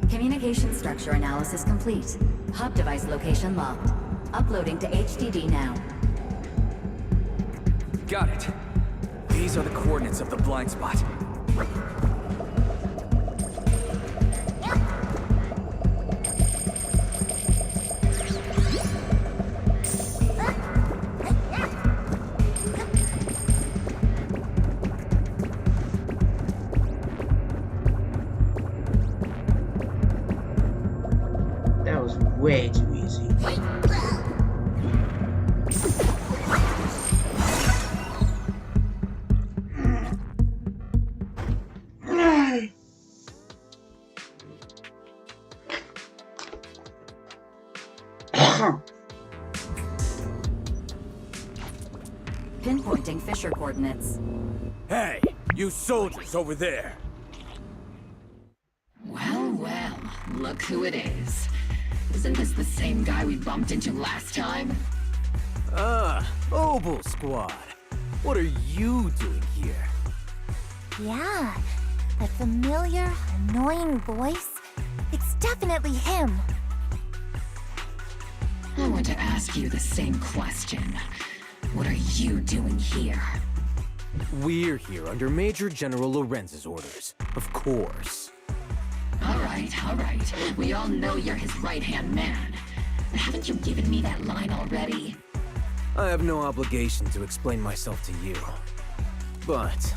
Communication structure analysis complete. Hub device location locked. Uploading to HDD now. Got it. These are the coordinates of the blind spot. That was way too easy. Pinpointing fissure coordinates. Hey, you soldiers over there! Well, well, look who it is. Isn't this the same guy we bumped into last time? Obel Squad. What are you doing here? Yeah, that familiar, annoying voice. It's definitely him. I want to ask you the same question. What are you doing here? We're here under Major General Lorenz's orders, of course. All right. We all know you're his right-hand man. But haven't you given me that line already? I have no obligation to explain myself to you. But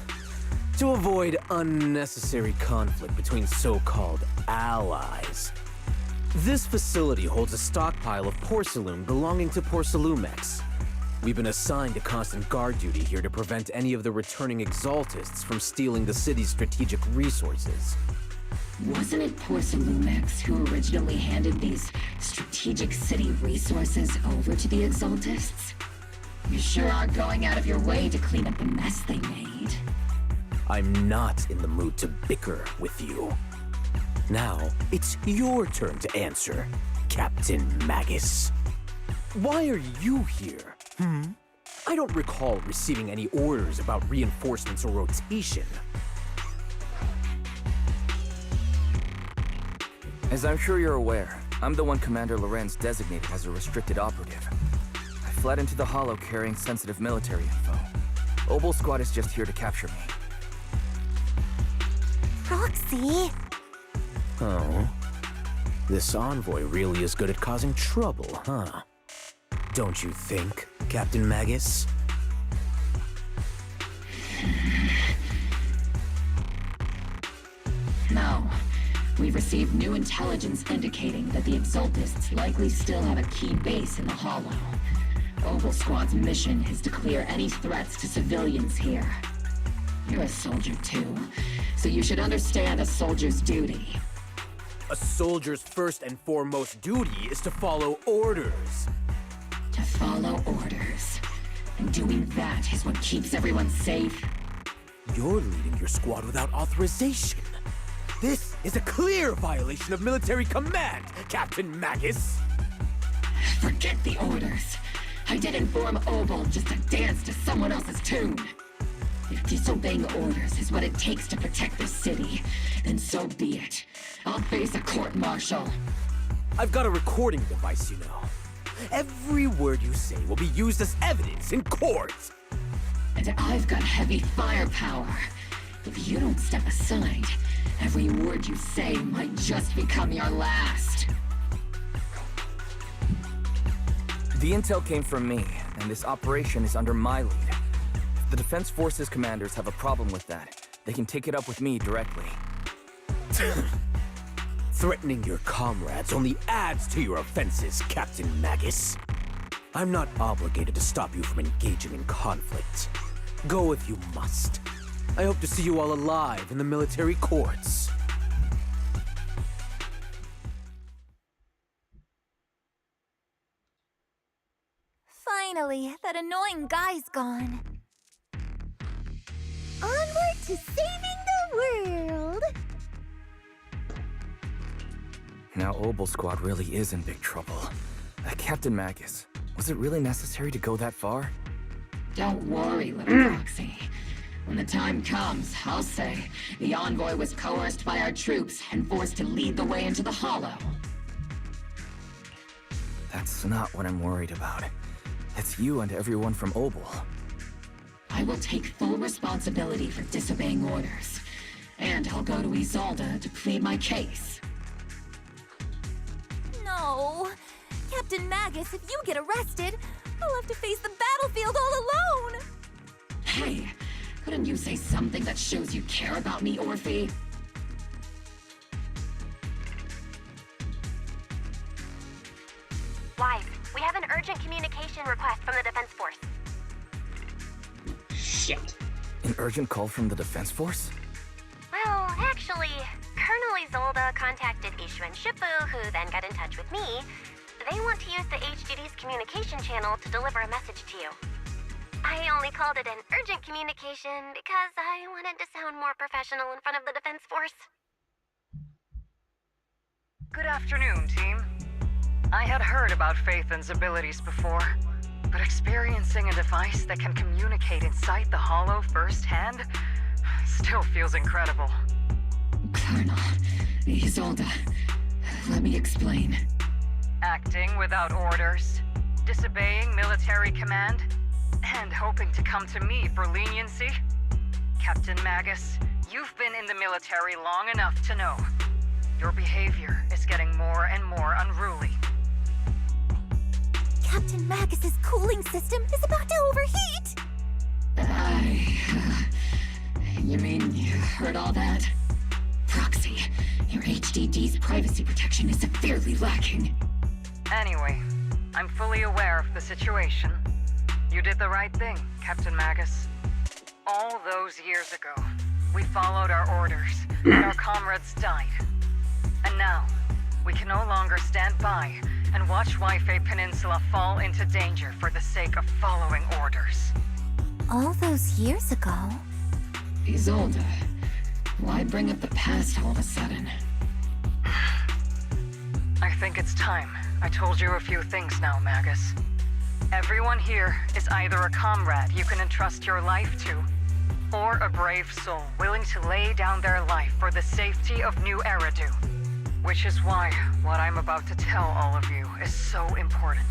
to avoid unnecessary conflict between so-called allies, this facility holds a stockpile of porcelain belonging to Porcelumex. We've been assigned to constant guard duty here to prevent any of the returning Exaltists from stealing the city's strategic resources. Wasn't it Porcelumex who originally handed these strategic city resources over to the Exaltists? You sure are going out of your way to clean up the mess they made. I'm not in the mood to bicker with you. Now, it's your turn to answer, Captain Magus. Why are you here? I don't recall receiving any orders about reinforcements or rotation. As I'm sure you're aware, I'm the one Commander Lorenz designated as a restricted operative. I fled into the Hollow carrying sensitive military info. Obel Squad is just here to capture me. Proxy? Oh. This envoy really is good at causing trouble, huh? Don't you think, Captain Magus? No. We've received new intelligence indicating that the Exaltists likely still have a key base in the Hollow. Obel Squad's mission is to clear any threats to civilians here. You're a soldier too, so you should understand a soldier's duty. A soldier's first and foremost duty is to follow orders. To follow orders. And doing that is what keeps everyone safe. You're leading your squad without authorization. This is a clear violation of military command, Captain Magus! Forget the orders. I didn't form Obel just to dance to someone else's tune. If disobeying orders is what it takes to protect the city, then so be it. I'll face a court-martial. I've got a recording device, you know. Every word you say will be used as evidence in court. And I've got heavy firepower. If you don't step aside, every word you say might just become your last. The intel came from me, and this operation is under my lead. If the Defense Forces commanders have a problem with that, they can take it up with me directly. Threatening your comrades only adds to your offenses, Captain Magus. I'm not obligated to stop you from engaging in conflict. Go if you must. I hope to see you all alive in the military courts. Finally, that annoying guy's gone. Onward to saving the world! Now Obel Squad really is in big trouble. Captain Magus, was it really necessary to go that far? Don't worry, little Proxy. When the time comes, I'll say the envoy was coerced by our troops and forced to lead the way into the Hollow. That's not what I'm worried about. It's you and everyone from Obel. I will take full responsibility for disobeying orders. And I'll go to Isolde to plead my case. No! Captain Magus, if you get arrested, I'll have to face the battlefield all alone! Hey, couldn't you say something that shows you care about me, Orphe? Wise, we have an urgent communication request from the Defense Force. Shit. An urgent call from the Defense Force? Well, actually, Colonel Isolde contacted Ishu and Shifu, who then got in touch with me. They want to use the HDD's communication channel to deliver a message to you. I only called it an urgent communication because I wanted to sound more professional in front of the Defense Force. Good afternoon, team. I had heard about Phaethon's abilities before, but experiencing a device that can communicate inside the Hollow firsthand still feels incredible. Colonel, Isolde, let me explain. Acting without orders, disobeying military command, and hoping to come to me for leniency? Captain Magus, you've been in the military long enough to know. Your behavior is getting more and more unruly. Captain Magus's cooling system is about to overheat! You mean you heard all that? Proxy, your HDD's privacy protection is severely lacking. Anyway, I'm fully aware of the situation. You did the right thing, Captain Magus. All those years ago, we followed our orders, and our comrades died. And now, we can no longer stand by and watch Waifei Peninsula fall into danger for the sake of following orders. All those years ago? Isolde, why bring up the past all of a sudden? I think it's time I told you a few things now, Magus. Everyone here is either a comrade you can entrust your life to, or a brave soul willing to lay down their life for the safety of New Eridu. Which is why what I'm about to tell all of you is so important.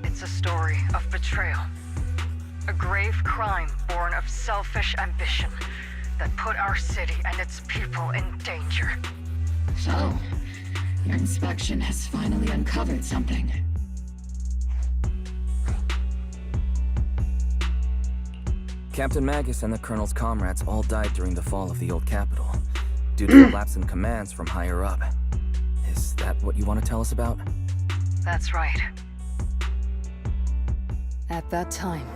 It's a story of betrayal. A grave crime born of selfish ambition that put our city and its people in danger. So, your inspection has finally uncovered something. Captain Magus and the Colonel's comrades all died during the fall of the old capital, due to a lapse in commands from higher up. Is that what you want to tell us about? That's right. At that time,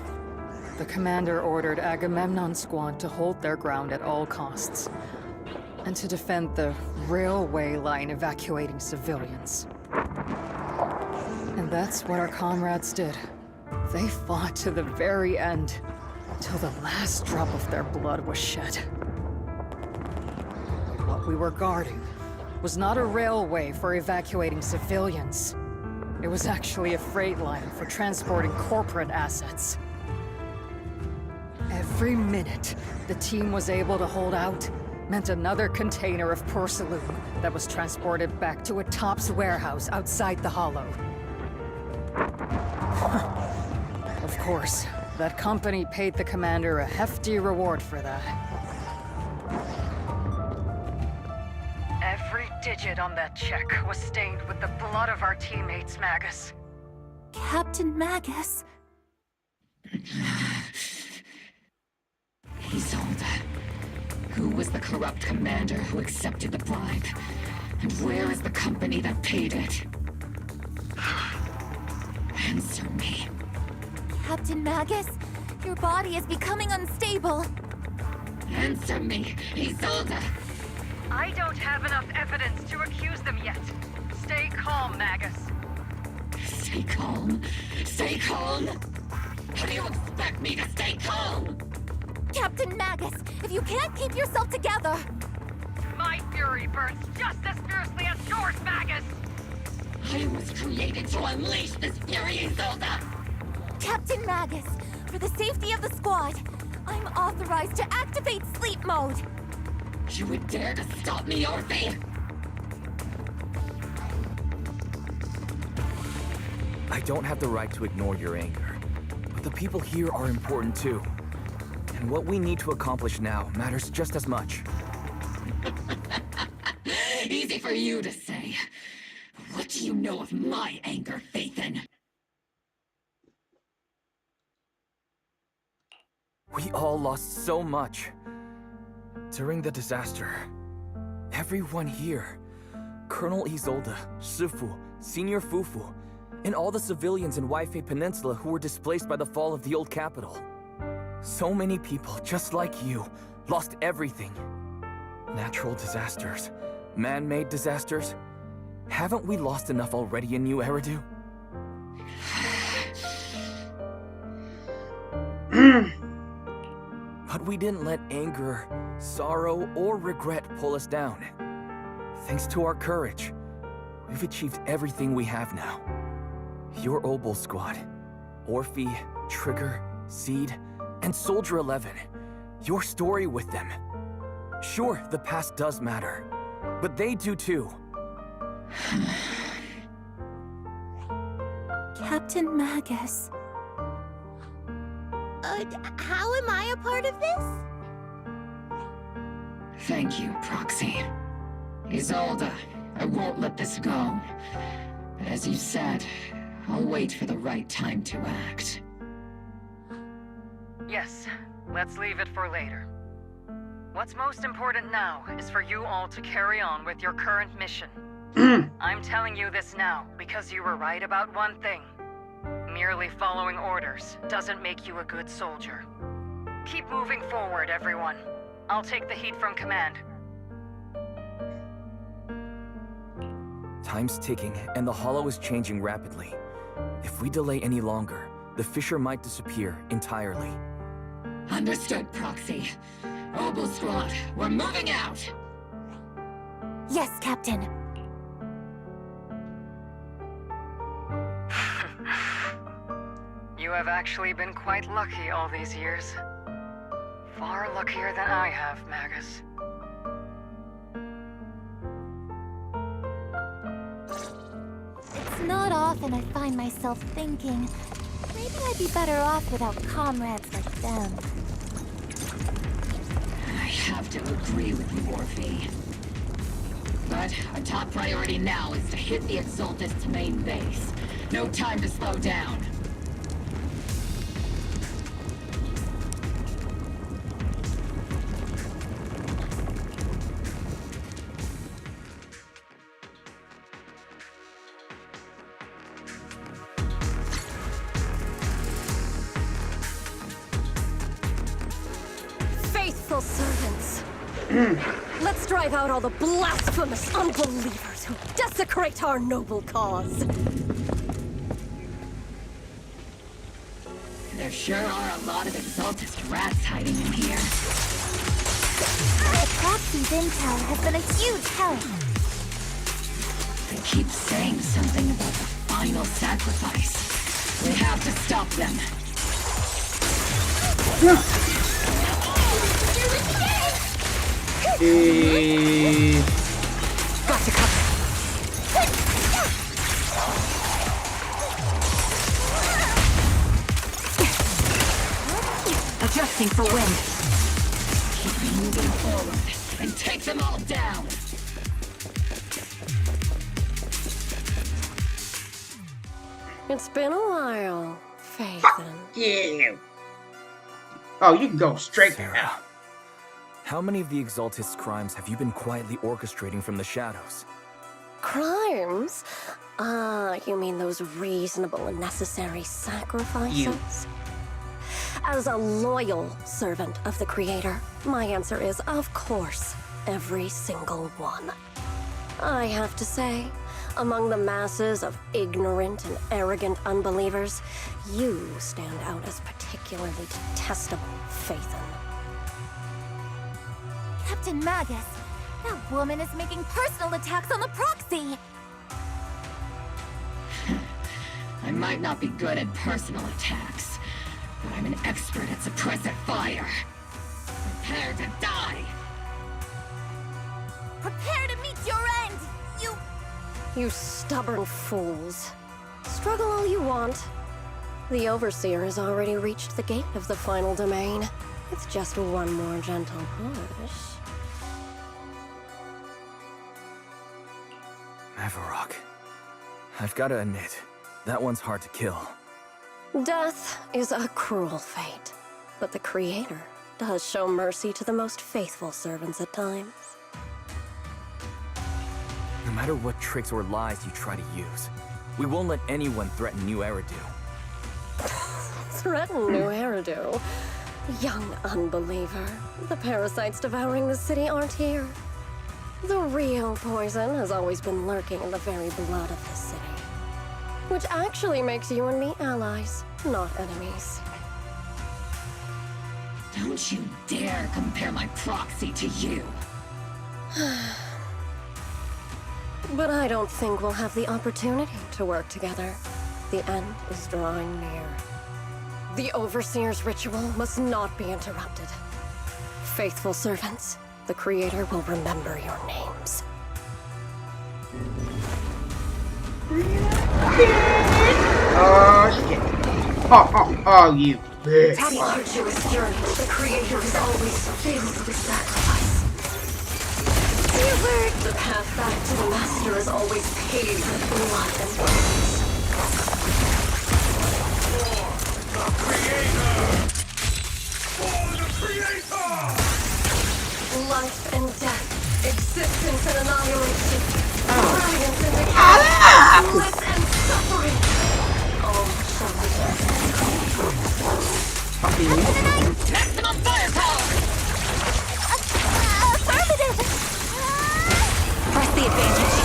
the commander ordered Agamemnon's squad to hold their ground at all costs, and to defend the railway line evacuating civilians. And that's what our comrades did. They fought to the very end, till the last drop of their blood was shed. What we were guarding was not a railway for evacuating civilians. It was actually a freight line for transporting corporate assets. Every minute the team was able to hold out meant another container of porcelain that was transported back to a Tops warehouse outside the Hollow. Of course, that company paid the commander a hefty reward for that. Every digit on that check was stained with the blood of our teammates, Magus. Captain Magus. Isolde. Who was the corrupt commander who accepted the bribe? And where is the company that paid it? Answer me. Captain Magus, your body is becoming unstable. Answer me, Isolde. I don't have enough evidence to accuse them yet. Stay calm, Magus. Stay calm? Stay calm? How do you expect me to stay calm? Captain Magus, if you can't keep yourself together... My fury burns just as fiercely as yours, Magus! I was created to unleash this fury, Isolde! Captain Magus, for the safety of the squad, I'm authorized to activate sleep mode. You would dare to stop me, Orphe? I don't have the right to ignore your anger, but the people here are important too. And what we need to accomplish now matters just as much. Easy for you to say. What do you know of my anger, Phaethon? We all lost so much. During the disaster, everyone here, Colonel Isolde, Shifu, Senior Fufu, and all the civilians in Waifei Peninsula who were displaced by the fall of the old capital. So many people, just like you, lost everything. Natural disasters, man-made disasters. Haven't we lost enough already in New Eridu? But we didn't let anger, sorrow, or regret pull us down. Thanks to our courage, we've achieved everything we have now. Your Obol squad, Orphe, Trigger, Seed, and Soldier 11. Your story with them. Sure, the past does matter, but they do too. Captain Magus. How am I a part of this? Thank you, Proxy. Isolde, I won't let this go. But as you said, I'll wait for the right time to act. Yes, let's leave it for later. What's most important now is for you all to carry on with your current mission. I'm telling you this now because you were right about one thing. Merely following orders doesn't make you a good soldier. Keep moving forward, everyone. I'll take the heat from command. Time's ticking, and the Hollow is changing rapidly. If we delay any longer, the fissure might disappear entirely. Understood, Proxy. Obol Squad, we're moving out! Yes, Captain. You have actually been quite lucky all these years. Far luckier than I have, Magus. not often I find myself thinking, maybe I'd be better off without comrades like them. I have to agree with you, Orphe. But our top priority now is to hit the Exaltist's main base. No time to slow down. Faithful servants. Let's drive out all the blasphemous unbelievers who desecrate our noble cause. There sure are a lot of Exaltist rats hiding in here. The Proxy's intel has been a huge help. They keep saying something about the final sacrifice. We have to stop them. Gotcha, cover. Adjusting for wind. Keep moving forward and take them all down. It's been a while, Faith. Yeah. Oh, you can go straight Sarah, how many of the Exaltist's crimes have you been quietly orchestrating from the shadows? Crimes? You mean those reasonable and necessary sacrifices? As a loyal servant of the Creator, my answer is, of course, every single one. I have to say, among the masses of ignorant and arrogant unbelievers, you stand out as particularly detestable, Phaethon. Captain Magus, that woman is making personal attacks on the Proxy! I might not be good at personal attacks, but I'm an expert at suppressive fire. Prepare to die! Prepare to meet your end, you... You stubborn fools. Struggle all you want. The Overseer has already reached the gate of the final domain. It's just one more gentle push. Mavarok. I've got to admit, that one's hard to kill. Death is a cruel fate, but the Creator does show mercy to the most faithful servants at times. No matter what tricks or lies you try to use, we won't let anyone threaten New Eridu. Threaten New Eridu? Young unbeliever. The parasites devouring the city aren't here. The real poison has always been lurking in the very blood of the city. Which actually makes you and me allies, not enemies. Don't you dare compare my proxy to you! But I don't think we'll have the opportunity to work together. The end is drawing near. The Overseer's ritual must not be interrupted. Faithful servants, the Creator will remember your names. Oh, shit. Oh, you bitch. It's the arduous journey the Creator is always filled with sacrifice. Dear word, the path back to the Master is always paved with blood and bones. For the Creator! For the Creator! Life and death, existence and annihilation, brilliance and decay, bliss and suffering. All shall be Maximum firepower! Affirmative! Press the advantage.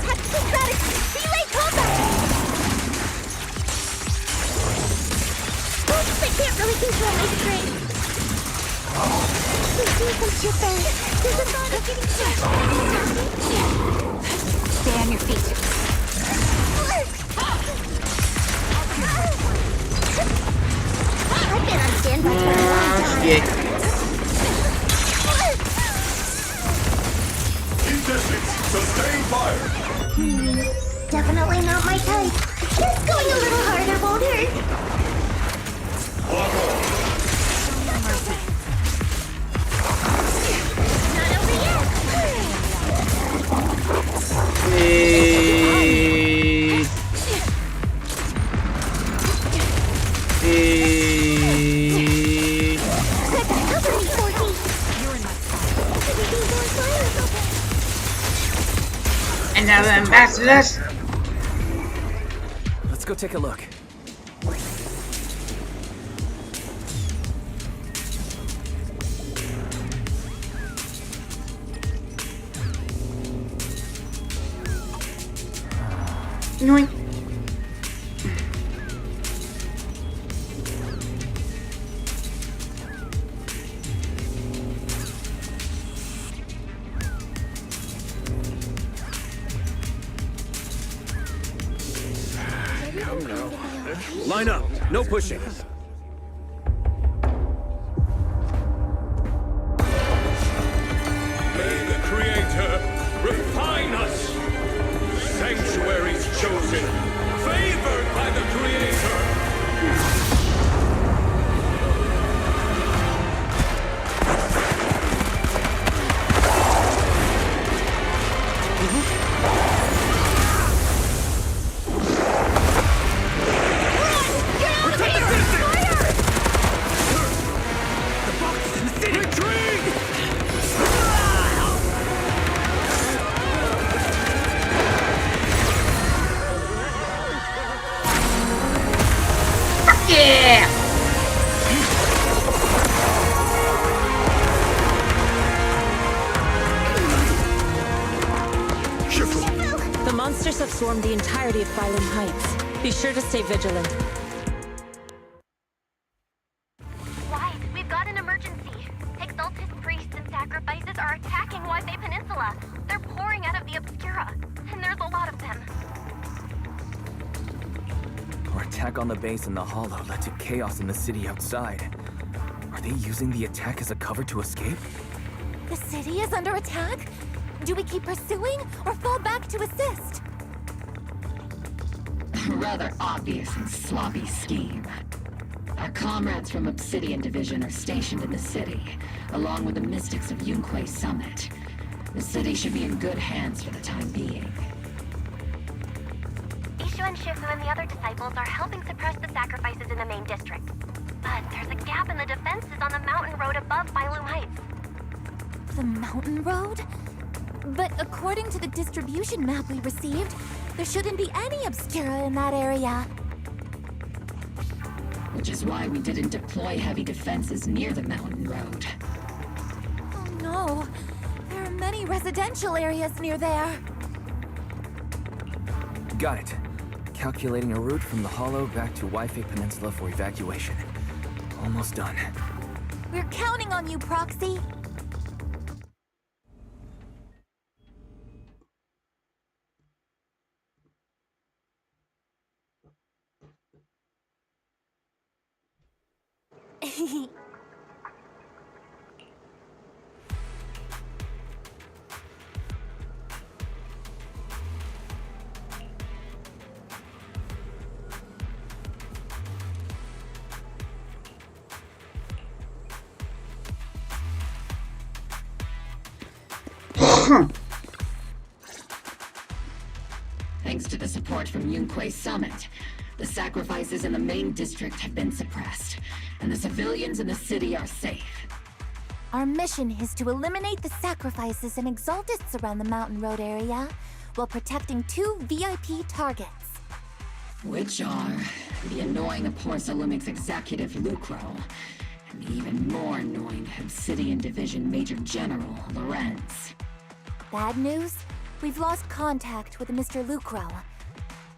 Tactical strategy! Relay combat! Oops, I can't really control my strength. There's a thought of getting Stay on your feet. I've been on standby for a long time. Shit. And now the ambassadors. Let's go take a look. Yoink. Come now. Line up. No pushing. May the Creator refine us. Sanctuaries chosen, favored by the Creator. Yeah! The monsters have swarmed the entirety of Phylum Heights. Be sure to stay vigilant. Wyatt, we've got an emergency. Exalted priests and sacrifices are attacking Wi-Fi Peninsula. They're pouring out of the Obscura, and there's a lot of them. Our attack on the base in the Hollow led to chaos in the city outside. Are they using the attack as a cover to escape? The city is under attack? Do we keep pursuing or fall back to assist? Rather obvious and sloppy scheme. Our comrades from Obsidian Division are stationed in the city, along with the mystics of Yunque Summit. The city should be in good hands for the time being. Ishu and Shifu and the other disciples are helping suppress the sacrifices in the main district. But there's a gap in the defenses on the mountain road above Phylum Heights. The mountain road? But according to the distribution map we received, there shouldn't be any Obscura in that area. Which is why we didn't deploy heavy defenses near the mountain road. Oh no, there are many residential areas near there. Got it. Calculating a route from the Hollow back to Wi-Fi Peninsula for evacuation. Almost done. We're counting on you, Proxy. Thanks to the support from Yunque Summit, the sacrifices in the main district have been suppressed, and the civilians in the city are safe. Our mission is to eliminate the sacrifices and exaltists around the mountain road area, while protecting 2 VIP targets. Which are the annoying Porcelumix executive Lucro, and the even more annoying Obsidian Division Major General Lorenz. Bad news? We've lost contact with Mr. Lucro.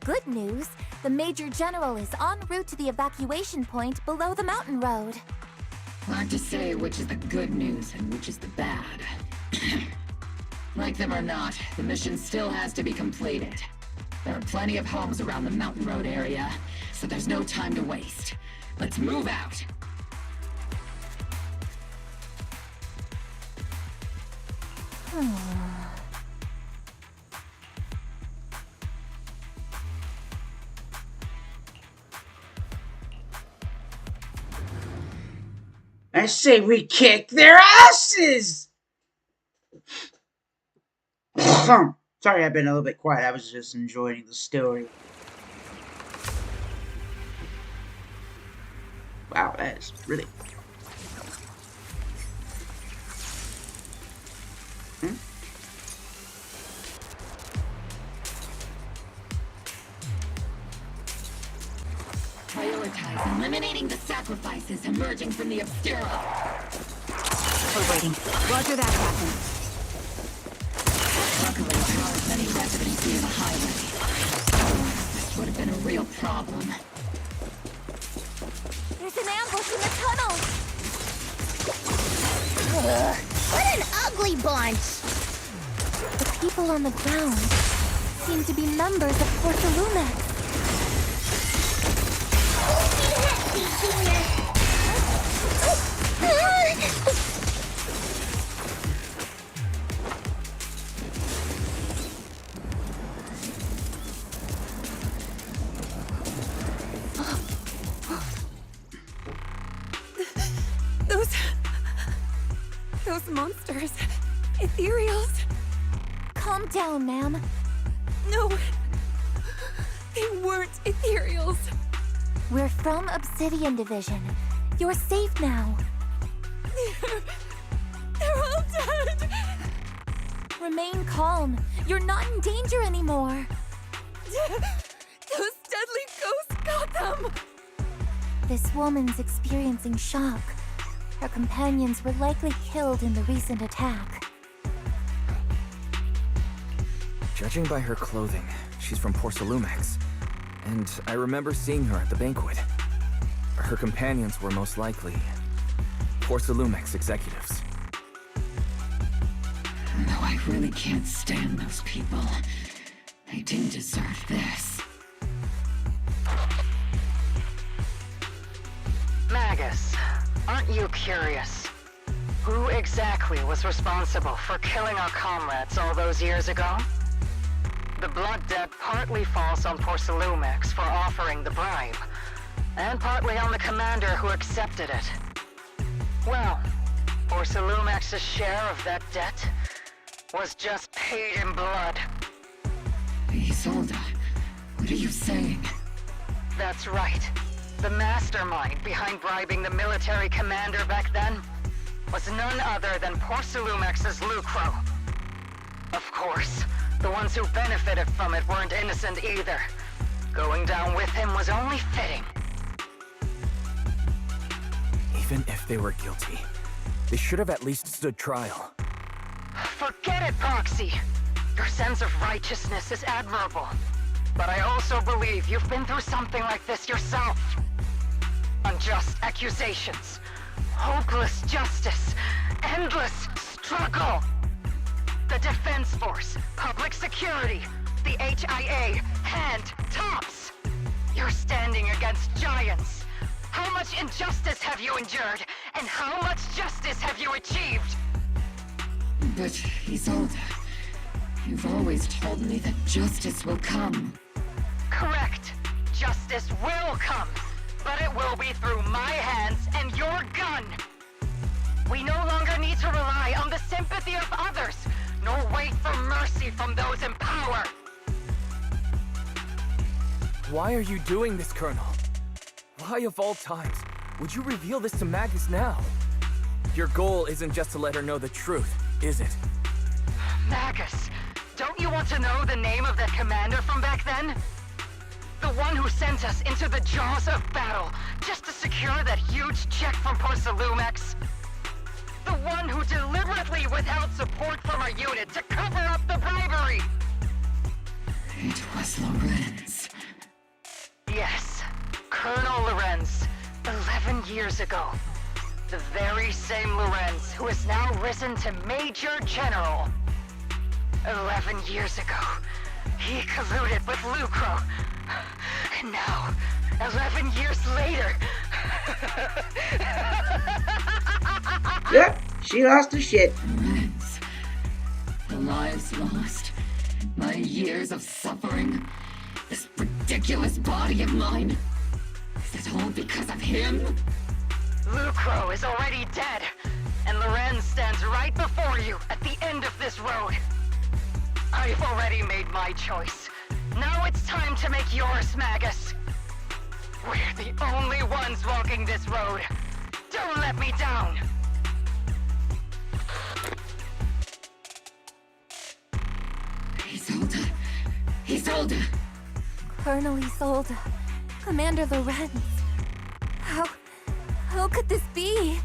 Good news, the Major General is en route to the evacuation point below the mountain road. Hard to say which is the good news and which is the bad. Like them or not, the mission still has to be completed. There are plenty of homes around the mountain road area, so there's no time to waste. Let's move out! I say we kick their asses! Sorry, I've been a little bit quiet. I was just enjoying the story. as, really. Prioritize eliminating the sacrifices emerging from the Obscura. We're waiting. Roger that, Captain. Luckily, there aren't many residents near the highway. This would have been a real problem. There's an ambush in the tunnel! Ugh, what an ugly bunch! The people on the ground seem to be members of Porsalumex. Those monsters. Ethereals. Calm down, ma'am. No. They weren't ethereals. We're from Obsidian Division. You're safe now. They're all dead. Remain calm. You're not in danger anymore. Those deadly ghosts got them. This woman's experiencing shock. Her companions were likely killed in the recent attack. Judging by her clothing, she's from Porsalumex. And I remember seeing her at the banquet. Her companions were most likely Porsalumex executives. No, I really can't stand those people. They didn't deserve this. Magus, aren't you curious? Who exactly was responsible for killing our comrades all those years ago? The blood debt partly falls on Porsalumex for offering the bribe, and partly on the commander who accepted it. Well, Porsalumex's share of that debt was just paid in blood. Isolde, what are you saying? That's right. The mastermind behind bribing the military commander back then was none other than Porsalumex's Lucro. Of course, the ones who benefited from it weren't innocent either. Going down with him was only fitting. Even if they were guilty, they should have at least stood trial. Forget it, Proxy! Your sense of righteousness is admirable. But I also believe you've been through something like this yourself. Unjust accusations, hopeless justice, endless struggle. The Defense Force, public security, the HIA, and tops. You're standing against giants. How much injustice have you endured, and how much justice have you achieved? But, Isolde, you've always told me that justice will come. Correct. Justice will come, but it will be through my hands and your gun. We no longer need to rely on the sympathy of others, nor wait for mercy from those in power. Why are you doing this, Colonel? Why of all times would you reveal this to Magus now? Your goal isn't just to let her know the truth, is it? Magus, don't you want to know the name of that commander from back then? The one who sent us into the jaws of battle just to secure that huge check from Porsalumex? The one who deliberately withheld support from our unit to cover up the bribery! It was Lorenz. Yes, Colonel Lorenz, 11 years ago. The very same Lorenz who has now risen to Major General. 11 years ago, he colluded with Lucro. And now, 11 years later... Yep, she lost her shit. Lorenz. The lives lost. My years of suffering. This ridiculous body of mine. Is it all because of him? Lucro is already dead, and Lorenz stands right before you at the end of this road. I've already made my choice. Now it's time to make yours, Magus. We're the only ones walking this road. Don't let me down. Isolde. Isolde. Colonel Isolde. Commander Lorenz. How could this be?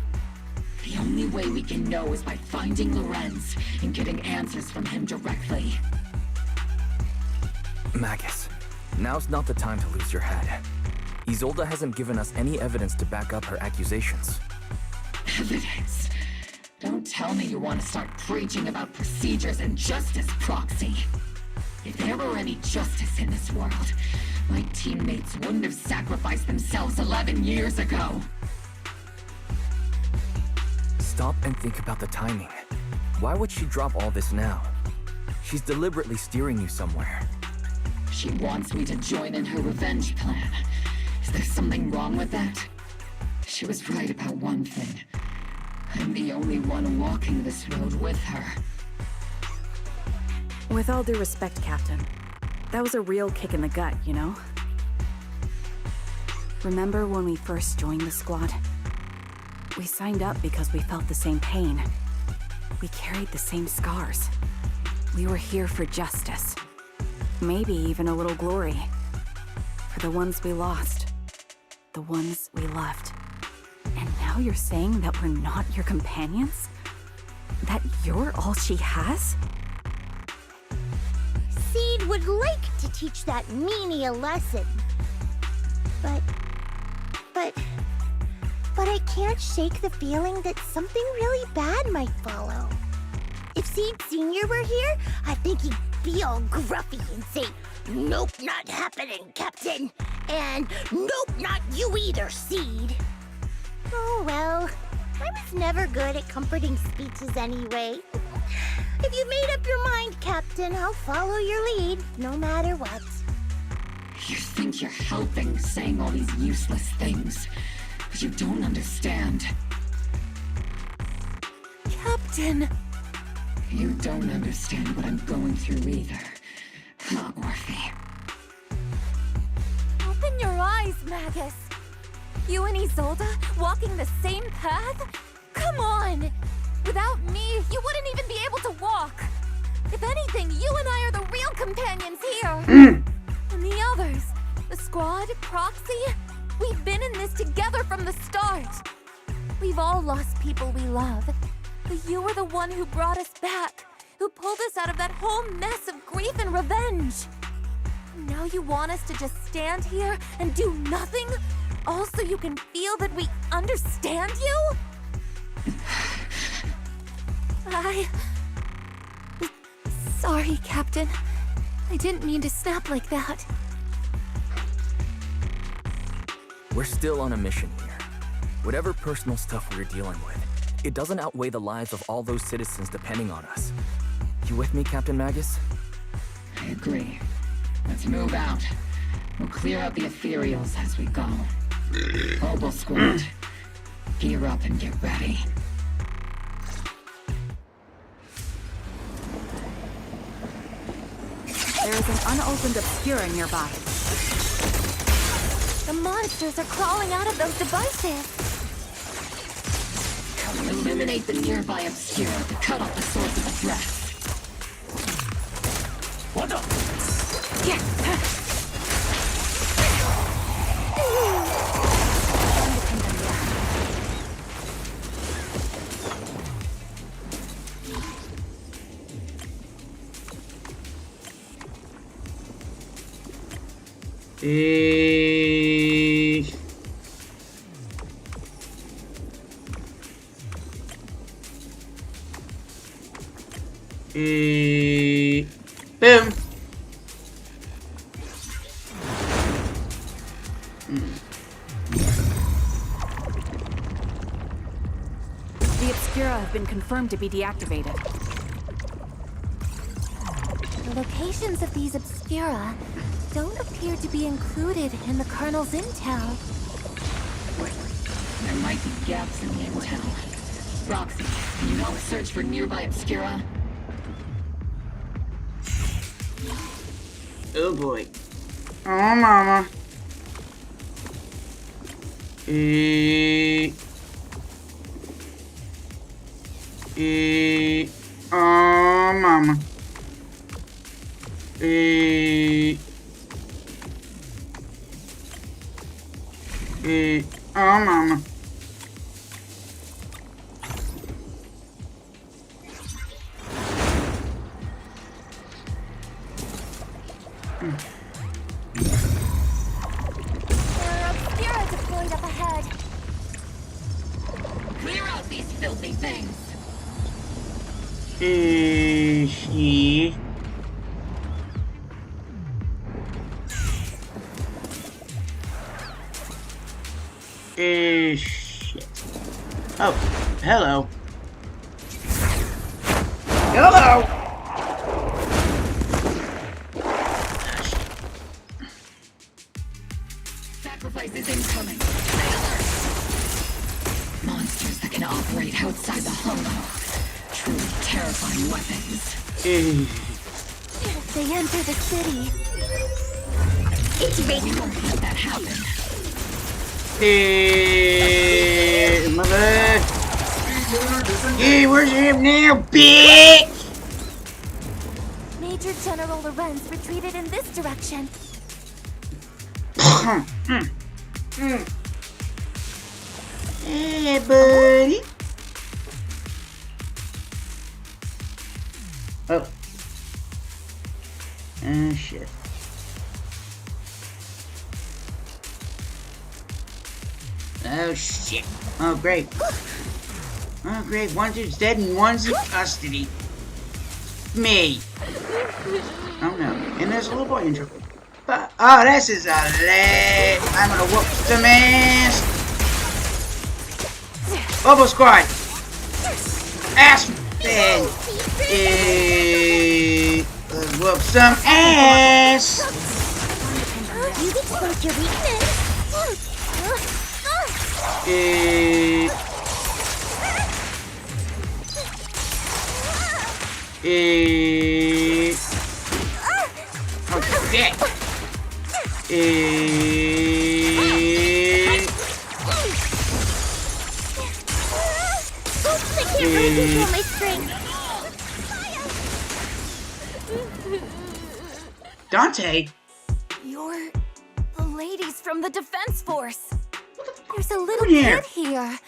The only way we can know is by finding Lorenz and getting answers from him directly. Magus, now's not the time to lose your head. Isolde hasn't given us any evidence to back up her accusations. Evidence? Don't tell me you want to start preaching about procedures and justice, Proxy. If there were any justice in this world, my teammates wouldn't have sacrificed themselves 11 years ago. Stop and think about the timing. Why would she drop all this now? She's deliberately steering you somewhere. She wants me to join in her revenge plan. Is there something wrong with that? She was right about one thing. I'm the only one walking this road with her. With all due respect, Captain, that was a real kick in the gut, you know? Remember when we first joined the squad? We signed up because we felt the same pain. We carried the same scars. We were here for justice. Maybe even a little glory. For the ones we lost. The ones we loved. And now you're saying that we're not your companions? That you're all she has? Seed would like to teach that meanie a lesson. But I can't shake the feeling that something really bad might follow. If Seed Sr. were here, I think he'd be all gruffy and say, "Nope, not happening, Captain." And "Nope, not you either, Seed." Oh well, I was never good at comforting speeches anyway. If you've made up your mind, Captain, I'll follow your lead, no matter what. You think you're helping, saying all these useless things. But you don't understand. Captain! You don't understand what I'm going through either. Huh, Orphe? Open your eyes, Magus! You and Isolde walking the same path? Come on! Without me, you wouldn't even be able to walk! If anything, you and I are the real companions here! And the others, the squad, Proxy, we've been in this together from the start! We've all lost people we love, but you were the one who brought us back, who pulled us out of that whole mess of grief and revenge! And now you want us to just stand here and do nothing? All so you can feel that we understand you? Sorry, Captain. I didn't mean to snap like that. We're still on a mission here. Whatever personal stuff we're dealing with, it doesn't outweigh the lives of all those citizens depending on us. You with me, Captain Magus? I agree. Let's move out. We'll clear out the ethereals as we go. Mobile squad, gear up and get ready. There is an unopened Obscura nearby. The monsters are crawling out of those devices. Eliminate the nearby Obscura to cut off the source of the threat. What the? Boom. The Obscura have been confirmed to be deactivated. The locations of these Obscura don't appear to be included in the Colonel's intel. There might be gaps in the intel. Roxy, can you help search for nearby Obscura? Oh boy. Oh mama. Oh, mama. Oh, mama. There are Obscura deployed up ahead. Clear out these filthy things! She. Shit. Oh, hello. Hello! Sacrifice is incoming. Stay alert! Monsters that can operate outside the hollow. Truly terrifying weapons. They enter the city. We won't let that happen. Mother. Yeah, where's him now, bitch? Major General Lorenz retreated in this direction. Hey, buddy. Oh. Oh, shit. Oh, shit. Oh, great. Oh, great. One dude's dead and one's in custody. Me. Oh, no. And there's a little boy in trouble. But, oh, this is a leg. I'm gonna whoop some ass. Bubble Squad. Ass man. Let's whoop some ass. You exposed your weakness. Oh, shit. Oops, I can't really control my strength. Dante? You're the ladies from the Defense Force. There's a little Here. kid here.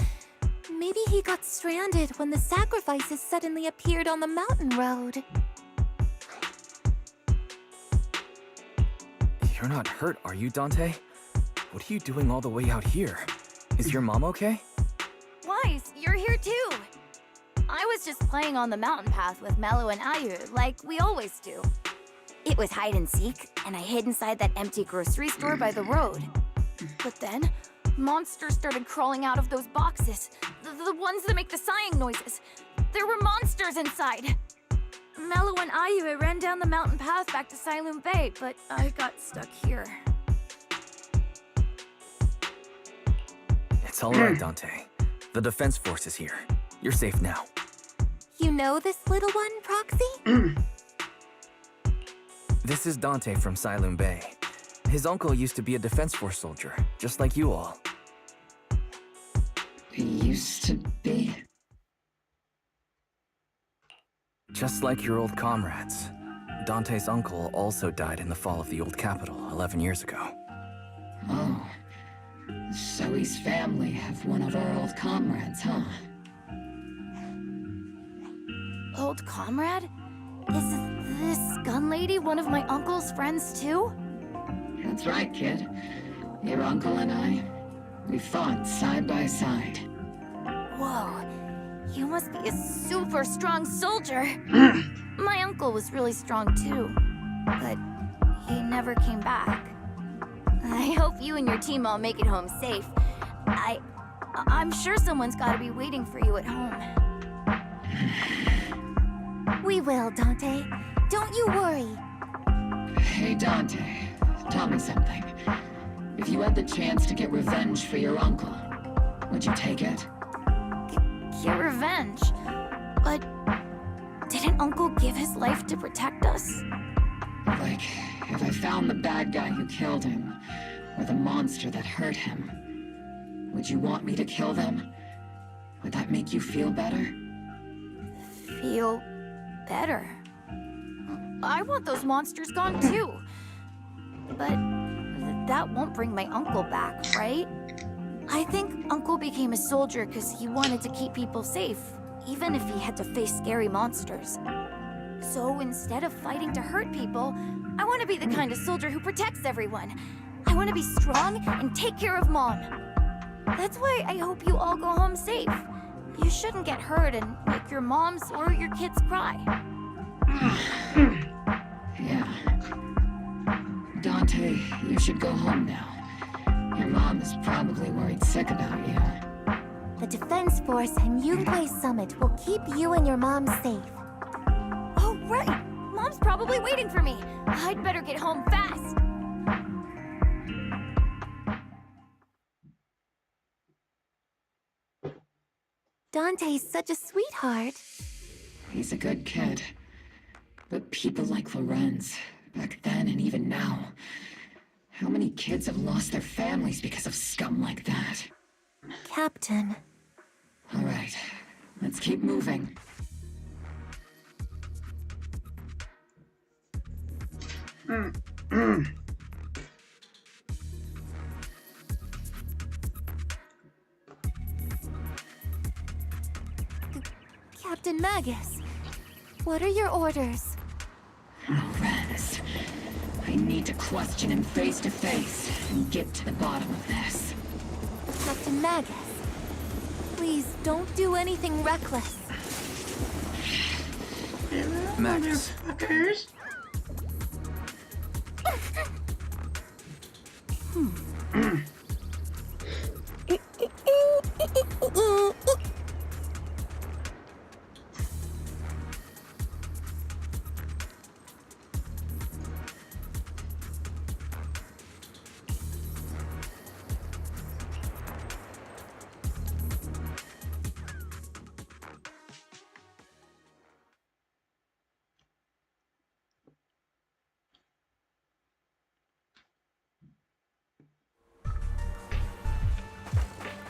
Maybe he got stranded when the sacrifices suddenly appeared on the mountain road. You're not hurt, are you, Dante? What are you doing all the way out here? Is your mom okay? Wise, you're here too. I was just playing on the mountain path with Mello and Ayu, like we always do. It was hide and seek, and I hid inside that empty grocery store by the road. But then, monsters started crawling out of those boxes. The ones that make the sighing noises. There were monsters inside. Mello and Ayu ran down the mountain path back to Siloon Bay, but I got stuck here. It's all right, Dante. The Defense Force is here. You're safe now. You know this little one, Proxy? This is Dante from Siloon Bay. His uncle used to be a Defense Force soldier, just like you all. He used to be. Just like your old comrades. Dante's uncle also died in the fall of the old capital 11 years ago. Oh. So his family have one of our old comrades, huh? Old comrade? Is this gun lady one of my uncle's friends too? That's right, kid. Your uncle and I, we fought side by side. Whoa, you must be a super strong soldier. My uncle was really strong too, but he never came back. I hope you and your team all make it home safe. I'm sure someone's gotta be waiting for you at home. We will, Dante. Don't you worry. Hey, Dante, tell me something. If you had the chance to get revenge for your uncle, would you take it? Get revenge? But didn't Uncle give his life to protect us? Like, if I found the bad guy who killed him, or the monster that hurt him, Would you want me to kill them? Would that make you feel better? Feel better? I want those monsters gone too. But that won't bring my uncle back, right? I think Uncle became a soldier because he wanted to keep people safe, even if he had to face scary monsters. So instead of fighting to hurt people, I want to be the kind of soldier who protects everyone. I want to be strong and take care of Mom. That's why I hope you all go home safe. You shouldn't get hurt and make your moms or your kids cry. Yeah. Dante, you should go home now. Your mom is probably worried sick about you. The Defense Force and Yunque Summit will keep you and your mom safe. Oh, right! Mom's probably waiting for me. I'd better get home fast. Dante's such a sweetheart. He's a good kid. But people like Lorenz, back then and even now, how many kids have lost their families because of scum like that? Captain. All right, let's keep moving. Captain Magus, what are your orders? Lorenz, I need to question him face to face and get to the bottom of this. Captain Magus, please don't do anything reckless. Magus.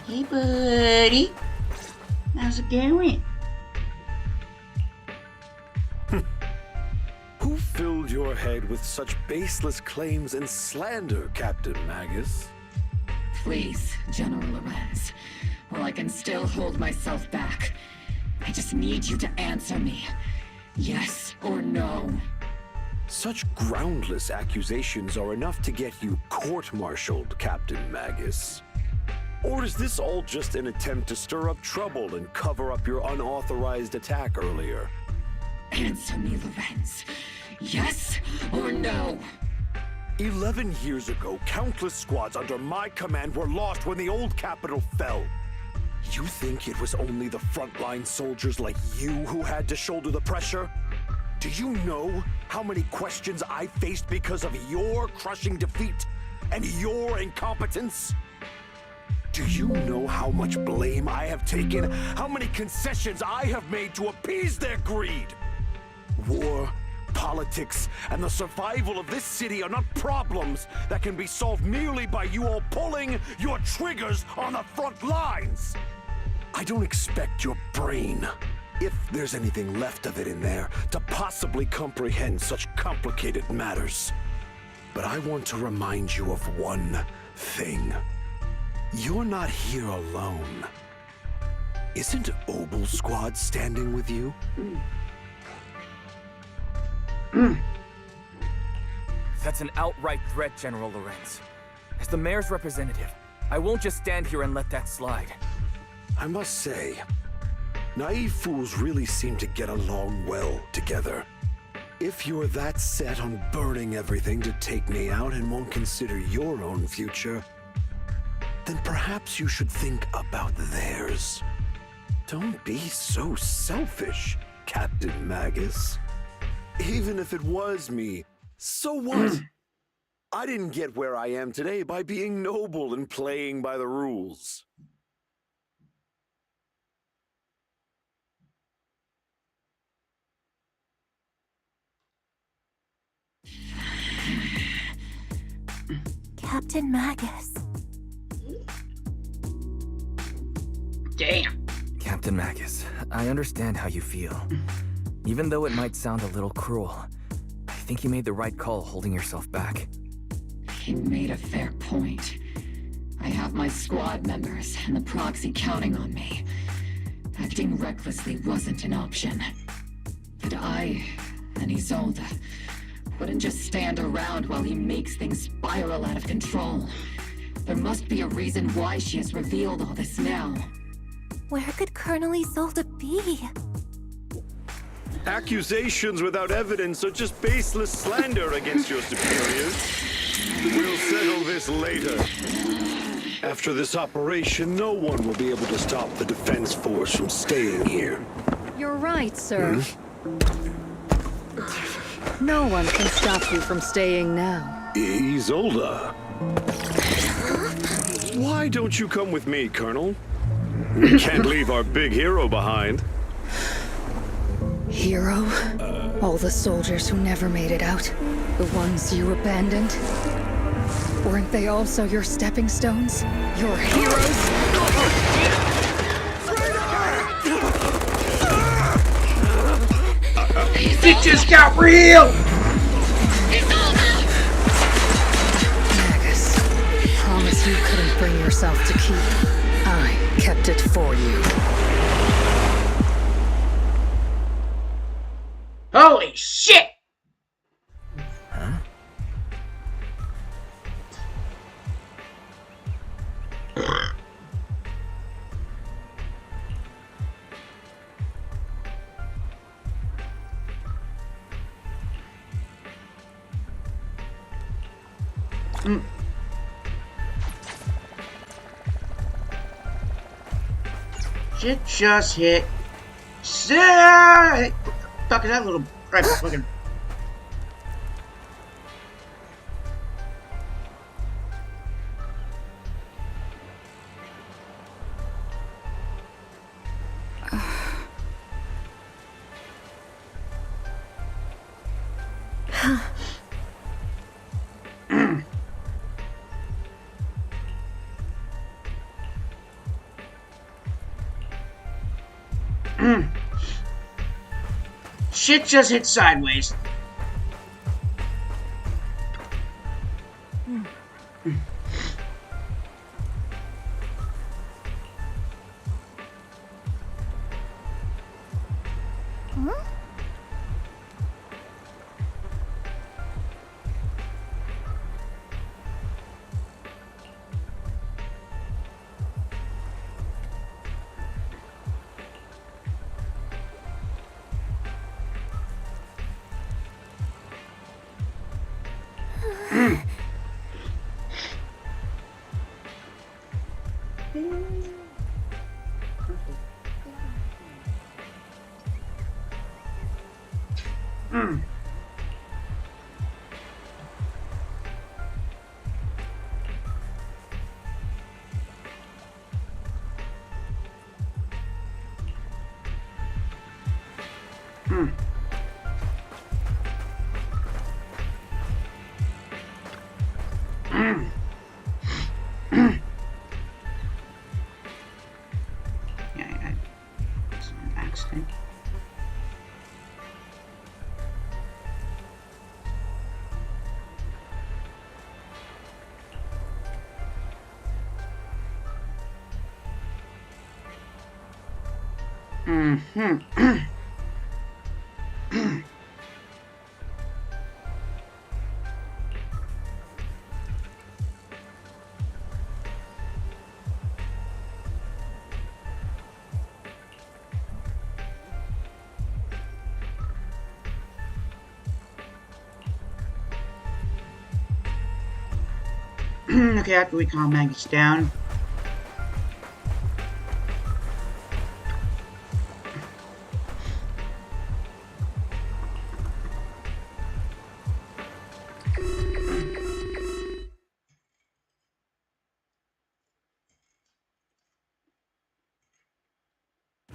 Hey, buddy. How's it going? Who filled your head with such baseless claims and slander, Captain Magus? Please, General Lorenz. While I can still hold myself back, I just need you to answer me. Yes or no? Such groundless accusations are enough to get you court-martialed, Captain Magus. Or is this all just an attempt to stir up trouble and cover up your unauthorized attack earlier? Answer me, Lorenz. Yes or no? 11 years ago, countless squads under my command were lost when the old capital fell. You think it was only the frontline soldiers like you who had to shoulder the pressure? Do you know how many questions I faced because of your crushing defeat and your incompetence? Do you know how much blame I have taken? How many concessions I have made to appease their greed? War, politics, and the survival of this city are not problems that can be solved merely by you all pulling your triggers on the front lines. I don't expect your brain, if there's anything left of it in there, to possibly comprehend such complicated matters. But I want to remind you of one thing. You're not here alone. Isn't Obel Squad standing with you? That's an outright threat, General Lorenz. As the mayor's representative, I won't just stand here and let that slide. I must say, naive fools really seem to get along well together. If you're that set on burning everything to take me out and won't consider your own future, then perhaps you should think about theirs. Don't be so selfish, Captain Magus. Even if it was me, so what? I didn't get where I am today by being noble and playing by the rules. Captain Magus. Damn. Captain Magus, I understand how you feel. Even though it might sound a little cruel, I think you made the right call holding yourself back. He made a fair point. I have my squad members and the proxy counting on me. Acting recklessly wasn't an option. But I and Isolde wouldn't just stand around while he makes things spiral out of control. There must be a reason why she has revealed all this now. Where could Colonel Isolde be? Accusations without evidence are just baseless slander against your superiors. We'll settle this later. After this operation, no one will be able to stop the Defense Force from staying here. You're right, sir. No one can stop you from staying now. Isolde. Why don't you come with me, Colonel? We can't leave our big hero behind. Hero? All the soldiers who never made it out? The ones you abandoned? Weren't they also your stepping stones? Your heroes? It just got real! Magus, promise you couldn't bring yourself to keep. I kept it for you. Holy shit! Huh? Shit just hit. Sick! What the fuck is that little right fucking... Shit just hit sideways. Okay, after we calm Magus down.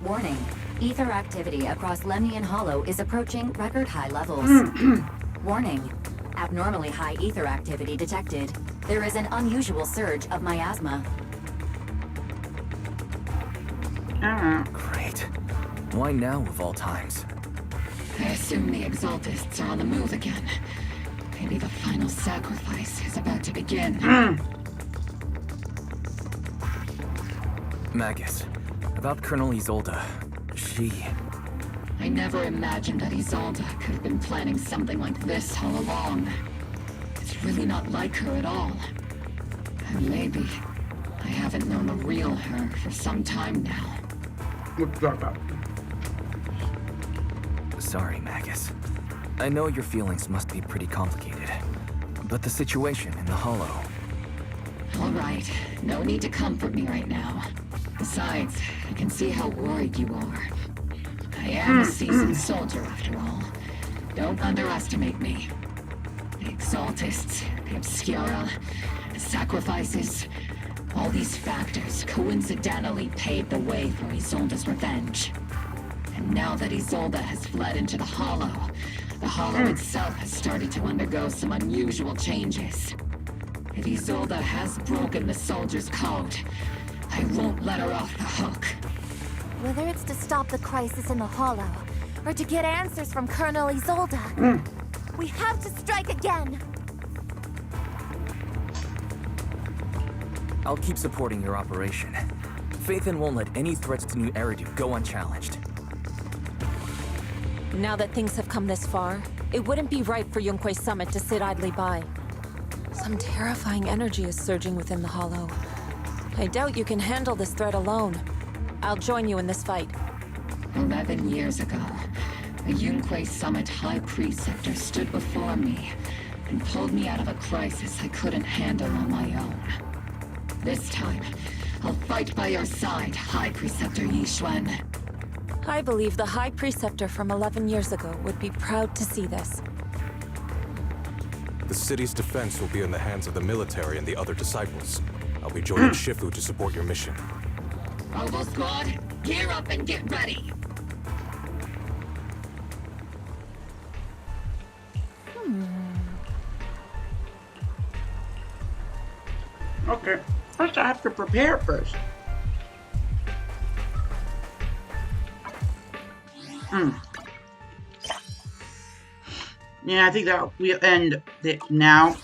Warning. Ether activity across Lemnian Hollow is approaching record high levels. Warning. Abnormally high ether activity detected. There is an unusual surge of miasma. Great. Why now of all times? I assume the Exaltists are on the move again. Maybe the final sacrifice is about to begin. Magus, about Colonel Isolde. I never imagined that Isolde could have been planning something like this all along. It's really not like her at all. And maybe I haven't known the real her for some time now. What's that about? Sorry, Magus. I know your feelings must be pretty complicated, but the situation in the Hollow... All right, no need to comfort me right now. Besides, I can see how worried you are. I am a seasoned soldier, after all. Don't underestimate me. The Exaltists, the Obscura, the sacrifices, all these factors coincidentally paved the way for Isolde's revenge. And now that Isolde has fled into the Hollow itself has started to undergo some unusual changes. If Isolde has broken the soldier's code, I won't let her off the hook. Whether it's to stop the crisis in the Hollow, or to get answers from Colonel Isolde, we have to strike again! I'll keep supporting your operation. Phaethon won't let any threats to New Eridu go unchallenged. Now that things have come this far, it wouldn't be right for Yunque's summit to sit idly by. Some terrifying energy is surging within the Hollow. I doubt you can handle this threat alone. I'll join you in this fight. 11 years ago, a Yunque Summit High Preceptor stood before me and pulled me out of a crisis I couldn't handle on my own. This time, I'll fight by your side, High Preceptor Yixuan. I believe the High Preceptor from 11 years ago would be proud to see this. The city's defense will be in the hands of the military and the other disciples. I'll be joining Shifu to support your mission. Robo Squad, gear up and get ready! Okay, first I have to prepare first. Yeah, I think that we'll end it now.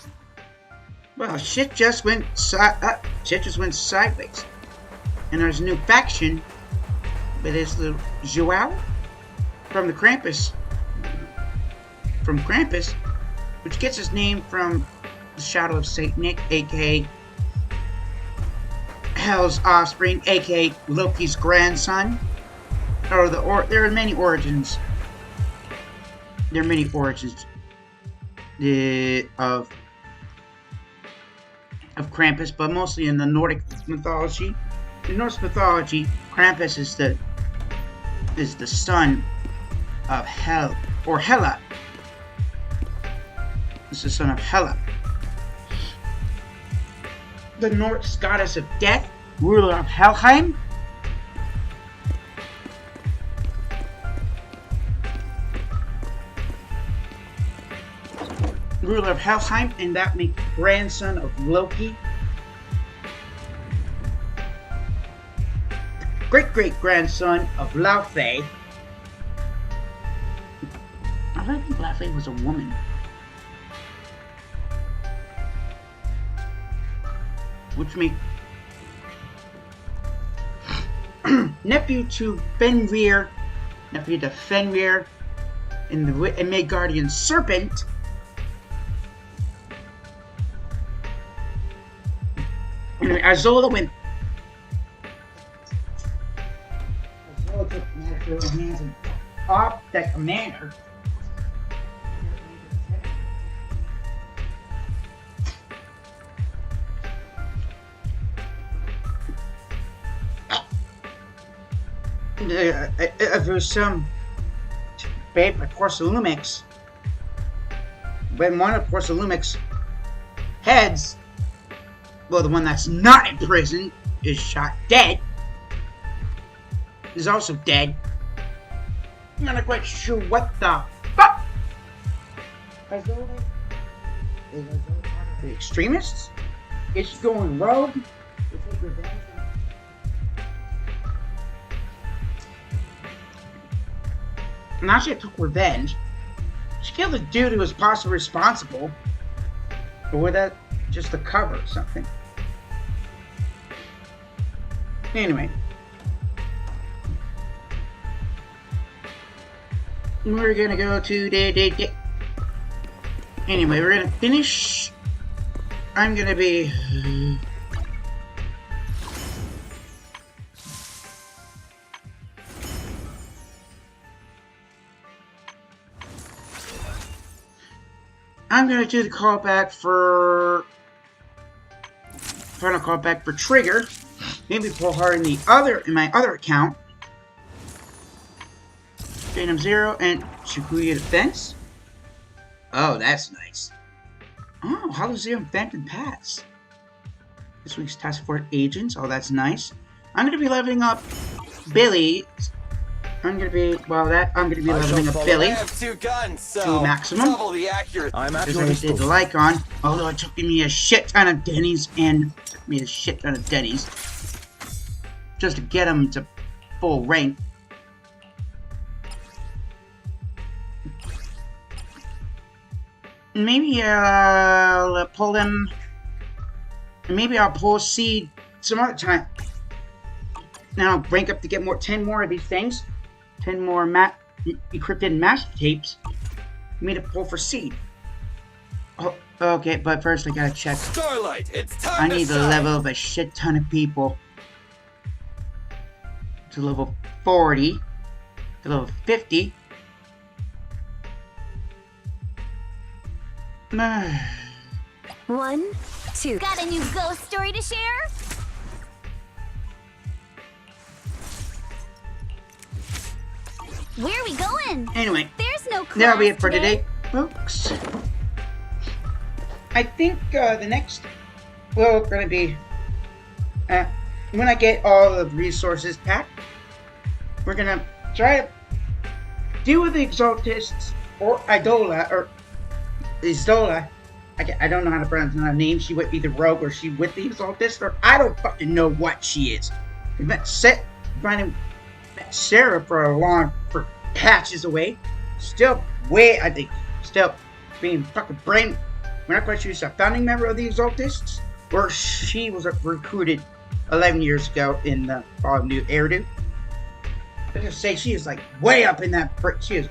Well, shit just went sideways, and there's a new faction, but it's the Joao from the Krampus, which gets its name from the Shadow of Saint Nick, aka Hell's offspring, aka Loki's grandson. There are many origins. There are many origins of Krampus, but mostly in the Nordic mythology. In Norse mythology, Krampus is the son of Hel, or Hela. It's the son of Hela, the Norse goddess of death, ruler of Helheim. Ruler of Helheim, and that makes grandson of Loki. Great-great-grandson of Laufey. I don't think Laufey was a woman. Which makes nephew to Fenrir, and the Midgardian serpent. Isolde took matters in hands and off that commander. If there's some debate by Corsalumix, when one of Corsalumix's heads, well, the one that's not in prison, is shot dead, is also dead. I'm not quite sure what the fuck. Isolde? Is Isolde part of the extremists? Is she going rogue to take revenge? Now she took revenge. She killed the dude who was possibly responsible. Or was that just a cover or something? Anyway. We're gonna go to the Anyway, we're gonna finish. I'm gonna be... I'm gonna do the callback for... Final callback for Trigger. Maybe pull her in my other account. Phantom Zero and Shikuya Defense. Oh, that's nice. Oh, Hollow Zero and Phantom Pass. This week's Task Force Agents. Oh, that's nice. I'm gonna be leveling up Billy. I'm gonna be leveling up Billy. I have 2 guns, so to maximum. double the accuracy. I'm at your disposal. I did the Lycon, although it took me a shit ton of Denny's just to get him to full rank. Maybe I'll pull him. Maybe I'll pull Seed some other time. Now I'll rank up to get 10 more of these things. 10 more encrypted master tapes. Me to pull for Seed. Oh, okay, but first I gotta check. Starlight, it's time I need to level up a shit ton of people. To level 40. To level 50. One, two. Got a new ghost story to share? Where are we going? Anyway, there's no class that'll be it for today, folks. I think the next, well, gonna be when I get all the resources packed, we're gonna try to deal with the Exaltists or Idola or Isola. I don't know how to pronounce her name. She would be the rogue or she with the Exaltists, or I don't fucking know what she is. We met Sarah for patches away. Still being fucking brain. We're not quite sure she's a founding member of the Exaltists, or she was recruited 11 years ago in the new Eridu. I just say she is like way up in that. She is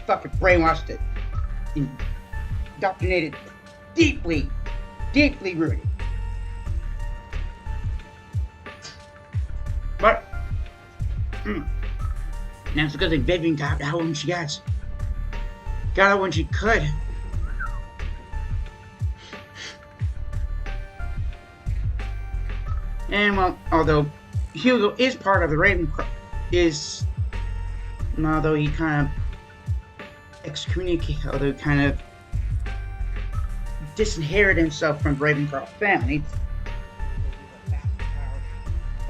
fucking brainwashed, indoctrinated, deeply rooted. But that's because Vivian got out when she got out when she could. And well, although Hugo is part of the Ravencroft, although he kind of disinherited himself from the Ravencroft family.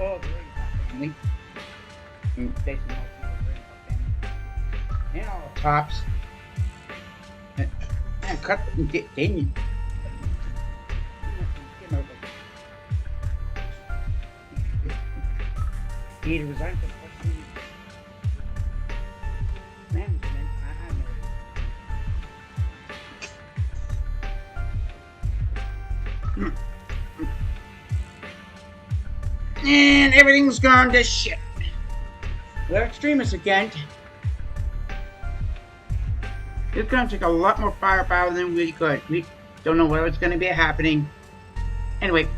Oh, the Ravencroft family. And all the tops. And cut and get in. He resigned from management. I know. And everything's gone to shit. We're extremists again. It's gonna take a lot more firepower than we could. We don't know what's gonna be happening. Anyway.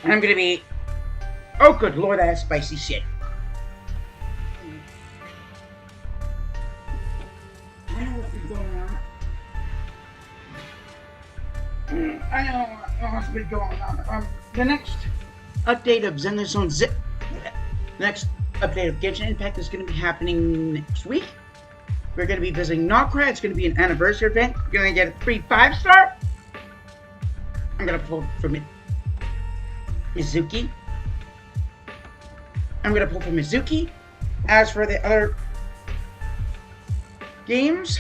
And I'm gonna be... Oh, good lord, that has spicy shit. I know what's been going on. I know what's been going on. The next update of Zenless on Zip. Next update of Genshin Impact is going to be happening next week. We're going to be visiting Nokra. It's going to be an anniversary event. You're going to get a free 5-star. I'm going to pull from Mizuki. I'm going to pull from Mizuki. As for the other games,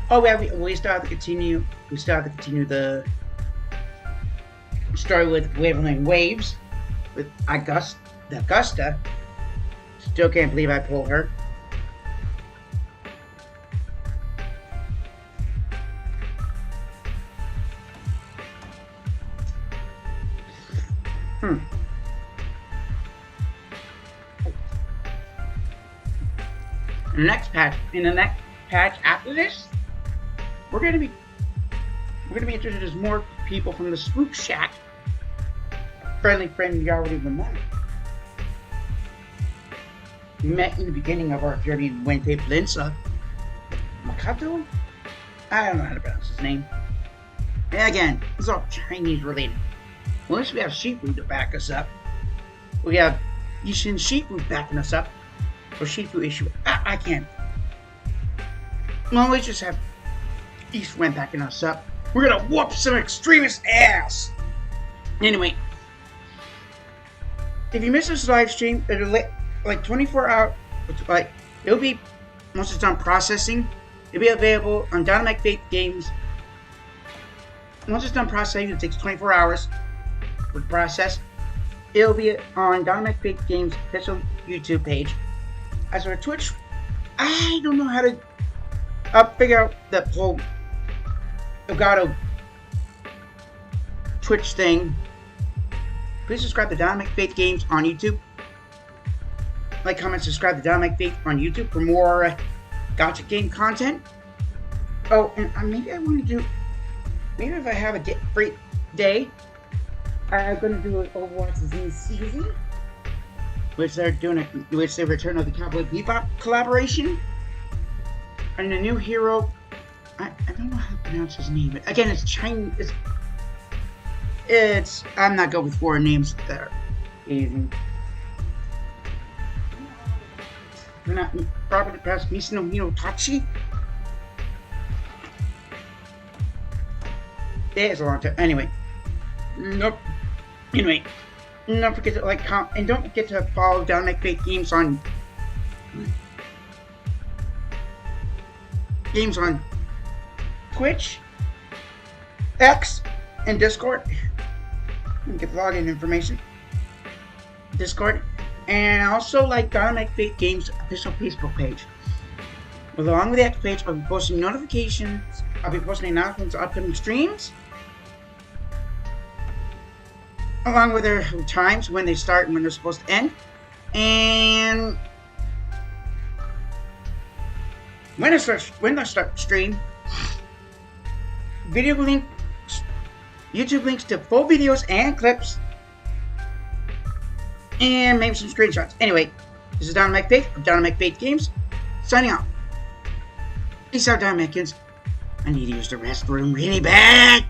oh yeah, we still have to continue. We still have to continue the story with Waveland Waves with Augusta. Still can't believe I pulled her. In the next patch after this, we're gonna be introduced more people from the Spook Shack. Friendly friend you already met. We met in the beginning of our journey in Wente Peninsula. Makato? I don't know how to pronounce his name. And again, it's all Chinese related. Well, at least we have Shifu to back us up. We have Yishin Shifu backing us up. Or Shifu issue. I can't. Well, we just have East Wind backing us up. We're gonna whoop some extremist ass! Anyway. If you miss this live stream, it'll like 24 hours, it'll be, once it's done processing, it'll be available on dinomecfaith Games. Once it's done processing, it takes 24 hours for the process. It'll be on dinomecfaith Games' official YouTube page. As for Twitch, I don't know how to figure out that whole Elgato Twitch thing. Please subscribe to dinomecfaith Games on YouTube. Like, comment, subscribe to dinomecfaith on YouTube for more gotcha game content. Oh, and maybe I want to do, maybe if I have a free day, I'm going to do an Overwatch's new season, which they're doing, which they return of the Cowboy Bebop collaboration, and the new hero. I don't know how to pronounce his name. Again, it's Chinese. I'm not good with foreign names that are easy. We're not properly pronounced Misino Tachi. It's a long time. Anyway. Nope. Anyway. Don't forget to like, comment, and don't forget to follow dinomecfaith Games on Twitch, X, and Discord. You can get login information. Discord. And also like dinomecfaith Games' official Facebook page. Along with the X page, I'll be posting notifications. I'll be posting announcements of upcoming streams, along with their times, when they start and when they're supposed to end, and when I start stream. Video links, YouTube links to full videos and clips, and maybe some screenshots. Anyway, this is dinomecfaith of dinomecfaith Games, signing out. Peace out, Dinomecans. I need to use the restroom really bad.